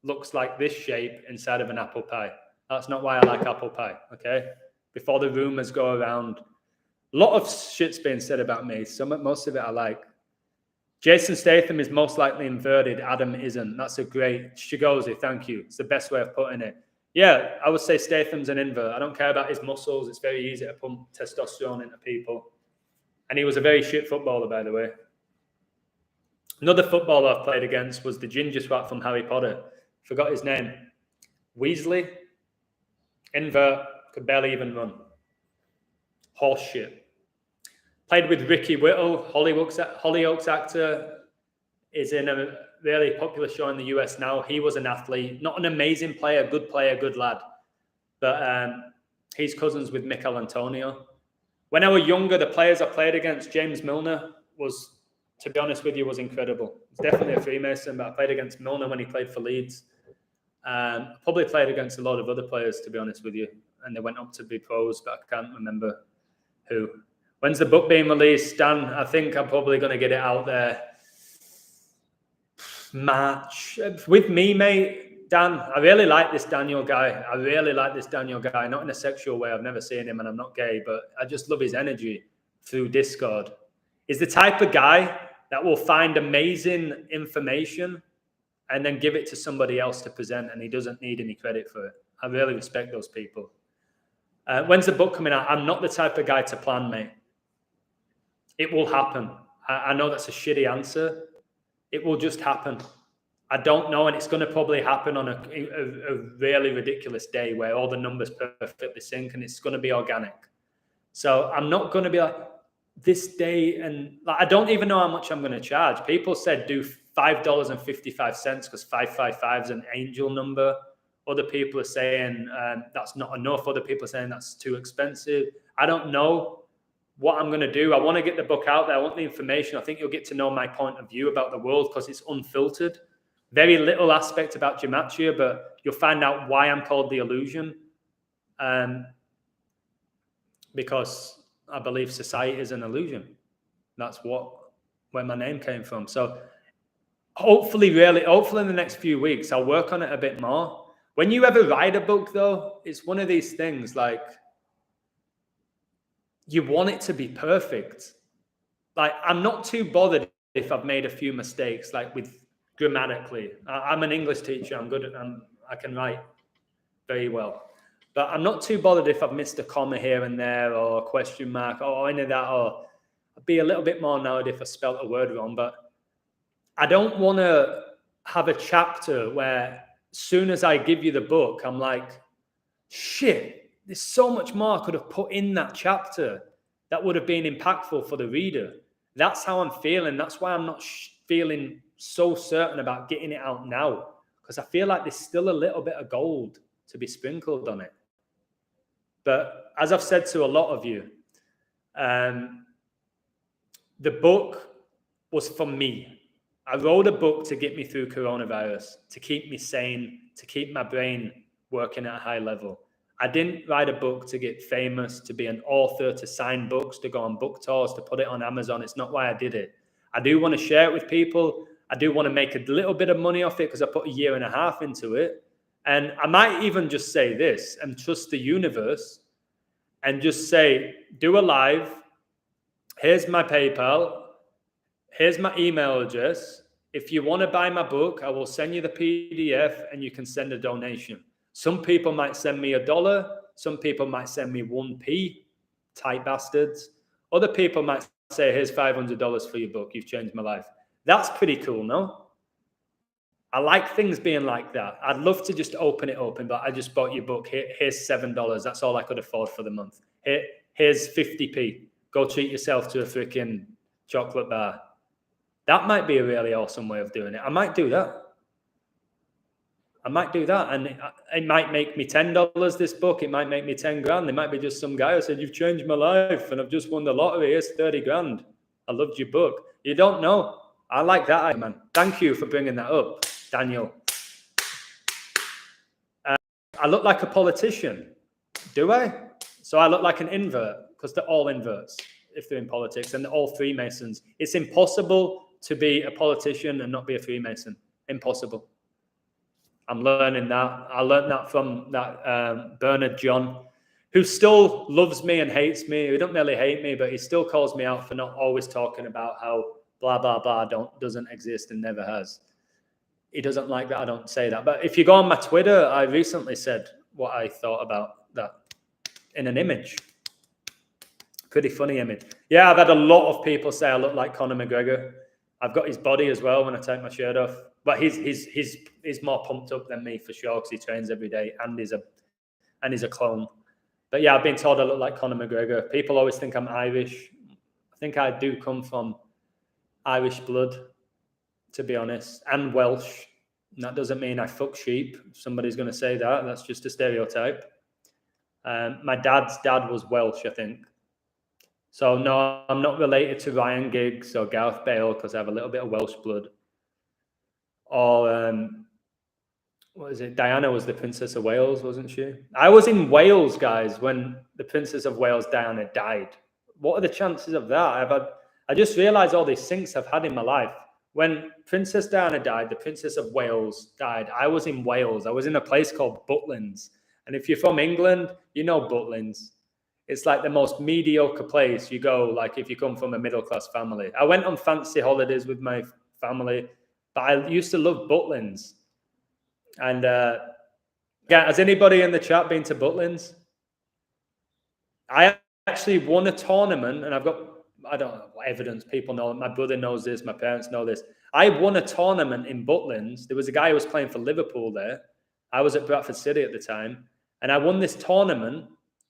looks like this shape inside of an apple pie. That's not why I like apple pie, okay? Before the rumors go around, a lot of shit's being said about me. Most of it I like. Jason Statham is most likely inverted. Adam isn't. That's a great... Shigozi, thank you. It's the best way of putting it. Yeah, I would say Statham's an invert. I don't care about his muscles. It's very easy to pump testosterone into people. And he was a very shit footballer, by the way. Another footballer I've played against was the ginger swat from Harry Potter. Forgot his name. Weasley. Invert. Could barely even run. Horse shit. Played with Ricky Whittle, Hollyoaks actor. Is in a really popular show in the US now. He was an athlete. Not an amazing player, good lad. But he's cousins with Mikel Antonio. When I was younger, the players I played against, James Milner was, to be honest with you, was incredible. He's definitely a Freemason, but I played against Milner when he played for Leeds. Probably played against a lot of other players, to be honest with you. And they went up to be pros, but I can't remember who. When's the book being released, Dan? I think I'm probably going to get it out there. March. With me, mate, Dan, I really like this Daniel guy. Not in a sexual way. I've never seen him and I'm not gay, but I just love his energy through Discord. He's the type of guy that will find amazing information and then give it to somebody else to present, and he doesn't need any credit for it. I really respect those people. When's the book coming out? I'm not the type of guy to plan, mate. It will happen. I know that's a shitty answer. It will just happen. I don't know, and it's going to probably happen on a really ridiculous day where all the numbers perfectly sync, and it's going to be organic. So I'm not going to be like this day, and like, I don't even know how much I'm going to charge. People said do $5.55 because 555 is an angel number. Other people are saying that's not enough. Other people are saying that's too expensive. I don't know what I'm going to do. I want to get the book out there. I want the information. I think you'll get to know my point of view about the world because it's unfiltered. Very little aspect about gematria, but you'll find out why I'm called the illusion. Because I believe society is an illusion. That's where my name came from. So hopefully in the next few weeks, I'll work on it a bit more. When you ever write a book, though, it's one of these things like you want it to be perfect. Like, I'm not too bothered if I've made a few mistakes, like with grammatically. I'm an English teacher. I'm good at, I can write very well. But I'm not too bothered if I've missed a comma here and there or a question mark or any of that. Or I'd be a little bit more annoyed if I spelt a word wrong. But I don't want to have a chapter where as soon as I give you the book, I'm like, shit, there's so much more I could have put in that chapter that would have been impactful for the reader. That's how I'm feeling. That's why I'm not feeling so certain about getting it out now, because I feel like there's still a little bit of gold to be sprinkled on it. But as I've said to a lot of you, the book was for me. I wrote a book to get me through coronavirus, to keep me sane, to keep my brain working at a high level. I didn't write a book to get famous, to be an author, to sign books, to go on book tours, to put it on Amazon. It's not why I did it. I do want to share it with people. I do want to make a little bit of money off it because I put 1.5 years into it. And I might even just say this and trust the universe and just say, do a live. Here's my PayPal. Here's my email address. If you want to buy my book, I will send you the PDF and you can send a donation. Some people might send me $1. Some people might send me 1p, tight bastards. Other people might say, here's $500 for your book. You've changed my life. That's pretty cool, no? I like things being like that. I'd love to just open it open, but I just bought your book. Here's $7. That's all I could afford for the month. Here's 50p. Go treat yourself to a freaking chocolate bar. That might be a really awesome way of doing it. I might do that. And it might make me $10 this book. It might make me 10 grand. There might be just some guy who said, you've changed my life and I've just won the lottery. Here's 30 grand. I loved your book. You don't know. I like that, man. Thank you for bringing that up, Daniel. I look like a politician. Do I? So I look like an invert because they're all inverts if they're in politics and they're all Freemasons. It's impossible to be a politician and not be a Freemason. Impossible. I'm learning that. I learned that from that Bernard John, who still loves me and hates me. He don't really hate me, but he still calls me out for not always talking about how blah, blah, blah doesn't exist and never has. He doesn't like that I don't say that. But if you go on my Twitter, I recently said what I thought about that in an image. Pretty funny image. Yeah, I've had a lot of people say I look like Conor McGregor. I've got his body as well when I take my shirt off. But he's more pumped up than me for sure because he trains every day and he's a clone. But yeah, I've been told I look like Conor McGregor. People always think I'm Irish. I think I do come from Irish blood, to be honest, and Welsh. And that doesn't mean I fuck sheep. Somebody's going to say that. That's just a stereotype. My dad's dad was Welsh, I think. So no, I'm not related to Ryan Giggs or Gareth Bale because I have a little bit of Welsh blood. Or what is it? Diana was the Princess of Wales, wasn't she? I was in Wales, guys, when the Princess of Wales, Diana, died. What are the chances of that? I just realized all these things I've had in my life. When Princess Diana died, the Princess of Wales died. I was in Wales. I was in a place called Butlins. And if you're from England, you know Butlins. It's like the most mediocre place you go, like if you come from a middle-class family. I went on fancy holidays with my family, but I used to love Butlins. And yeah, has anybody in the chat been to Butlins? I actually won a tournament, and I don't know what evidence, people know. My brother knows this. My parents know this. I won a tournament in Butlins. There was a guy who was playing for Liverpool there. I was at Bradford City at the time, and I won this tournament.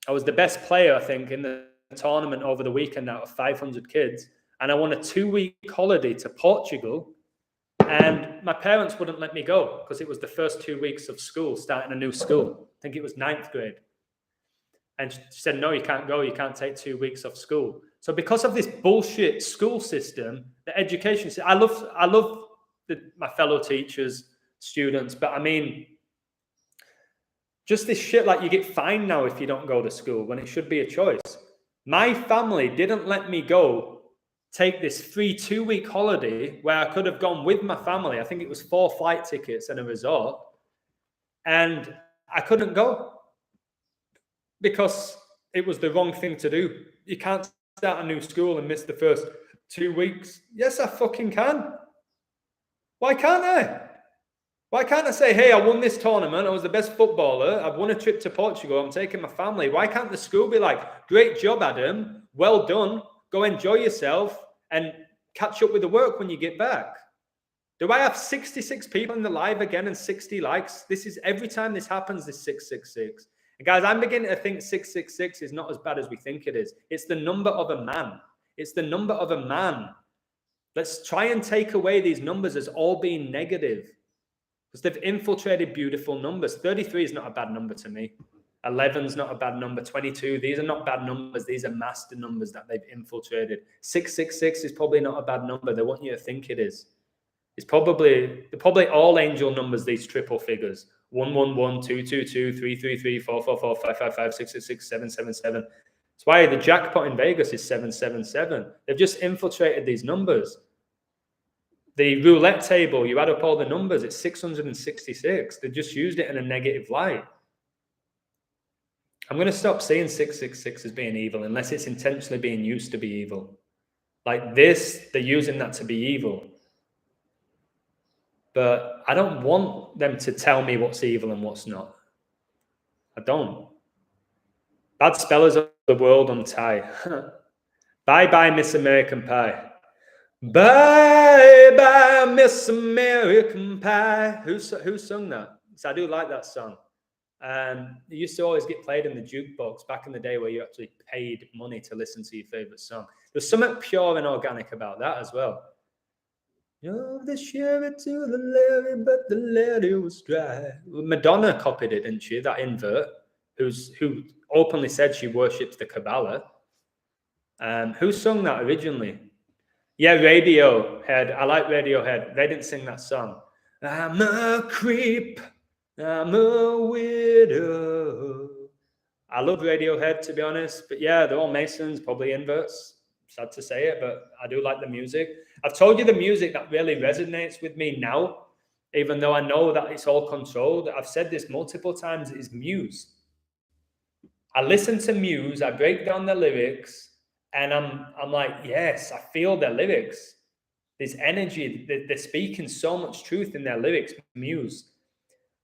I was the best player, I think, in the a tournament over the weekend out of 500 kids, and I won a 2-week holiday to Portugal, and my parents wouldn't let me go because it was the first 2 weeks of school, starting a new school. I think it was 9th grade. And she said, no, you can't go. You can't take 2 weeks off school. So because of this bullshit school system, the education system, I love my fellow teachers, students, but I mean, just this shit, like you get fined now if you don't go to school when it should be a choice. My family didn't let me go take this free 2-week holiday where I could have gone with my family. I think it was 4 flight tickets and a resort. And I couldn't go because it was the wrong thing to do. You can't start a new school and miss the first 2 weeks. Yes, I fucking can. Why can't I? Why can't I say, hey, I won this tournament. I was the best footballer. I've won a trip to Portugal. I'm taking my family. Why can't the school be like, great job, Adam. Well done. Go enjoy yourself and catch up with the work when you get back. Do I have 66 people in the live again and 60 likes? This is every time this happens, this 666. And guys, I'm beginning to think 666 is not as bad as we think it is. It's the number of a man. It's the number of a man. Let's try and take away these numbers as all being negative. Because they've infiltrated beautiful numbers. 33 is not a bad number to me. 11 is not a bad number. 22, these are not bad numbers. These are master numbers that they've infiltrated. 666 is probably not a bad number. They want you to think it is. They're probably all angel numbers, these triple figures. 111, 222, 333, 444, 555, 666, 777. That's why the jackpot in Vegas is 777. They've just infiltrated these numbers. The roulette table, you add up all the numbers, it's 666. They just used it in a negative light. I'm going to stop seeing 666 as being evil unless it's intentionally being used to be evil. Like this, they're using that to be evil. But I don't want them to tell me what's evil and what's not. I don't. Bad spellers of the world untie. Bye-bye, Miss American Pie. Bye-bye, Miss American Pie. Who sung that? So I do like that song. It used to always get played in the jukebox back in the day where you actually paid money to listen to your favorite song. There's something pure and organic about that as well. Oh, the sherry to the lady, but the lady was dry. Madonna copied it, didn't she? That invert, who openly said she worships the Kabbalah. Who sung that originally? Yeah, Radiohead. I like Radiohead. They didn't sing that song. I'm a creep. I'm a widow. I love Radiohead, to be honest. But yeah, they're all Masons, probably inverts. Sad to say it, but I do like the music. I've told you the music that really resonates with me now, even though I know that it's all controlled. I've said this multiple times, is Muse. I listen to Muse, I break down the lyrics, and I'm like, yes, I feel their lyrics. There's energy. They're speaking so much truth in their lyrics, Muse.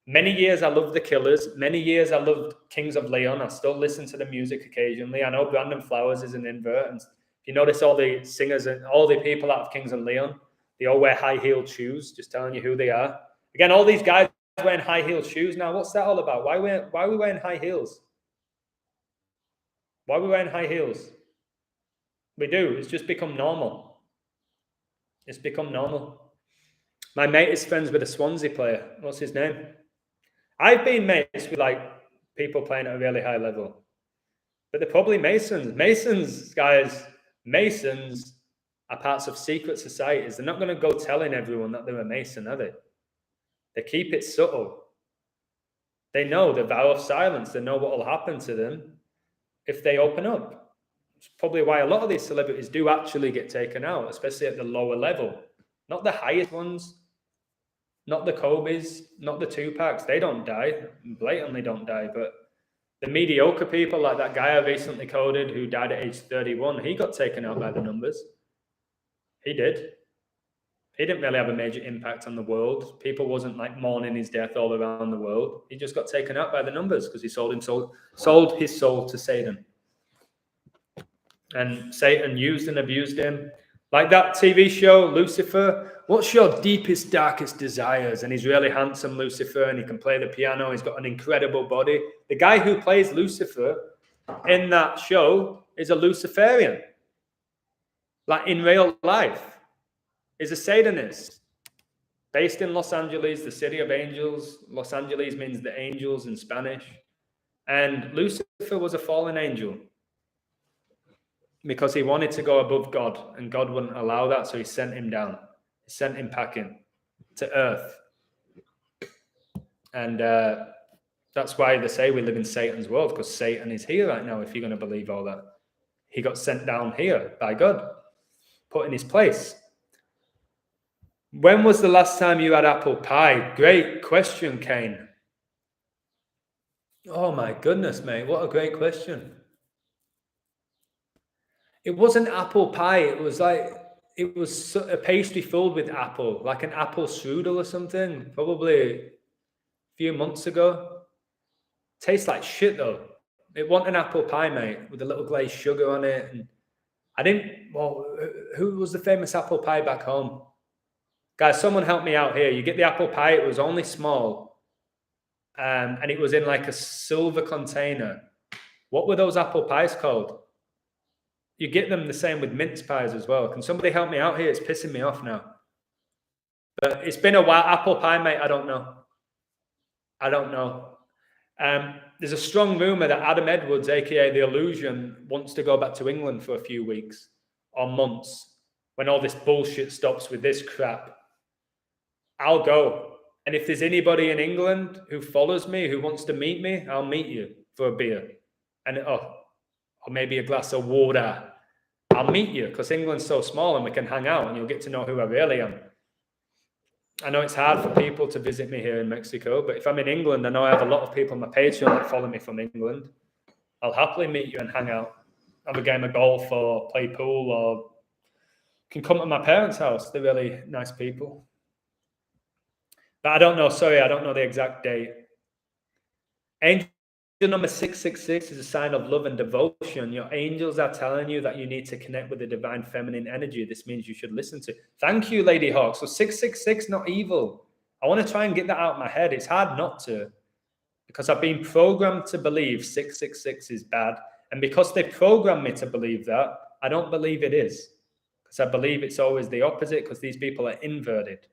Many years I loved The Killers. Many years I loved Kings of Leon. I still listen to the music occasionally. I know Brandon Flowers is an invert. And if you notice all the singers and all the people out of Kings of Leon, they all wear high-heeled shoes, just telling you who they are. Again, all these guys wearing high-heeled shoes. Now, what's that all about? Why are we wearing high heels? Why are we wearing high heels? We do. It's just become normal. It's become normal. My mate is friends with a Swansea player. What's his name? I've been mates with like people playing at a really high level. But they're probably Masons. Masons, guys, Masons are parts of secret societies. They're not going to go telling everyone that they're a Mason, are they? They keep it subtle. They know the vow of silence. They know what will happen to them if they open up. It's probably why a lot of these celebrities do actually get taken out, especially at the lower level. Not the highest ones, not the Kobes, not the Tupacs. They don't die, blatantly don't die. But the mediocre people, like that guy I recently coded who died at age 31, he got taken out by the numbers. He did. He didn't really have a major impact on the world. People wasn't like mourning his death all around the world. He just got taken out by the numbers because he sold his soul to Satan. And Satan used and abused him. Like that TV show, Lucifer. What's your deepest, darkest desires? And he's really handsome, Lucifer, and he can play the piano. He's got an incredible body. The guy who plays Lucifer in that show is a Luciferian. Like in real life, is a Satanist. Based in Los Angeles, the city of angels. Los Angeles means the angels in Spanish. And Lucifer was a fallen angel because he wanted to go above God, and God wouldn't allow that, so he sent him down. He sent him packing to earth. And that's why they say we live in Satan's world, because Satan is here right now, if you're going to believe all that. He got sent down here by God, put in his place. When was the last time you had apple pie? Great question, Kane. Oh my goodness, mate. What a great question. It wasn't apple pie. It was a pastry filled with apple, like an apple strudel or something, probably a few months ago. Tastes like shit though. It wasn't an apple pie, mate, with a little glazed sugar on it. And who was the famous apple pie back home? Guys, someone help me out here. You get the apple pie, it was only small. And it was in like a silver container. What were those apple pies called? You get them the same with mince pies as well. Can somebody help me out here? It's pissing me off now. But it's been a while. Apple pie, mate, I don't know. There's a strong rumor that Adam Edwards, aka The Illusion, wants to go back to England for a few weeks or months when all this bullshit stops with this crap. I'll go. And if there's anybody in England who follows me, who wants to meet me, I'll meet you for a beer. And or maybe a glass of water. I'll meet you because England's so small and we can hang out and you'll get to know who I really am. I know it's hard for people to visit me here in Mexico, but if I'm in England, I know I have a lot of people on my Patreon that follow me from England. I'll happily meet you and hang out, have a game of golf or play pool, or can come to my parents' house. They're really nice people. But I don't know. Sorry, I don't know the exact date. Angel number 666 is a sign of love and devotion. Your angels are telling you that you need to connect with the divine feminine energy. This means you should listen to. Thank you, Lady Hawk. So 666, not evil. I want to try and get that out of my head. It's hard not to, because I've been programmed to believe 666 is bad. And because they programmed me to believe that, I don't believe it is. Because I believe it's always the opposite, because these people are inverted.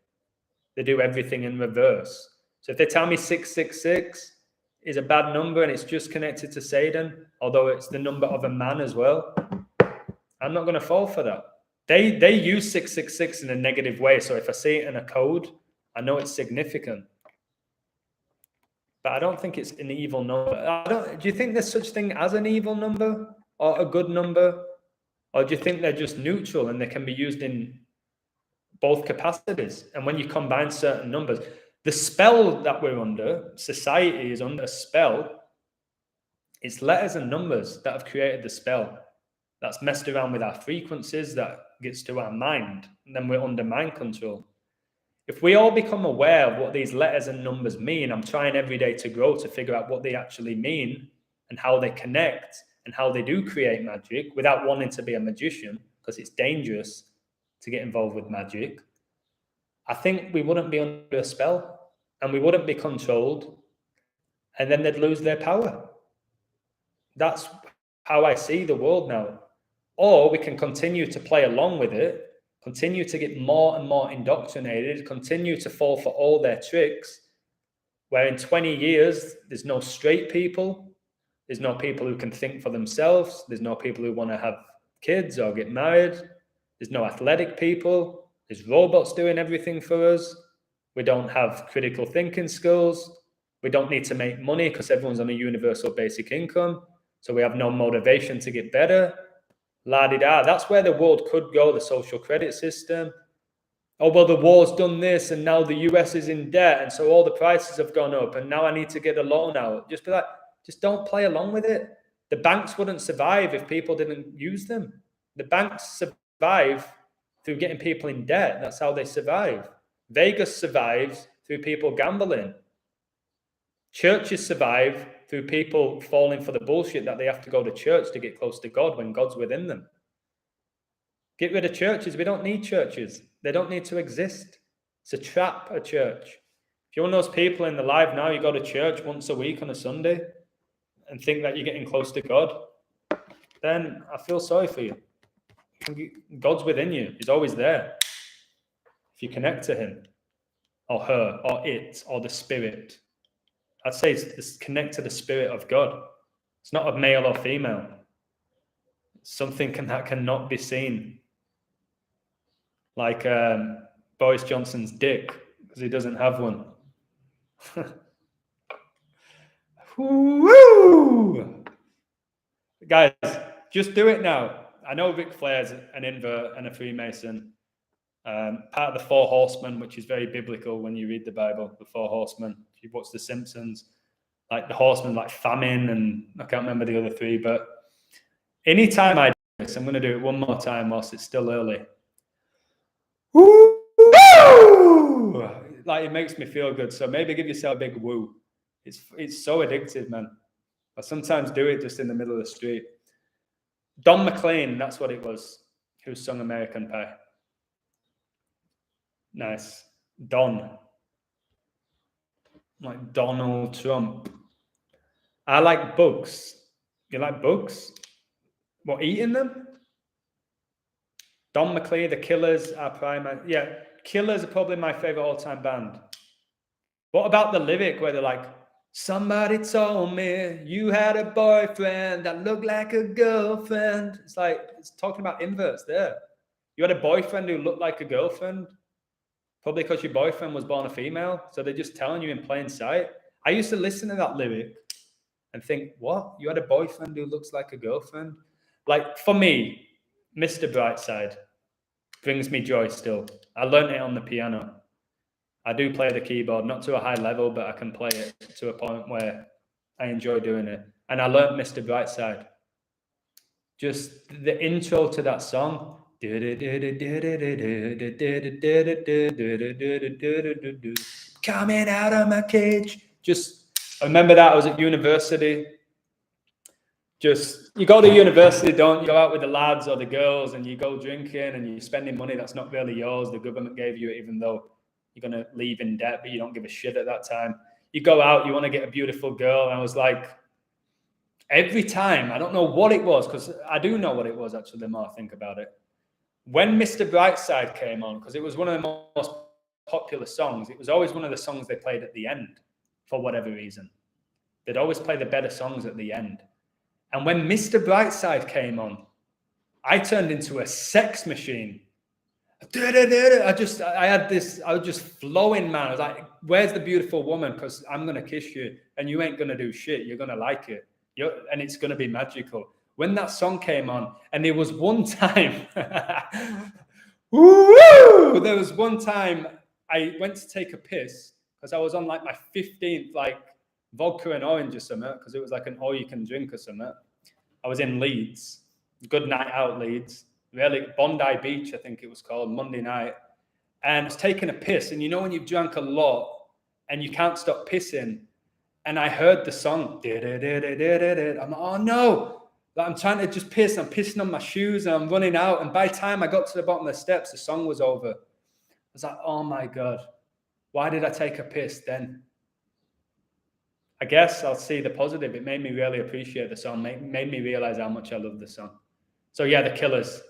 They do everything in reverse. So if they tell me 666 is a bad number and it's just connected to Satan, although it's the number of a man as well, I'm not going to fall for that. They use 666 in a negative way. So if I see it in a code, I know it's significant. But I don't think it's an evil number. Do you think there's such thing as an evil number or a good number? Or do you think they're just neutral and they can be used in both capacities? And when you combine certain numbers, the spell that we're under, society is under a spell. It's letters and numbers that have created the spell. That's messed around with our frequencies, that gets to our mind, and then we're under mind control. If we all become aware of what these letters and numbers mean, I'm trying every day to grow to figure out what they actually mean and how they connect and how they do create magic without wanting to be a magician, because it's dangerous to get involved with magic. I think we wouldn't be under a spell and we wouldn't be controlled, and then they'd lose their power. That's how I see the world now. Or we can continue to play along with it, continue to get more and more indoctrinated, continue to fall for all their tricks, where in 20 years, there's no straight people, there's no people who can think for themselves, there's no people who want to have kids or get married, there's no athletic people, there's robots doing everything for us. We don't have critical thinking skills. We don't need to make money because everyone's on a universal basic income. So we have no motivation to get better. La-di-da. That's where the world could go, the social credit system. Oh, well, the war's done this and now the US is in debt and so all the prices have gone up and now I need to get a loan out. Just be like, just don't play along with it. The banks wouldn't survive if people didn't use them. The banks survive through getting people in debt. That's how they survive. Vegas survives through people gambling. Churches survive through people falling for the bullshit that they have to go to church to get close to God when God's within them. Get rid of churches. We don't need churches. They don't need to exist. It's a trap, a church. If you're one of those people in the live now, you go to church once a week on a Sunday, and think that you're getting close to God, then I feel sorry for you. God's within you. He's always there. If you connect to him or her or it or the spirit, I'd say it's connect to the spirit of God. It's not of male or female. It's something that cannot be seen. Like Boris Johnson's dick, because he doesn't have one. Woo! Guys, just do it now. I know Ric Flair's an invert and a Freemason. Part of the Four Horsemen, which is very biblical when you read the Bible, the Four Horsemen. If you've watched The Simpsons, like the horsemen, like famine, and I can't remember the other three, but anytime I do this, I'm going to do it one more time whilst it's still early. Woo! Like, it makes me feel good. So maybe give yourself a big woo. It's so addictive, man. I sometimes do it just in the middle of the street. Don McLean, that's what it was, who sung American Pie. Nice. Don. Like Donald Trump. I like bugs. You like bugs? What, eating them? Don McLean, the Killers are prime. Yeah, Killers are probably my favorite all-time band. What about the lyric where they're like, somebody told me you had a boyfriend that looked like a girlfriend. It's like, it's talking about inverts there. You had a boyfriend who looked like a girlfriend, probably because your boyfriend was born a female. So they're just telling you in plain sight. I used to listen to that lyric and think, what? You had a boyfriend who looks like a girlfriend? Like, for me, Mr. Brightside brings me joy still. I learned it on the piano. I do play the keyboard, not to a high level, but I can play it to a point where I enjoy doing it. And I learned Mr. Brightside. Just the intro to that song. Coming out of my cage. Just, I remember that I was at university. Just, you go to university, don't you? Go out with the lads or the girls and you go drinking and you're spending money that's not really yours. The government gave you it, even though you're going to leave in debt, but you don't give a shit at that time. You go out, you want to get a beautiful girl. And I was like, every time, I don't know what it was, because I do know what it was, actually, the more I think about it. When Mr. Brightside came on, because it was one of the most popular songs, it was always one of the songs they played at the end, for whatever reason. They'd always play the better songs at the end. And when Mr. Brightside came on, I turned into a sex machine. I was just flowing, man. I was like, where's the beautiful woman? Because I'm going to kiss you and you ain't going to do shit. You're going to like it. And it's going to be magical. When that song came on, and there was one time, there was one time I went to take a piss because I was on like my 15th, like vodka and orange or something, because it was like an all you can drink or something. I was in Leeds, good night out Leeds. Really, Bondi Beach, I think it was called, Monday night. And I was taking a piss. And you know when you've drank a lot and you can't stop pissing? And I heard the song. I'm like, oh no. Like, I'm trying to just piss. I'm pissing on my shoes and I'm running out. And by the time I got to the bottom of the steps, the song was over. I was like, oh my God. Why did I take a piss then? I guess I'll see the positive. It made me really appreciate the song. Made me realize how much I love the song. So yeah, the Killers.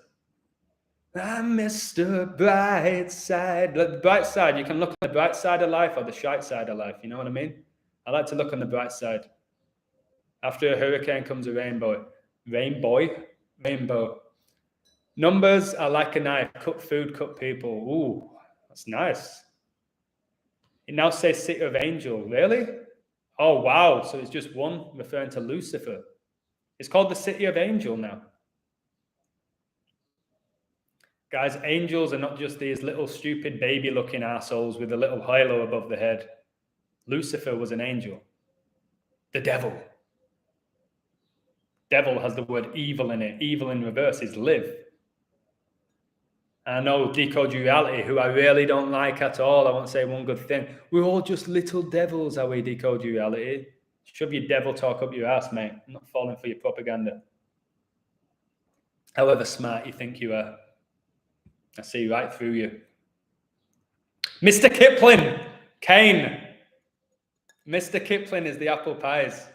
I'm Mr. Brightside. The bright side, you can look on the bright side of life or the shite side of life. You know what I mean? I like to look on the bright side. After a hurricane comes a rainbow. Rainbow. Numbers are like a knife. Cut food, cut people. Ooh, that's nice. It now says City of Angel. Really? Oh, wow. So it's just one referring to Lucifer. It's called the City of Angel now. Guys, angels are not just these little stupid baby-looking assholes with a little halo above the head. Lucifer was an angel. The devil. Devil has the word evil in it. Evil in reverse is live. I know Decode Reality, who I really don't like at all. I won't say one good thing. We're all just little devils, are we, Decode Reality? Shove your devil talk up your ass, mate. I'm not falling for your propaganda. However smart you think you are. I see right through you. Mr. Kipling, Kane. Mr. Kipling is the apple pies.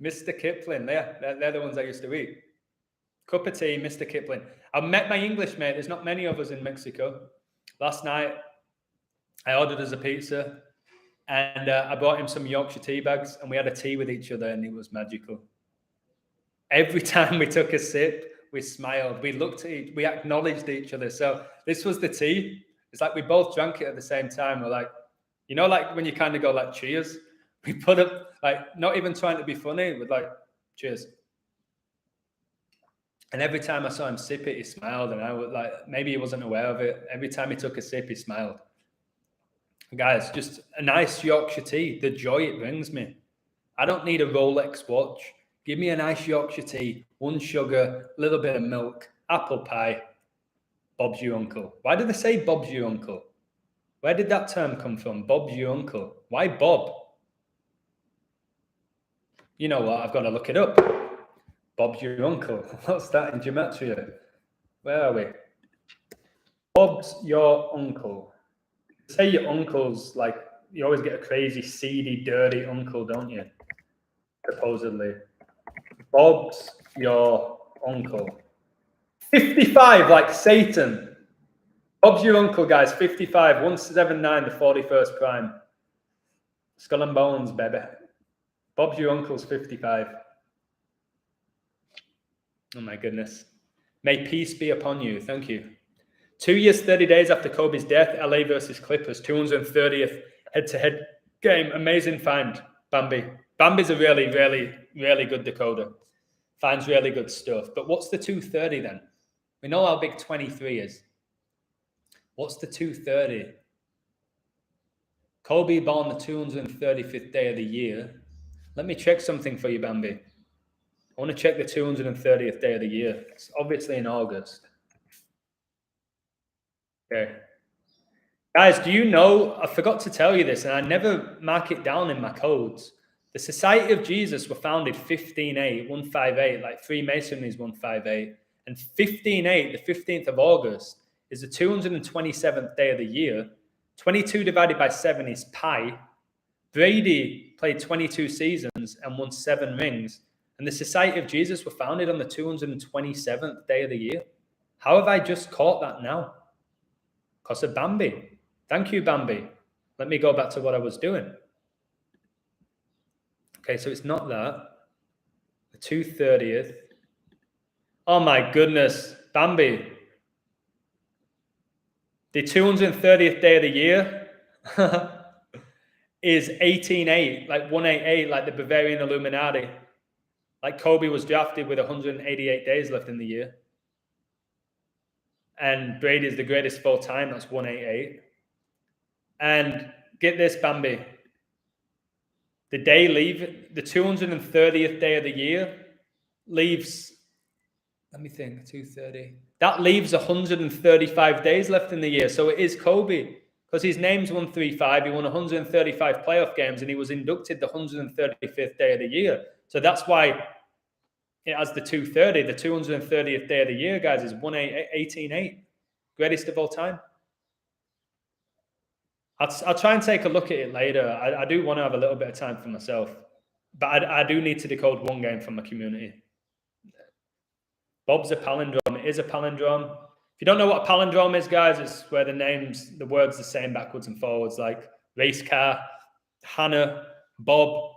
Mr. Kipling. They're the ones I used to eat. Cup of tea, Mr. Kipling. I met my English mate. There's not many of us in Mexico. Last night, I ordered us a pizza, and I brought him some Yorkshire tea bags, and we had a tea with each other, and it was magical. Every time we took a sip, we smiled. We looked at we acknowledged each other. So this was the tea. It's like we both drank it at the same time. We're like, you know, like when you kind of go like, cheers. We put up, like, not even trying to be funny, but like, cheers. And every time I saw him sip it, he smiled. And I was like, maybe he wasn't aware of it. Every time he took a sip, he smiled. Guys, just a nice Yorkshire tea, the joy it brings me. I don't need a Rolex watch. Give me a nice Yorkshire tea, 1 sugar, a little bit of milk, apple pie. Bob's your uncle. Why do they say Bob's your uncle? Where did that term come from? Bob's your uncle. Why Bob? You know what? I've got to look it up. Bob's your uncle. What's that in gematria? Where are we? Bob's your uncle. Say your uncle's like, you always get a crazy, seedy, dirty uncle, don't you? Supposedly. Bob's your uncle. 55, like Satan. Bob's your uncle, guys. 55, 179, the 41st prime. Skull and bones, baby. Bob's your uncle's 55. Oh my goodness. May peace be upon you. Thank you. 2 years, 30 days after Kobe's death, LA versus Clippers, 230th head-to-head game. Amazing find, Bambi. Bambi's a really, really, really good decoder. Finds really good stuff. But what's the 230 then? We know how big 23 is. What's the 230? Kobe born the 235th day of the year. Let me check something for you, Bambi. I want to check the 230th day of the year. It's obviously in August. Okay. Guys, do you know, I forgot to tell you this, and I never mark it down in my codes. The Society of Jesus were founded 158, like Freemasonry is 158. And 158, the 15th of August, is the 227th day of the year. 22 divided by 7 is pi. Brady played 22 seasons and won 7 rings. And the Society of Jesus were founded on the 227th day of the year. How have I just caught that now? Because of Bambi. Thank you, Bambi. Let me go back to what I was doing. Okay, so it's not that. The 230th. Oh my goodness, Bambi. The 230th day of the year is 18-8, like 188, like the Bavarian Illuminati. Like Kobe was drafted with 188 days left in the year. And Brady is the greatest of all time. That's 188. And get this, Bambi. The 230th day of the year leaves, let me think, 230. That leaves 135 days left in the year. So it is Kobe, because his name's 135. He won 135 playoff games, and he was inducted the 135th day of the year. So that's why it has the 230. The 230th day of the year, guys, is 18-8. Greatest of all time. I'll try and take a look at it later. I do want to have a little bit of time for myself. But I do need to decode one game from my community. Bob's a palindrome. It is a palindrome. If you don't know what a palindrome is, guys, it's where the words the same backwards and forwards, like race car, Hannah, Bob.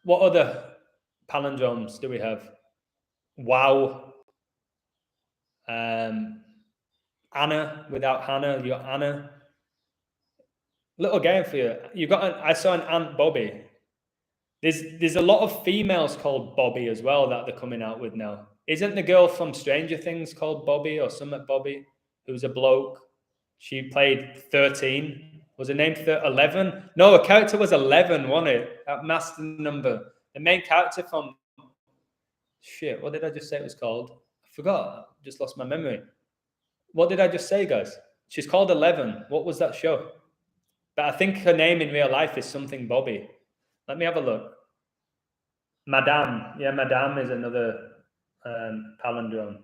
What other palindromes do we have? Wow. Anna, without Hannah, you got Anna. Little game for you. I saw an Aunt Bobby. There's a lot of females called Bobby as well that they're coming out with now. Isn't the girl from Stranger Things called Bobby or something Bobby, who's a bloke? She played 13. Was her name 11? No, her character was 11, wasn't it? That master number. The main character from... Shit, what did I just say it was called? I forgot. Just lost my memory. What did I just say, guys? She's called 11. What was that show? But I think her name in real life is something Bobby. Let me have a look. Madame. Yeah, Madame is another palindrome.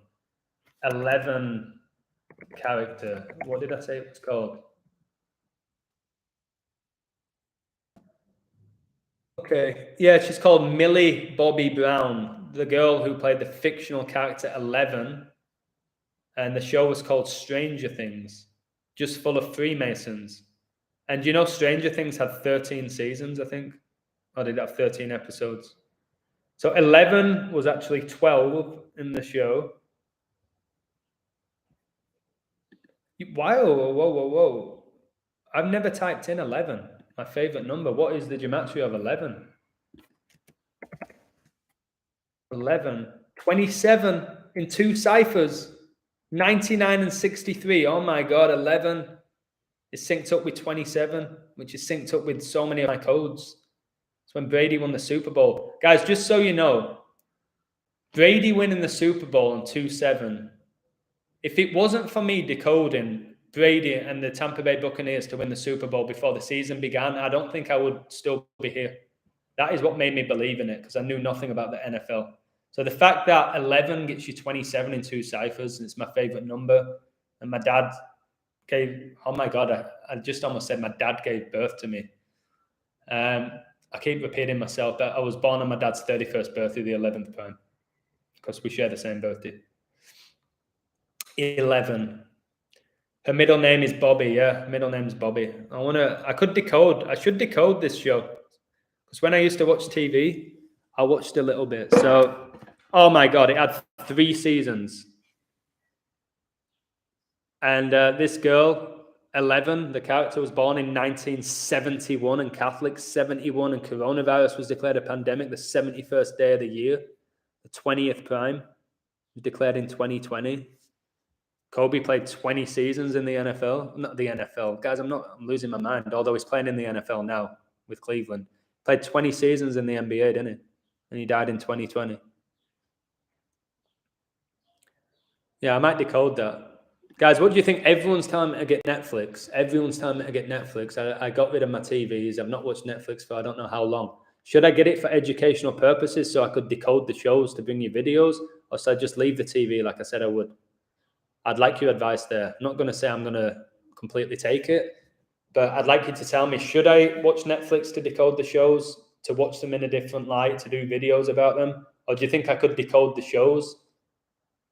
11 character. What did I say it was called? Okay. Yeah, she's called Millie Bobby Brown, the girl who played the fictional character 11. And the show was called Stranger Things, just full of Freemasons. And you know, Stranger Things had 13 seasons, I think. Or did it have 13 episodes? So 11 was actually 12 in the show. Wow, whoa. I've never typed in 11, my favorite number. What is the gematria of 11? 11. 27 in 2 ciphers. 99 and 63. Oh my God, 11 is synced up with 27, which is synced up with so many of my codes. It's when Brady won the Super Bowl. Guys, just so you know, Brady winning the Super Bowl on 2-7. If it wasn't for me decoding Brady and the Tampa Bay Buccaneers to win the Super Bowl before the season began, I don't think I would still be here. That is what made me believe in it, because I knew nothing about the NFL. So the fact that 11 gets you 27 in 2 ciphers, and it's my favorite number, and my dad gave, oh my God, I just almost said my dad gave birth to me. I keep repeating myself that I was born on my dad's 31st birthday, the 11th prime, because we share the same birthday. 11. Her middle name is Bobby. Yeah, middle name's Bobby. I should decode this show. Because when I used to watch TV, I watched a little bit. So, oh my God, it had 3 seasons. And this girl, 11, the character was born in 1971 and Catholic, 71, and coronavirus was declared a pandemic the 71st day of the year. The 20th prime was declared in 2020. Kobe played 20 seasons in the NFL. Not the NFL. Guys, I'm losing my mind, although he's playing in the NFL now with Cleveland. Played 20 seasons in the NBA, didn't he? And he died in 2020. Yeah, I might decode that. Guys, what do you think? Everyone's telling me to get Netflix. I got rid of my TVs. I've not watched Netflix for I don't know how long. Should I get it for educational purposes so I could decode the shows to bring you videos? Or should I just leave the TV like I said I would? I'd like your advice there. I'm not going to say I'm going to completely take it, but I'd like you to tell me, should I watch Netflix to decode the shows, to watch them in a different light, to do videos about them? Or do you think I could decode the shows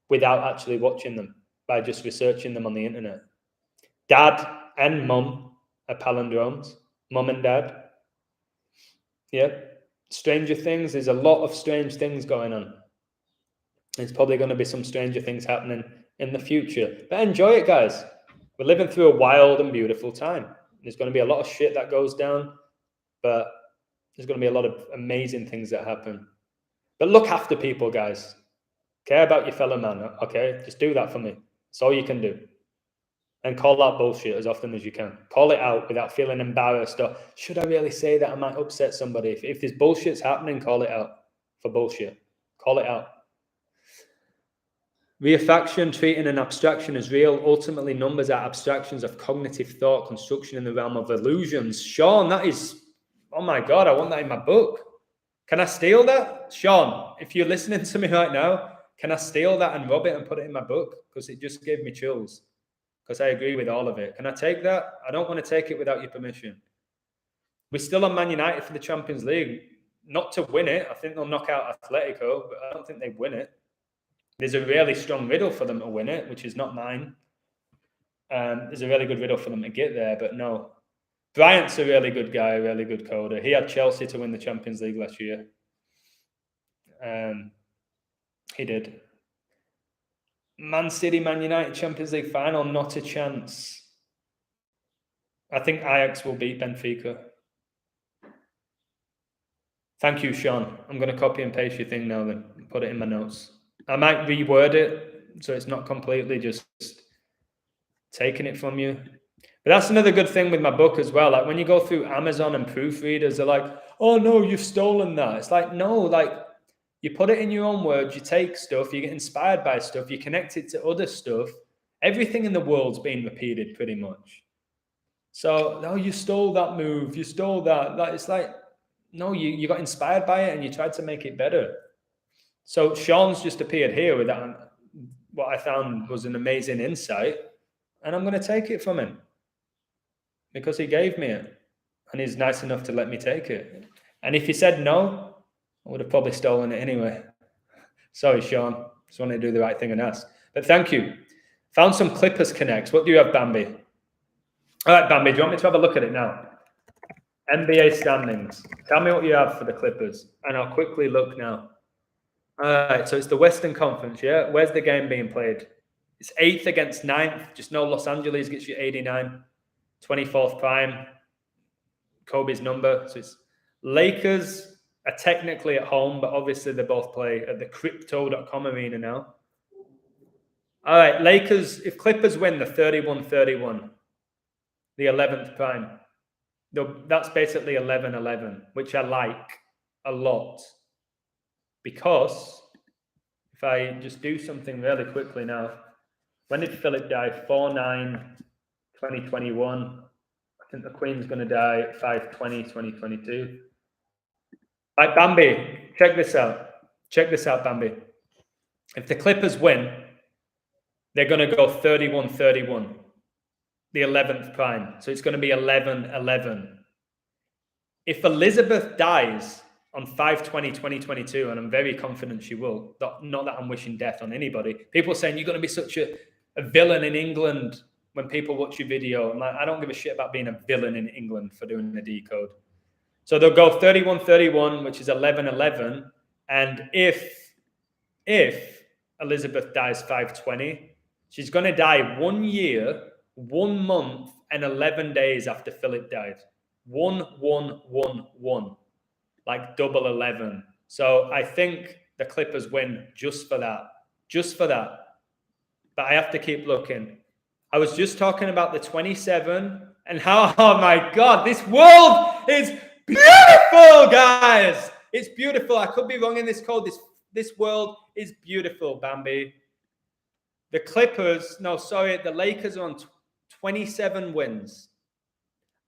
without actually watching them by just researching them on the internet? Dad and mum are palindromes. Mum and dad. Yep. Stranger Things. There's a lot of strange things going on. There's probably going to be some stranger things happening in the future. But enjoy it, guys. We're living through a wild and beautiful time. There's going to be a lot of shit that goes down, but there's going to be a lot of amazing things that happen. But look after people, guys. Care about your fellow man, okay? Just do that for me. That's all you can do. And call out bullshit as often as you can. Call it out without feeling embarrassed or, should I really say that? I might upset somebody. If there's bullshit's happening, call it out for bullshit. Call it out. Reification, treating an abstraction as real. Ultimately, numbers are abstractions of cognitive thought, construction in the realm of illusions. Sean, that is, oh my God, I want that in my book. Can I steal that? Sean, if you're listening to me right now, can I steal that and rob it and put it in my book? Because it just gave me chills. Because I agree with all of it. Can I take that? I don't want to take it without your permission. We're still on Man United for the Champions League. Not to win it. I think they'll knock out Atletico, but I don't think they win it. There's a really strong riddle for them to win it, which is not mine. There's a really good riddle for them to get there, but no. Bryant's a really good guy, a really good coder. He had Chelsea to win the Champions League last year. He did. Man City, Man United Champions League final, not a chance. I think Ajax will beat Benfica. Thank you, Sean. I'm going to copy and paste your thing now then. Put it in my notes. I might reword it so it's not completely just taking it from you. But that's another good thing with my book as well. Like when you go through Amazon and proofreaders are like, oh no, you've stolen that. It's like, no, like you put it in your own words, you take stuff, you get inspired by stuff, you connect it to other stuff. Everything in the world's been repeated pretty much. So, no, you stole that move, you stole that. It's like, no, you got inspired by it and you tried to make it better. So Sean's just appeared here with that, what I found was an amazing insight, and I'm going to take it from him because he gave me it, and he's nice enough to let me take it. And if he said no, I would have probably stolen it anyway. Sorry, Sean. Just wanted to do the right thing and ask. But thank you. Found some Clippers connects. What do you have, Bambi? All right, Bambi, do you want me to have a look at it now? NBA standings. Tell me what you have for the Clippers, and I'll quickly look now. All right, so it's the Western Conference, yeah? Where's the game being played? It's 8th against 9th. Just know Los Angeles gets you 89. 24th prime. Kobe's number. So it's Lakers are technically at home, but obviously they both play at the Crypto.com arena now. All right, Lakers, if Clippers win the 31-31, the 11th prime, that's basically 11-11, which I like a lot. Because if I just do something really quickly now, when did Philip die? 4/9/2021. I think the Queen's going to die at 5/20/2022. Right, Bambi, check this out. Check this out, Bambi. If the Clippers win, they're going to go 31-31, the 11th prime. So it's going to be 11-11. If Elizabeth dies on 5/20/2022, and I'm very confident she will, not that I'm wishing death on anybody. People are saying you're going to be such a villain in England when people watch your video. I'm like, I don't give a shit about being a villain in England for doing the decode. So they'll go 31-31, which is 11-11. And if Elizabeth dies 5/20, she's going to die 1 year, 1 month, and 11 days after Philip died. 1-1-1-1. Like double 11. So I think the Clippers win just for that. Just for that. But I have to keep looking. I was just talking about the 27 and how, oh my God, this world is beautiful, guys. It's beautiful. I could be wrong in this code. This world is beautiful, Bambi. The Clippers, the Lakers are on 27 wins.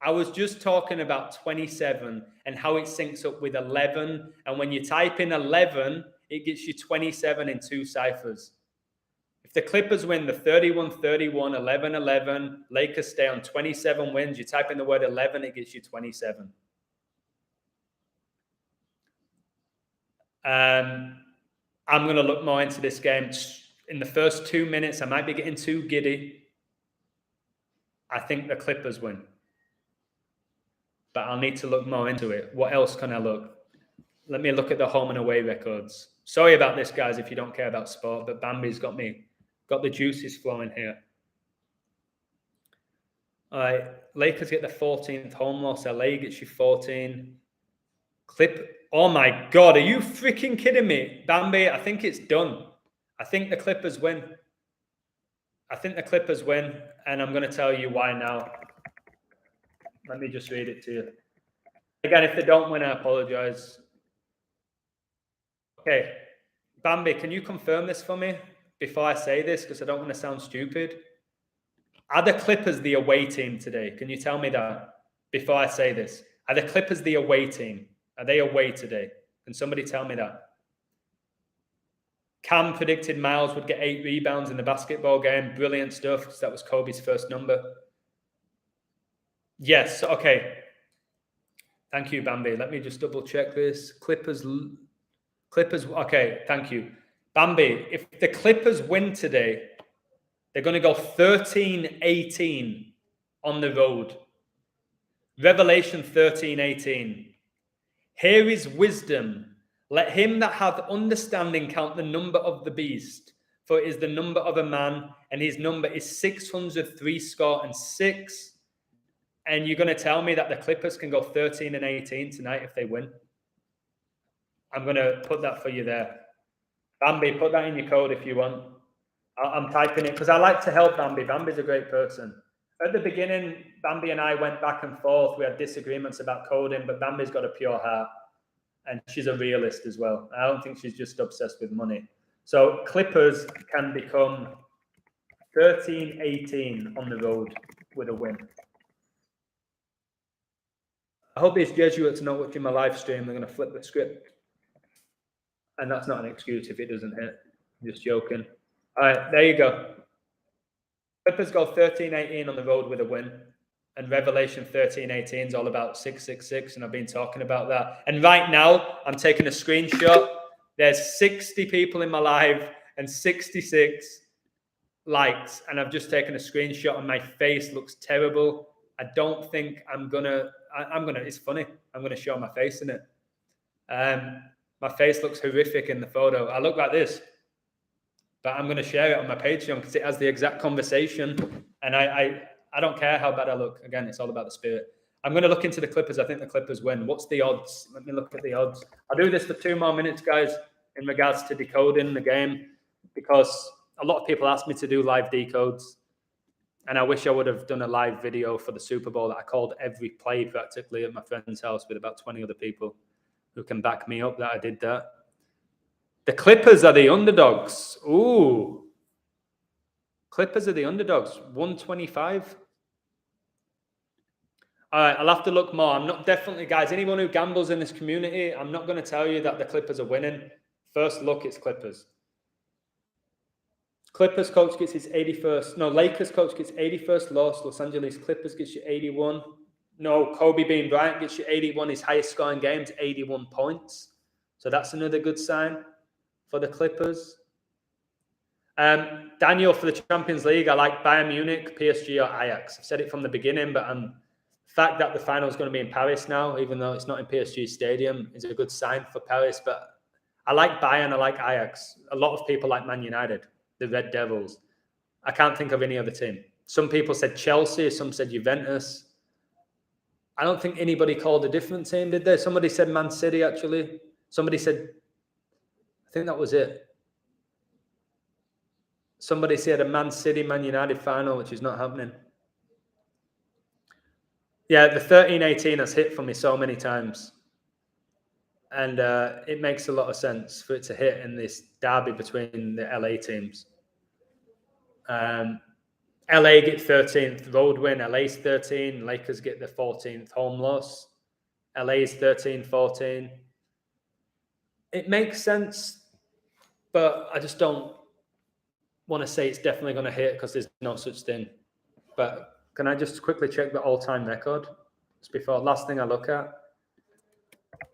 I was just talking about 27 and how it syncs up with 11. And when you type in 11, it gets you 27 in 2 ciphers. If the Clippers win the 31-31, 11-11, Lakers stay on 27 wins, you type in the word 11, it gets you 27. I'm going to look more into this game. In the first 2 minutes, I might be getting too giddy. I think the Clippers win. But I'll need to look more into it. What else can I look? Let me look at the home and away records. Sorry about this, guys, if you don't care about sport, but Bambi's got the juices flowing here. All right, Lakers get the 14th home loss. LA gets you 14. Oh my God, are you freaking kidding me? Bambi, I think it's done. I think the Clippers win. And I'm going to tell you why now. Let me just read it to you. Again, if they don't win, I apologize. Okay. Bambi, can you confirm this for me before I say this? Because I don't want to sound stupid. Are the Clippers the away team today? Can you tell me that before I say this? Are the Clippers the away team? Are they away today? Can somebody tell me that? Cam predicted Miles would get 8 rebounds in the basketball game. Brilliant stuff, because that was Kobe's first number. Yes, okay. Thank you, Bambi. Let me just double check this. Clippers, okay, thank you. Bambi, if the Clippers win today, they're going to go 13-18 on the road. Revelation 13:18. Here is wisdom. Let him that hath understanding count the number of the beast, for it is the number of a man, and his number is 666. And you're going to tell me that the Clippers can go 13-18 tonight if they win? I'm going to put that for you there. Bambi, put that in your code if you want. I'm typing it because I like to help Bambi. Bambi's a great person. At the beginning, Bambi and I went back and forth. We had disagreements about coding, but Bambi's got a pure heart. And she's a realist as well. I don't think she's just obsessed with money. So Clippers can become 13-18 on the road with a win. I hope these Jesuits are not watching my live stream. They're going to flip the script. And that's not an excuse if it doesn't hit. I'm just joking. All right, there you go. Clippers go 13-18 on the road with a win. And Revelation 13:18 is all about 666, and I've been talking about that. And right now, I'm taking a screenshot. There's 60 people in my live and 66 likes, and I've just taken a screenshot, and my face looks terrible. I don't think I'm gonna. It's funny. I'm gonna show my face in it. My face looks horrific in the photo. I look like this, but I'm gonna share it on my Patreon because it has the exact conversation, and I don't care how bad I look. Again, it's all about the spirit. I'm going to look into the Clippers. I think the Clippers win. What's the odds? Let me look at the odds. I'll do this for 2 more minutes, guys, in regards to decoding the game, because a lot of people ask me to do live decodes, and I wish I would have done a live video for the Super Bowl that I called every play practically at my friend's house with about 20 other people who can back me up that I did that. The Clippers are the underdogs. Ooh. Clippers are the underdogs. 125. All right, I'll have to look more. I'm not definitely, guys, anyone who gambles in this community, I'm not going to tell you that the Clippers are winning. First look, it's Clippers. Clippers coach gets his 81st. No, Lakers coach gets 81st loss. Los Angeles Clippers gets you 81. No, Kobe Bean Bryant gets you 81. His highest scoring games, 81 points. So that's another good sign for the Clippers. Daniel, for the Champions League, I like Bayern Munich, PSG, or Ajax. I've said it from the beginning, but the fact that the final is going to be in Paris now, even though it's not in PSG Stadium, is a good sign for Paris. But I like Bayern, I like Ajax. A lot of people like Man United, the Red Devils. I can't think of any other team. Some people said Chelsea, some said Juventus. I don't think anybody called a different team, did they? Somebody said Man City, actually. Somebody said, I think that was it. Somebody said a Man City, Man United final, which is not happening. Yeah, the 13-18 has hit for me so many times. And it makes a lot of sense for it to hit in this derby between the LA teams. LA get 13th road win. LA's 13. Lakers get the 14th home loss. LA's 13-14. It makes sense, but I just don't want to say it's definitely going to hit because there's no such thing. But can I just quickly check the all-time record? Just before, last thing I look at.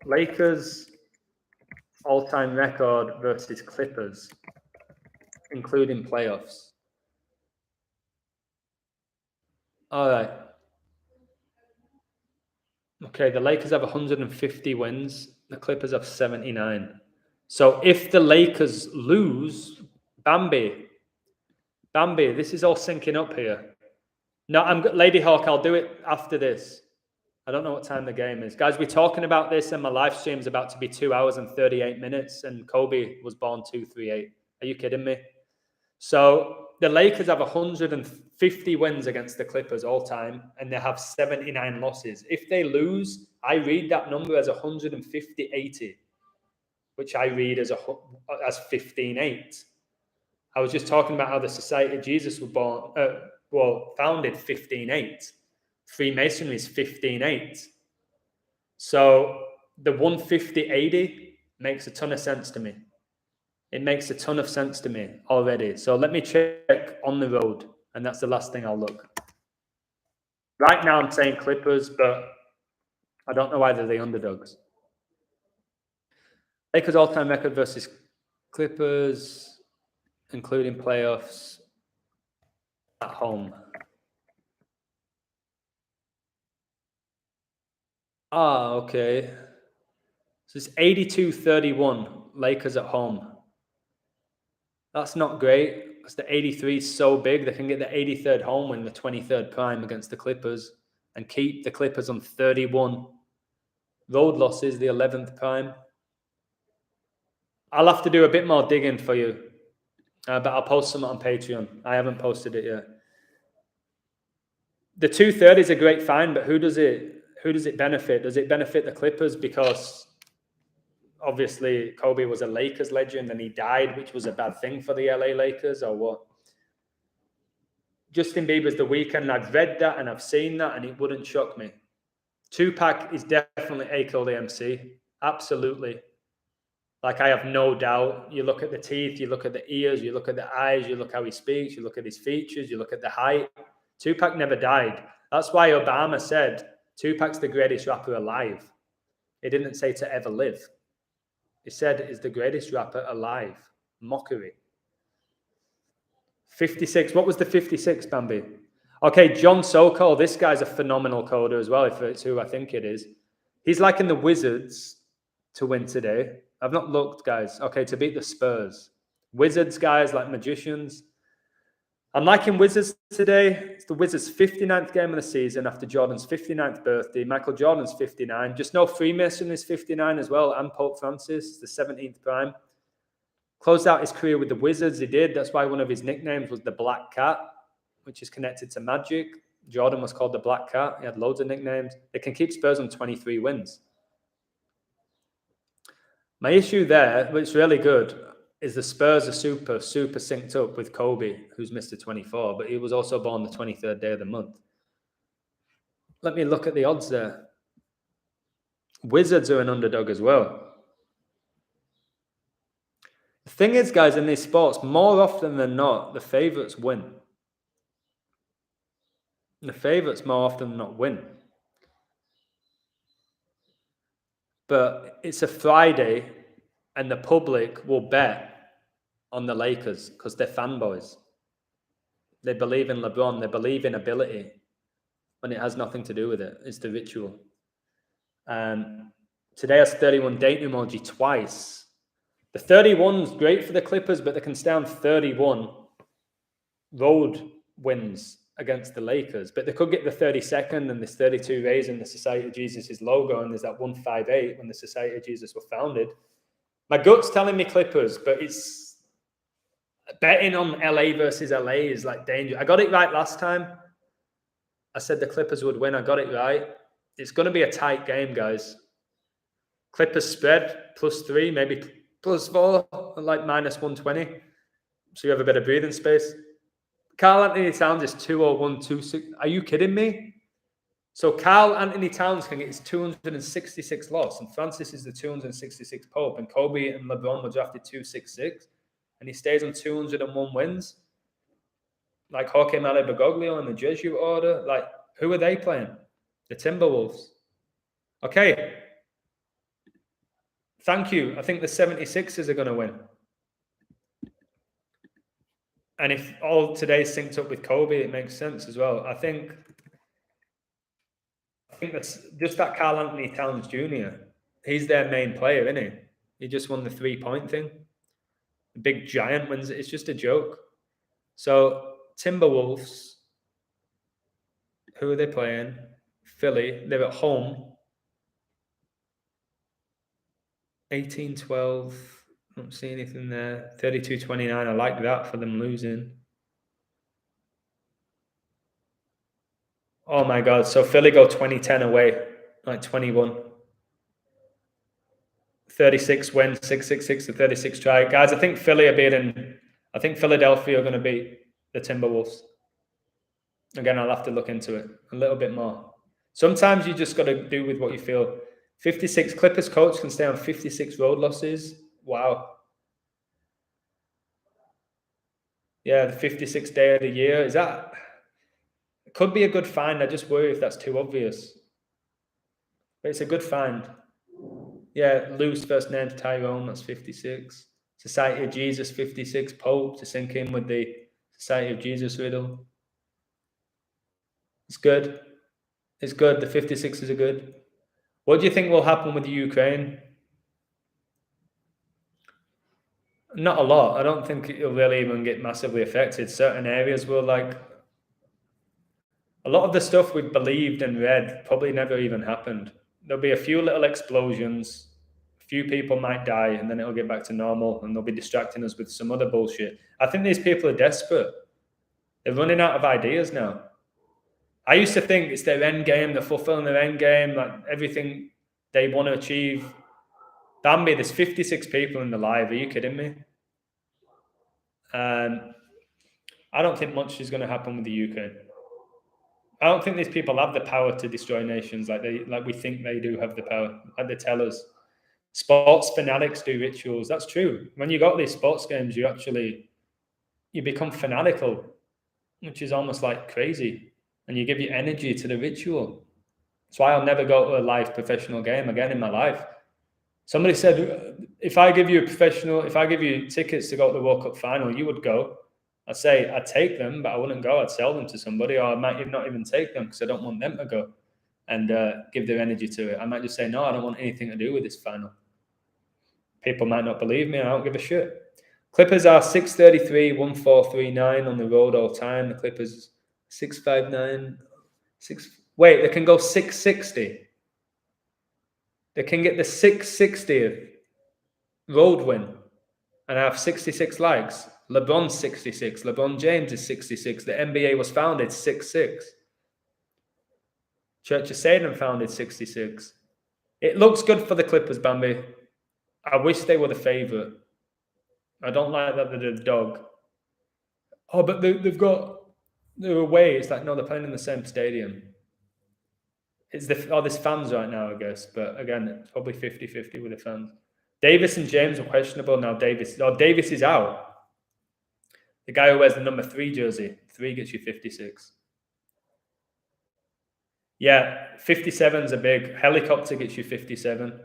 Lakers all-time record versus Clippers, including playoffs. All right. Okay, the Lakers have 150 wins. The Clippers have 79. So if the Lakers lose, Bambi, this is all syncing up here. No, Lady Hawk, I'll do it after this. I don't know what time the game is. Guys, we're talking about this, and my live stream is about to be 2 hours and 38 minutes, and Kobe was born 238. Are you kidding me? So the Lakers have 150 wins against the Clippers all time, and they have 79 losses. If they lose, I read that number as 150-80, which I read as 15-8. I was just talking about how the Society of Jesus was founded 15-8. Freemasonry is 15-8. So the 150-80 makes a ton of sense to me. It makes a ton of sense to me already. So let me check on the road, and that's the last thing I'll look. Right now I'm saying Clippers, but I don't know why they're the underdogs. Lakers all-time record versus Clippers, including playoffs at home. Okay. So it's 82-31, Lakers at home. That's not great, because the 83 is so big. They can get the 83rd home win, the 23rd prime against the Clippers, and keep the Clippers on 31 road losses, the 11th prime. I'll have to do a bit more digging for you, but I'll post some on Patreon. I haven't posted it yet. The 230 is a great find, but who does it benefit? Does it benefit the Clippers because obviously Kobe was a Lakers legend and he died, which was a bad thing for the LA Lakers, or what? Justin Bieber's The Weeknd. I've read that and I've seen that, and it wouldn't shock me. Tupac is definitely Akil the MC. Absolutely. Like, I have no doubt. You look at the teeth, you look at the ears, you look at the eyes, you look how he speaks, you look at his features, you look at the height. Tupac never died. That's why Obama said Tupac's the greatest rapper alive. He didn't say to ever live. He said is the greatest rapper alive. Mockery. 56. What was the 56, Bambi? Okay, John Sokol. This guy's a phenomenal coder as well, if it's who I think it is. He's liking the Wizards to win today. I've not looked, guys. Okay, to beat the Spurs. Wizards, guys, like magicians. I'm liking Wizards today. It's the Wizards' 59th game of the season after Jordan's 59th birthday. Michael Jordan's 59. Just know Freemason is 59 as well, and Pope Francis, the 17th prime. Closed out his career with the Wizards. He did. That's why one of his nicknames was the Black Cat, which is connected to magic. Jordan was called the Black Cat. He had loads of nicknames. They can keep Spurs on 23 wins. My issue there, which is really good, is the Spurs are super synced up with Kobe, who's Mr. 24, but he was also born the 23rd day of the month. Let me look at the odds there. Wizards are an underdog as well. The thing is, guys, in these sports, more often than not, the favourites win. The favourites more often than not win. But it's a Friday and the public will bet on the Lakers because they're fanboys. They believe in LeBron. They believe in ability when it has nothing to do with it. It's the ritual. Today has 31 date emoji twice. The 31's great for the Clippers, but they can stay on 31 road wins against the Lakers. But they could get the 32nd and this 32 raising the Society of Jesus' logo, and there's that 158 when the Society of Jesus were founded. My gut's telling me Clippers, but it's betting on LA versus LA is like danger. I got it right last time. I said the Clippers would win. I got it right. It's going to be a tight game, guys. Clippers spread +3, maybe +4, like -120. So you have a bit of breathing space. Karl Anthony Towns is 201-26. Are you kidding me? So Karl Anthony Towns can get his 266 loss, and Francis is the 266 Pope, and Kobe and LeBron were drafted 266, and he stays on 201 wins. Like Jorge Mario Bergoglio and the Jesuit Order. Like, who are they playing? The Timberwolves. Okay. Thank you. I think the 76ers are going to win. And if all today's synced up with Kobe, it makes sense as well. I think that's just that Karl Anthony Towns Jr. He's their main player, isn't he? He just won the 3-point thing. The big giant wins it. It's just a joke. So Timberwolves, who are they playing? Philly. They're at home. 18-12. I don't see anything there. 32-29. I like that for them losing. Oh my God. So Philly go 20-10 away. Like 21. 36 win, 666 to 36 try. Guys, I think Philly are beating. I think Philadelphia are going to beat the Timberwolves. Again, I'll have to look into it a little bit more. Sometimes you just got to do with what you feel. 56 Clippers coach can stay on 56 road losses. Wow. Yeah, the 56th day of the year. Is that? It could be a good find. I just worry if that's too obvious. But it's a good find. Yeah, Lou's first name Tyrone, that's 56. Society of Jesus, 56. Pope to sync in with the Society of Jesus riddle. It's good. It's good. The 56s are good. What do you think will happen with the Ukraine? Not a lot. I don't think it'll really even get massively affected. Certain areas will, like, a lot of the stuff we believed and read probably never even happened. There'll be a few little explosions. A few people might die, and then it'll get back to normal, and they'll be distracting us with some other bullshit. I think these people are desperate. They're running out of ideas now. I used to think it's their end game, they're fulfilling their end game, like everything they want to achieve. Bambi, there's 56 people in the live. Are you kidding me? I don't think much is going to happen with the Ukraine. I don't think these people have the power to destroy nations like we think they do have the power, like they tell us. Sports fanatics do rituals. That's true. When you got these sports games, you become fanatical, which is almost like crazy. and you give your energy to the ritual. That's why I'll never go to a live professional game again in my life. Somebody said, if I give you tickets to go to the World Cup final, you would go. I'd say I'd take them, but I wouldn't go. I'd sell them to somebody, or I might not even take them because I don't want them to go and give their energy to it. I might just say, no, I don't want anything to do with this final. People might not believe me, and I don't give a shit. Clippers are 633, 1439 on the road all time. The Clippers 659, they can go 660. They can get the 660th road win and have 66 likes. LeBron's 66. LeBron James is 66. The NBA was founded 66. Church of Satan founded 66. It looks good for the Clippers, Bambi. I wish they were the favorite. I don't like that they're the dog. Oh, but they're away. It's like, no, they're playing in the same stadium. There's fans right now, I guess. But again, it's probably 50-50 with the fans. Davis and James are questionable now. Davis is out. The guy who wears the number 3 jersey. 3 gets you 56. Yeah, 57's a big. Helicopter gets you 57.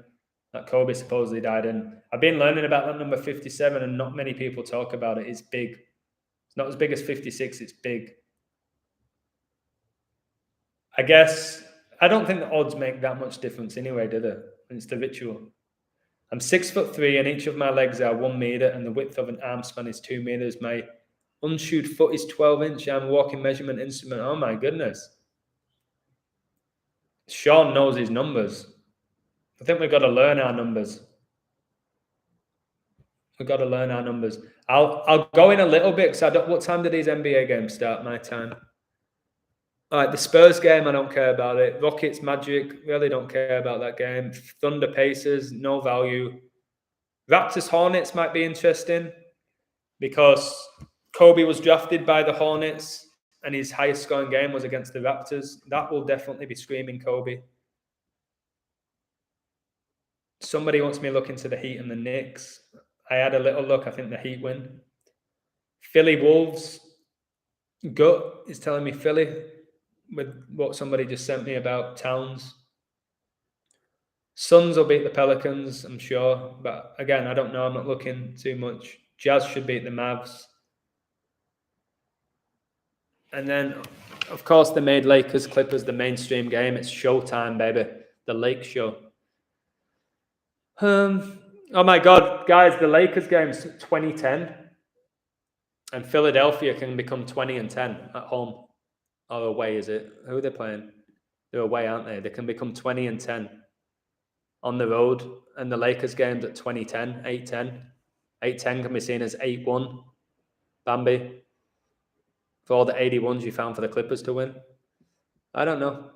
That Kobe supposedly died in. I've been learning about that number 57, and not many people talk about it. It's big. It's not as big as 56. It's big. I guess I don't think the odds make that much difference anyway, do they? It's the ritual. I'm 6'3", and each of my legs are 1 meter, and the width of an arm span is 2 meters. My unshoed foot is 12 inch. I'm a walking measurement instrument. Oh my goodness. Sean knows his numbers. I think we've got to learn our numbers. We've got to learn our numbers. I'll go in a little bit because what time do these NBA games start? My time. All right, the Spurs game, I don't care about it. Rockets, Magic, really don't care about that game. Thunder, Pacers, no value. Raptors, Hornets might be interesting because Kobe was drafted by the Hornets and his highest scoring game was against the Raptors. That will definitely be screaming Kobe. Somebody wants me to look into the Heat and the Knicks. I had a little look. I think the Heat win. Philly, Wolves. Gut is telling me Philly with what somebody just sent me about Towns. Suns will beat the Pelicans, I'm sure. But again, I don't know. I'm not looking too much. Jazz should beat the Mavs. And then, of course, they made Lakers, Clippers the mainstream game. It's showtime, baby. The Lake Show. Oh my God, guys, the Lakers game's 2010. And Philadelphia can become 20-10 at home. Or away, is it? Who are they playing? They're away, aren't they? They can become 20-10 on the road. And the Lakers game's at 20-10, 8-10. 8-10 can be seen as 8-1. Bambi. For all the 81s you found for the Clippers to win. I don't know.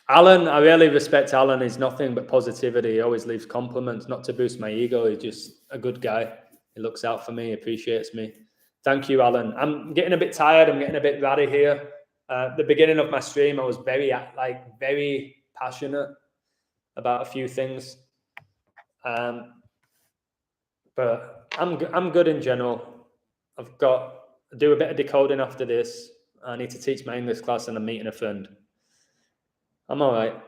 Alan, I really respect Alan. He's nothing but positivity. He always leaves compliments, not to boost my ego. He's just a good guy. He looks out for me, appreciates me. Thank you, Alan. I'm getting a bit tired. I'm getting a bit ratty here. The beginning of my stream, I was very passionate about a few things. But I'm good in general. I do a bit of decoding after this. I need to teach my English class and I'm meeting a friend. I'm all right.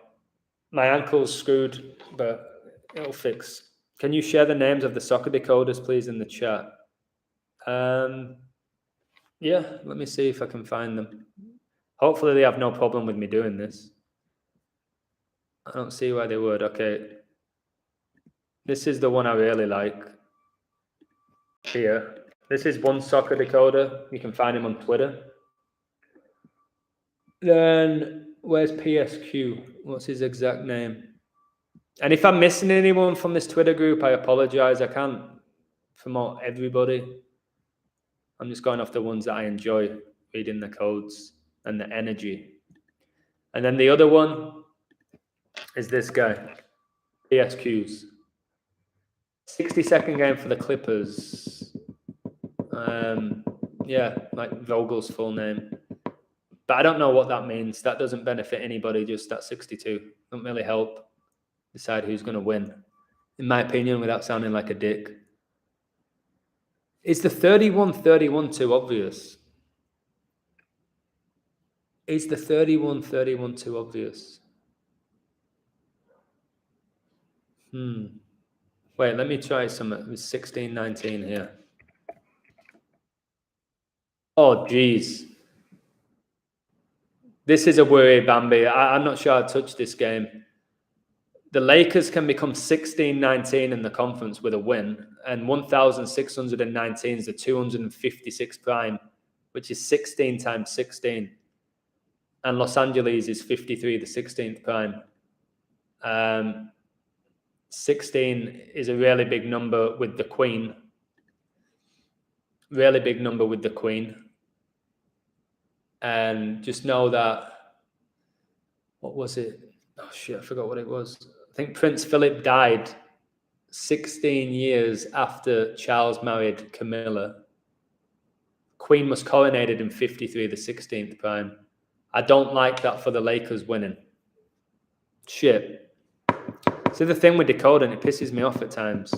My ankle's screwed, but it'll fix. Can you share the names of the soccer decoders, please, in the chat? Yeah, let me see if I can find them. Hopefully they have no problem with me doing this. I don't see why they would. Okay. This is the one I really like. Here. This is one soccer decoder. You can find him on Twitter. Then, where's PSQ? What's his exact name? And if I'm missing anyone from this Twitter group, I apologize. I can't promote everybody. I'm just going off the ones that I enjoy, reading the codes and the energy. And then the other one is this guy, PSQs. 60-second game for the Clippers. Yeah, like Vogel's full name. But I don't know what that means. That doesn't benefit anybody, just that 62. Doesn't really help decide who's going to win, in my opinion, without sounding like a dick. Is the 31-31 too obvious? Is the 31-31 too obvious? Wait, let me try some. It was 16-19 here. Oh, geez. This is a worry, Bambi. I'm not sure I'd touch this game. The Lakers can become 16-19 in the conference with a win, and 1,619 is the 256 prime, which is 16 times 16. And Los Angeles is 53, the 16th prime. 16 is a really big number with the Queen. Really big number with the Queen. And just know that, what was it? Oh shit, I forgot what it was. I think Prince Philip died 16 years after Charles married Camilla. Queen was coronated in 53, the 16th prime. I don't like that for the Lakers winning. Shit. See, the thing with Decoding, it pisses me off at times.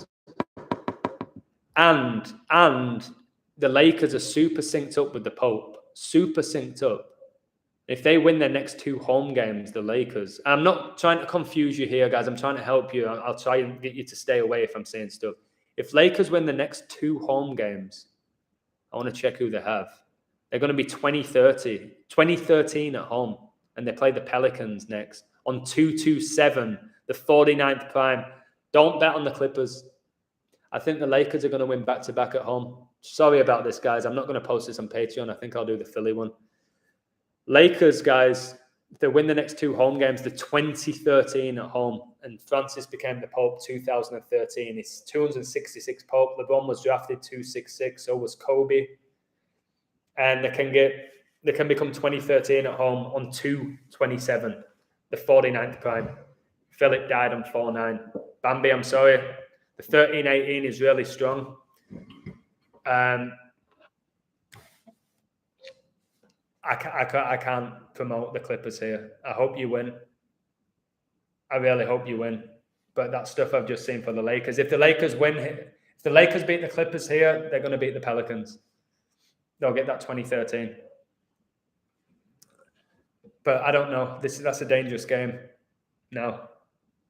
And the Lakers are super synced up with the Pope. Super synced up. If they win their next 2 home games, the Lakers... I'm not trying to confuse you here, guys. I'm trying to help you. I'll try and get you to stay away if I'm saying stuff. If Lakers win the next 2 home games, I want to check who they have. They're going to be 2013 at home. And they play the Pelicans next. On 2-2-7, the 49th prime. Don't bet on the Clippers. I think the Lakers are going to win back-to-back at home. Sorry about this, guys. I'm not going to post this on Patreon. I think I'll do the Philly one. Lakers, guys, if they win the next 2 home games, the 2013 at home, and Francis became the Pope 2013. It's 266 Pope. LeBron was drafted 266. So was Kobe. And they can become 2013 at home on 2-27, the 49th prime. Philip died on 4-9. Bambi, I'm sorry. The 13-18 is really strong. I can't promote the Clippers here. I hope you win. I really hope you win. But that stuff I've just seen for the Lakers. If the Lakers win, if the Lakers beat the Clippers here, they're going to beat the Pelicans. They'll get that 2013. But I don't know. That's a dangerous game. No.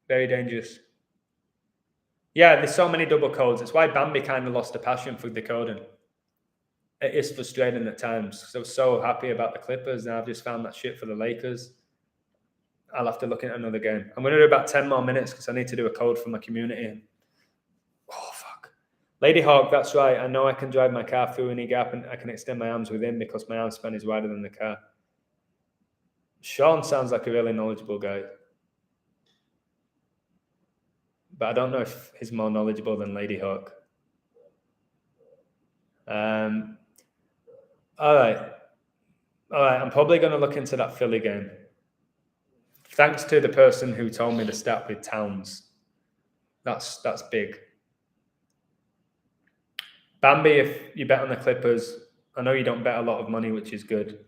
Very dangerous. Yeah, there's so many double codes. It's why Bambi kind of lost the passion for Decoding. It is frustrating at times. So I was so happy about the Clippers. Now I've just found that shit for the Lakers. I'll have to look at another game. I'm going to do about 10 more minutes because I need to do a code for my community. Oh, fuck. Lady Hawk, that's right. I know I can drive my car through any gap and I can extend my arms within because my arm span is wider than the car. Sean sounds like a really knowledgeable guy. But I don't know if he's more knowledgeable than Lady Hawk. All right. I'm probably going to look into that Philly game. Thanks to the person who told me the stat with Towns. That's big. Bambi, if you bet on the Clippers, I know you don't bet a lot of money, which is good.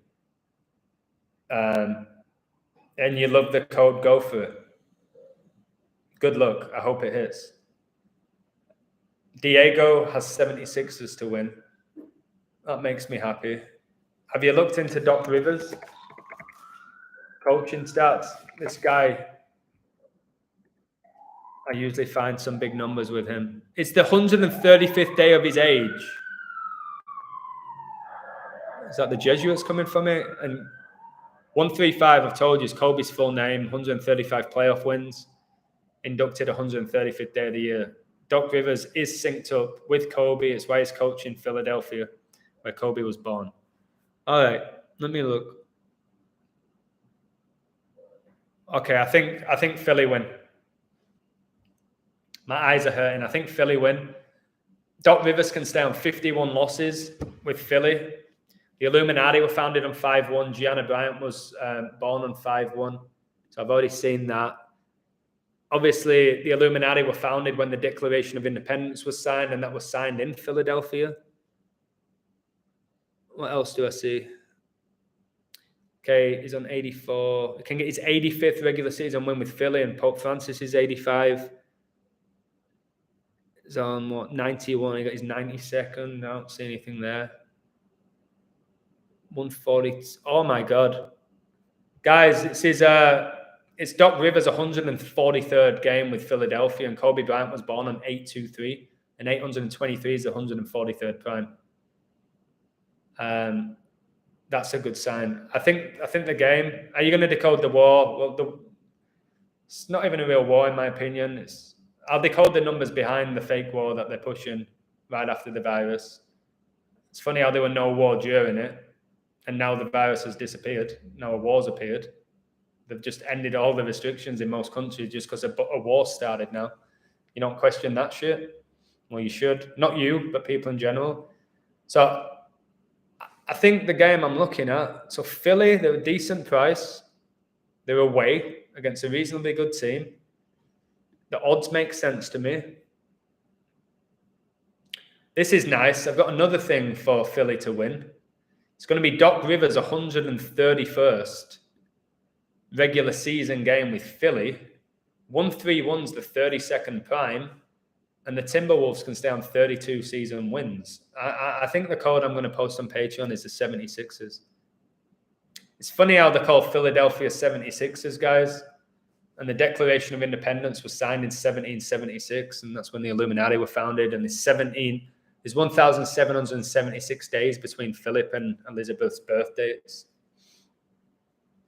And you love the code, go for it. Good luck. I hope it hits. Diego has 76ers to win. That makes me happy. Have you looked into Doc Rivers? Coaching stats. This guy, I usually find some big numbers with him. It's the 135th day of his age. Is that the Jesuits coming from it? And 135, I've told you, is Kobe's full name. 135 playoff wins. Inducted 135th day of the year. Doc Rivers is synced up with Kobe. It's why he's coaching Philadelphia, where Kobe was born. All right, let me look. Okay, I think Philly win. My eyes are hurting. I think Philly win. Doc Rivers can stay on 51 losses with Philly. The Illuminati were founded on 5-1. Gianna Bryant was born on 5-1. So I've already seen that. Obviously, the Illuminati were founded when the Declaration of Independence was signed, and that was signed in Philadelphia. What else do I see? Okay, he's on 84. He can get his 85th regular season win with Philly, and Pope Francis is 85. He's on, 91. He got his 92nd. I don't see anything there. 140. Oh, my God. Guys, it's Doc Rivers' 143rd game with Philadelphia, and Kobe Bryant was born on 8/23, and 823 is the 143rd prime. That's a good sign. I think the game. Are you going to decode the war? Well, it's not even a real war, in my opinion. I'll decode the numbers behind the fake war that they're pushing right after the virus. It's funny how there were no war during it, and now the virus has disappeared. Now a war's appeared. They've just ended all the restrictions in most countries just because a war started now. You don't question that shit? Well, you should. Not you, but people in general. So I think the game I'm looking at, so Philly, they're a decent price. They're away against a reasonably good team. The odds make sense to me. This is nice. I've got another thing for Philly to win. It's going to be Doc Rivers' 131st regular season game with Philly. 131's the 32nd prime, and the Timberwolves can stay on 32 season wins. I think the code I'm going to post on Patreon is the 76ers. It's funny how they call Philadelphia 76ers, guys. And the Declaration of Independence was signed in 1776, and that's when the Illuminati were founded. And there's 1,776 days between Philip and Elizabeth's birthdays.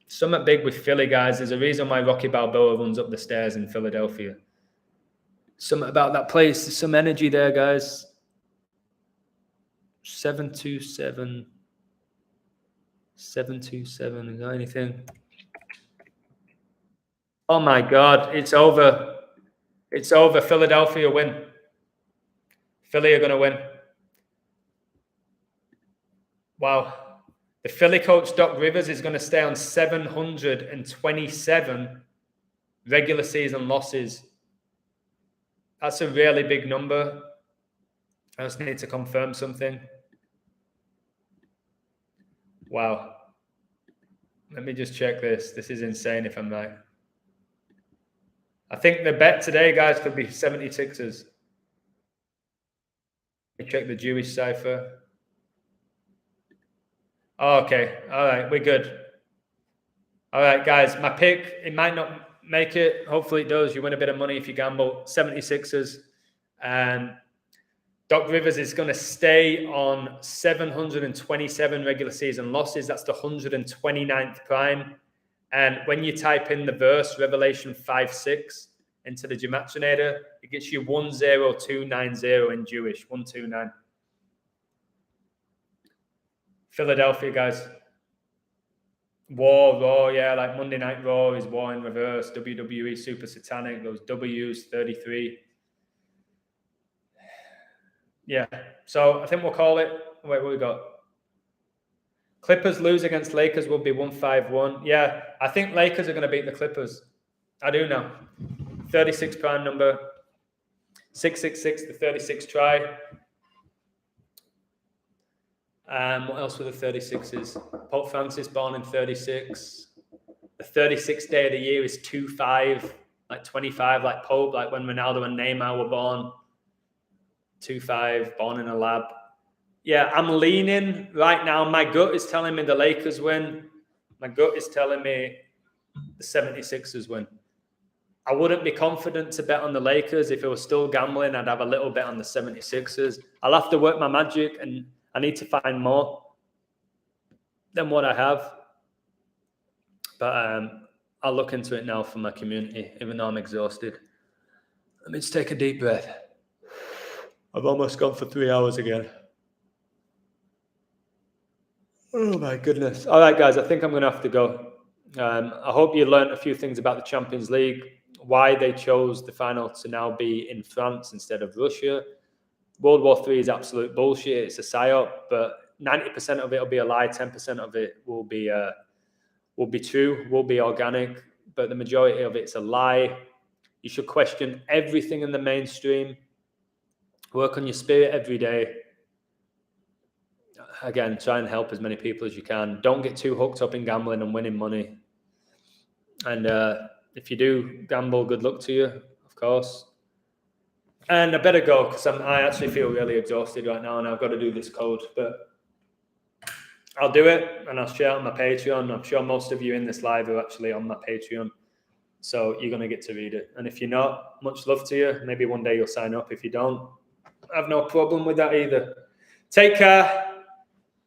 Something big with Philly, guys. There's a reason why Rocky Balboa runs up the stairs in Philadelphia. Something about that place. There's some energy there, guys. 727. 727. Is that anything? Oh my God, it's over. It's over. Philadelphia win. Philly are going to win. Wow. The Philly coach, Doc Rivers, is going to stay on 727 regular season losses. That's a really big number. I just need to confirm something. Wow. Let me just check this. This is insane if I'm right. I think the bet today, guys, could be 76ers. Let me check the Jewish cipher. Oh, okay. All right. We're good. All right, guys. My pick, it might not make it. Hopefully it does. You win a bit of money if you gamble. 76ers. Doc Rivers is going to stay on 727 regular season losses. That's the 129th prime. And when you type in the verse, Revelation 5:6, into the Gematinator, it gets you 10290 in Jewish, 129. Philadelphia, guys. Raw, yeah, like Monday Night Raw is War in reverse. WWE Super Satanic, those W's, 33. Yeah, so I think we'll call it. Wait, what we got? Clippers lose against Lakers will be 151. Yeah, I think Lakers are going to beat the Clippers. I do now. 36 prime number. 666, the 36 try. What else were the 36s? Pope Francis born in 36. The 36th day of the year is 25, like 25, like Pope, like when Ronaldo and Neymar were born. 25, born in a lab. Yeah, I'm leaning right now. My gut is telling me the Lakers win. My gut is telling me the 76ers win. I wouldn't be confident to bet on the Lakers. If it was still gambling, I'd have a little bit on the 76ers. I'll have to work my magic, and I need to find more than what I have. But I'll look into it now for my community, even though I'm exhausted. Let me just take a deep breath. I've almost gone for 3 hours again. Oh my goodness. All right, guys, I think I'm going to have to go. I hope you learned a few things about the Champions League, why they chose the final to now be in France instead of Russia. World War III is absolute bullshit. It's a psyop, but 90% of it will be a lie. 10% of it will be true, will be organic, but the majority of it's a lie. You should question everything in the mainstream. Work on your spirit every day. Again, try and help as many people as you can. Don't get too hooked up in gambling and winning money. And if you do gamble, good luck to you, of course. And I better go because I actually feel really exhausted right now and I've got to do this code. But I'll do it and I'll share it on my Patreon. I'm sure most of you in this live are actually on my Patreon. So you're going to get to read it. And if you're not, much love to you. Maybe one day you'll sign up. If you don't, I have no problem with that either. Take care.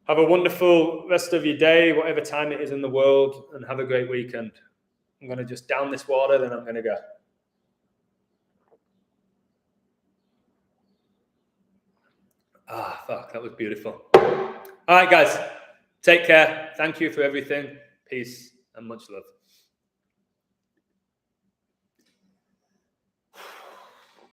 Have a wonderful rest of your day, whatever time it is in the world, and have a great weekend. I'm going to just down this water, then I'm going to go. Fuck, that was beautiful. All right, guys. Take care. Thank you for everything. Peace and much love.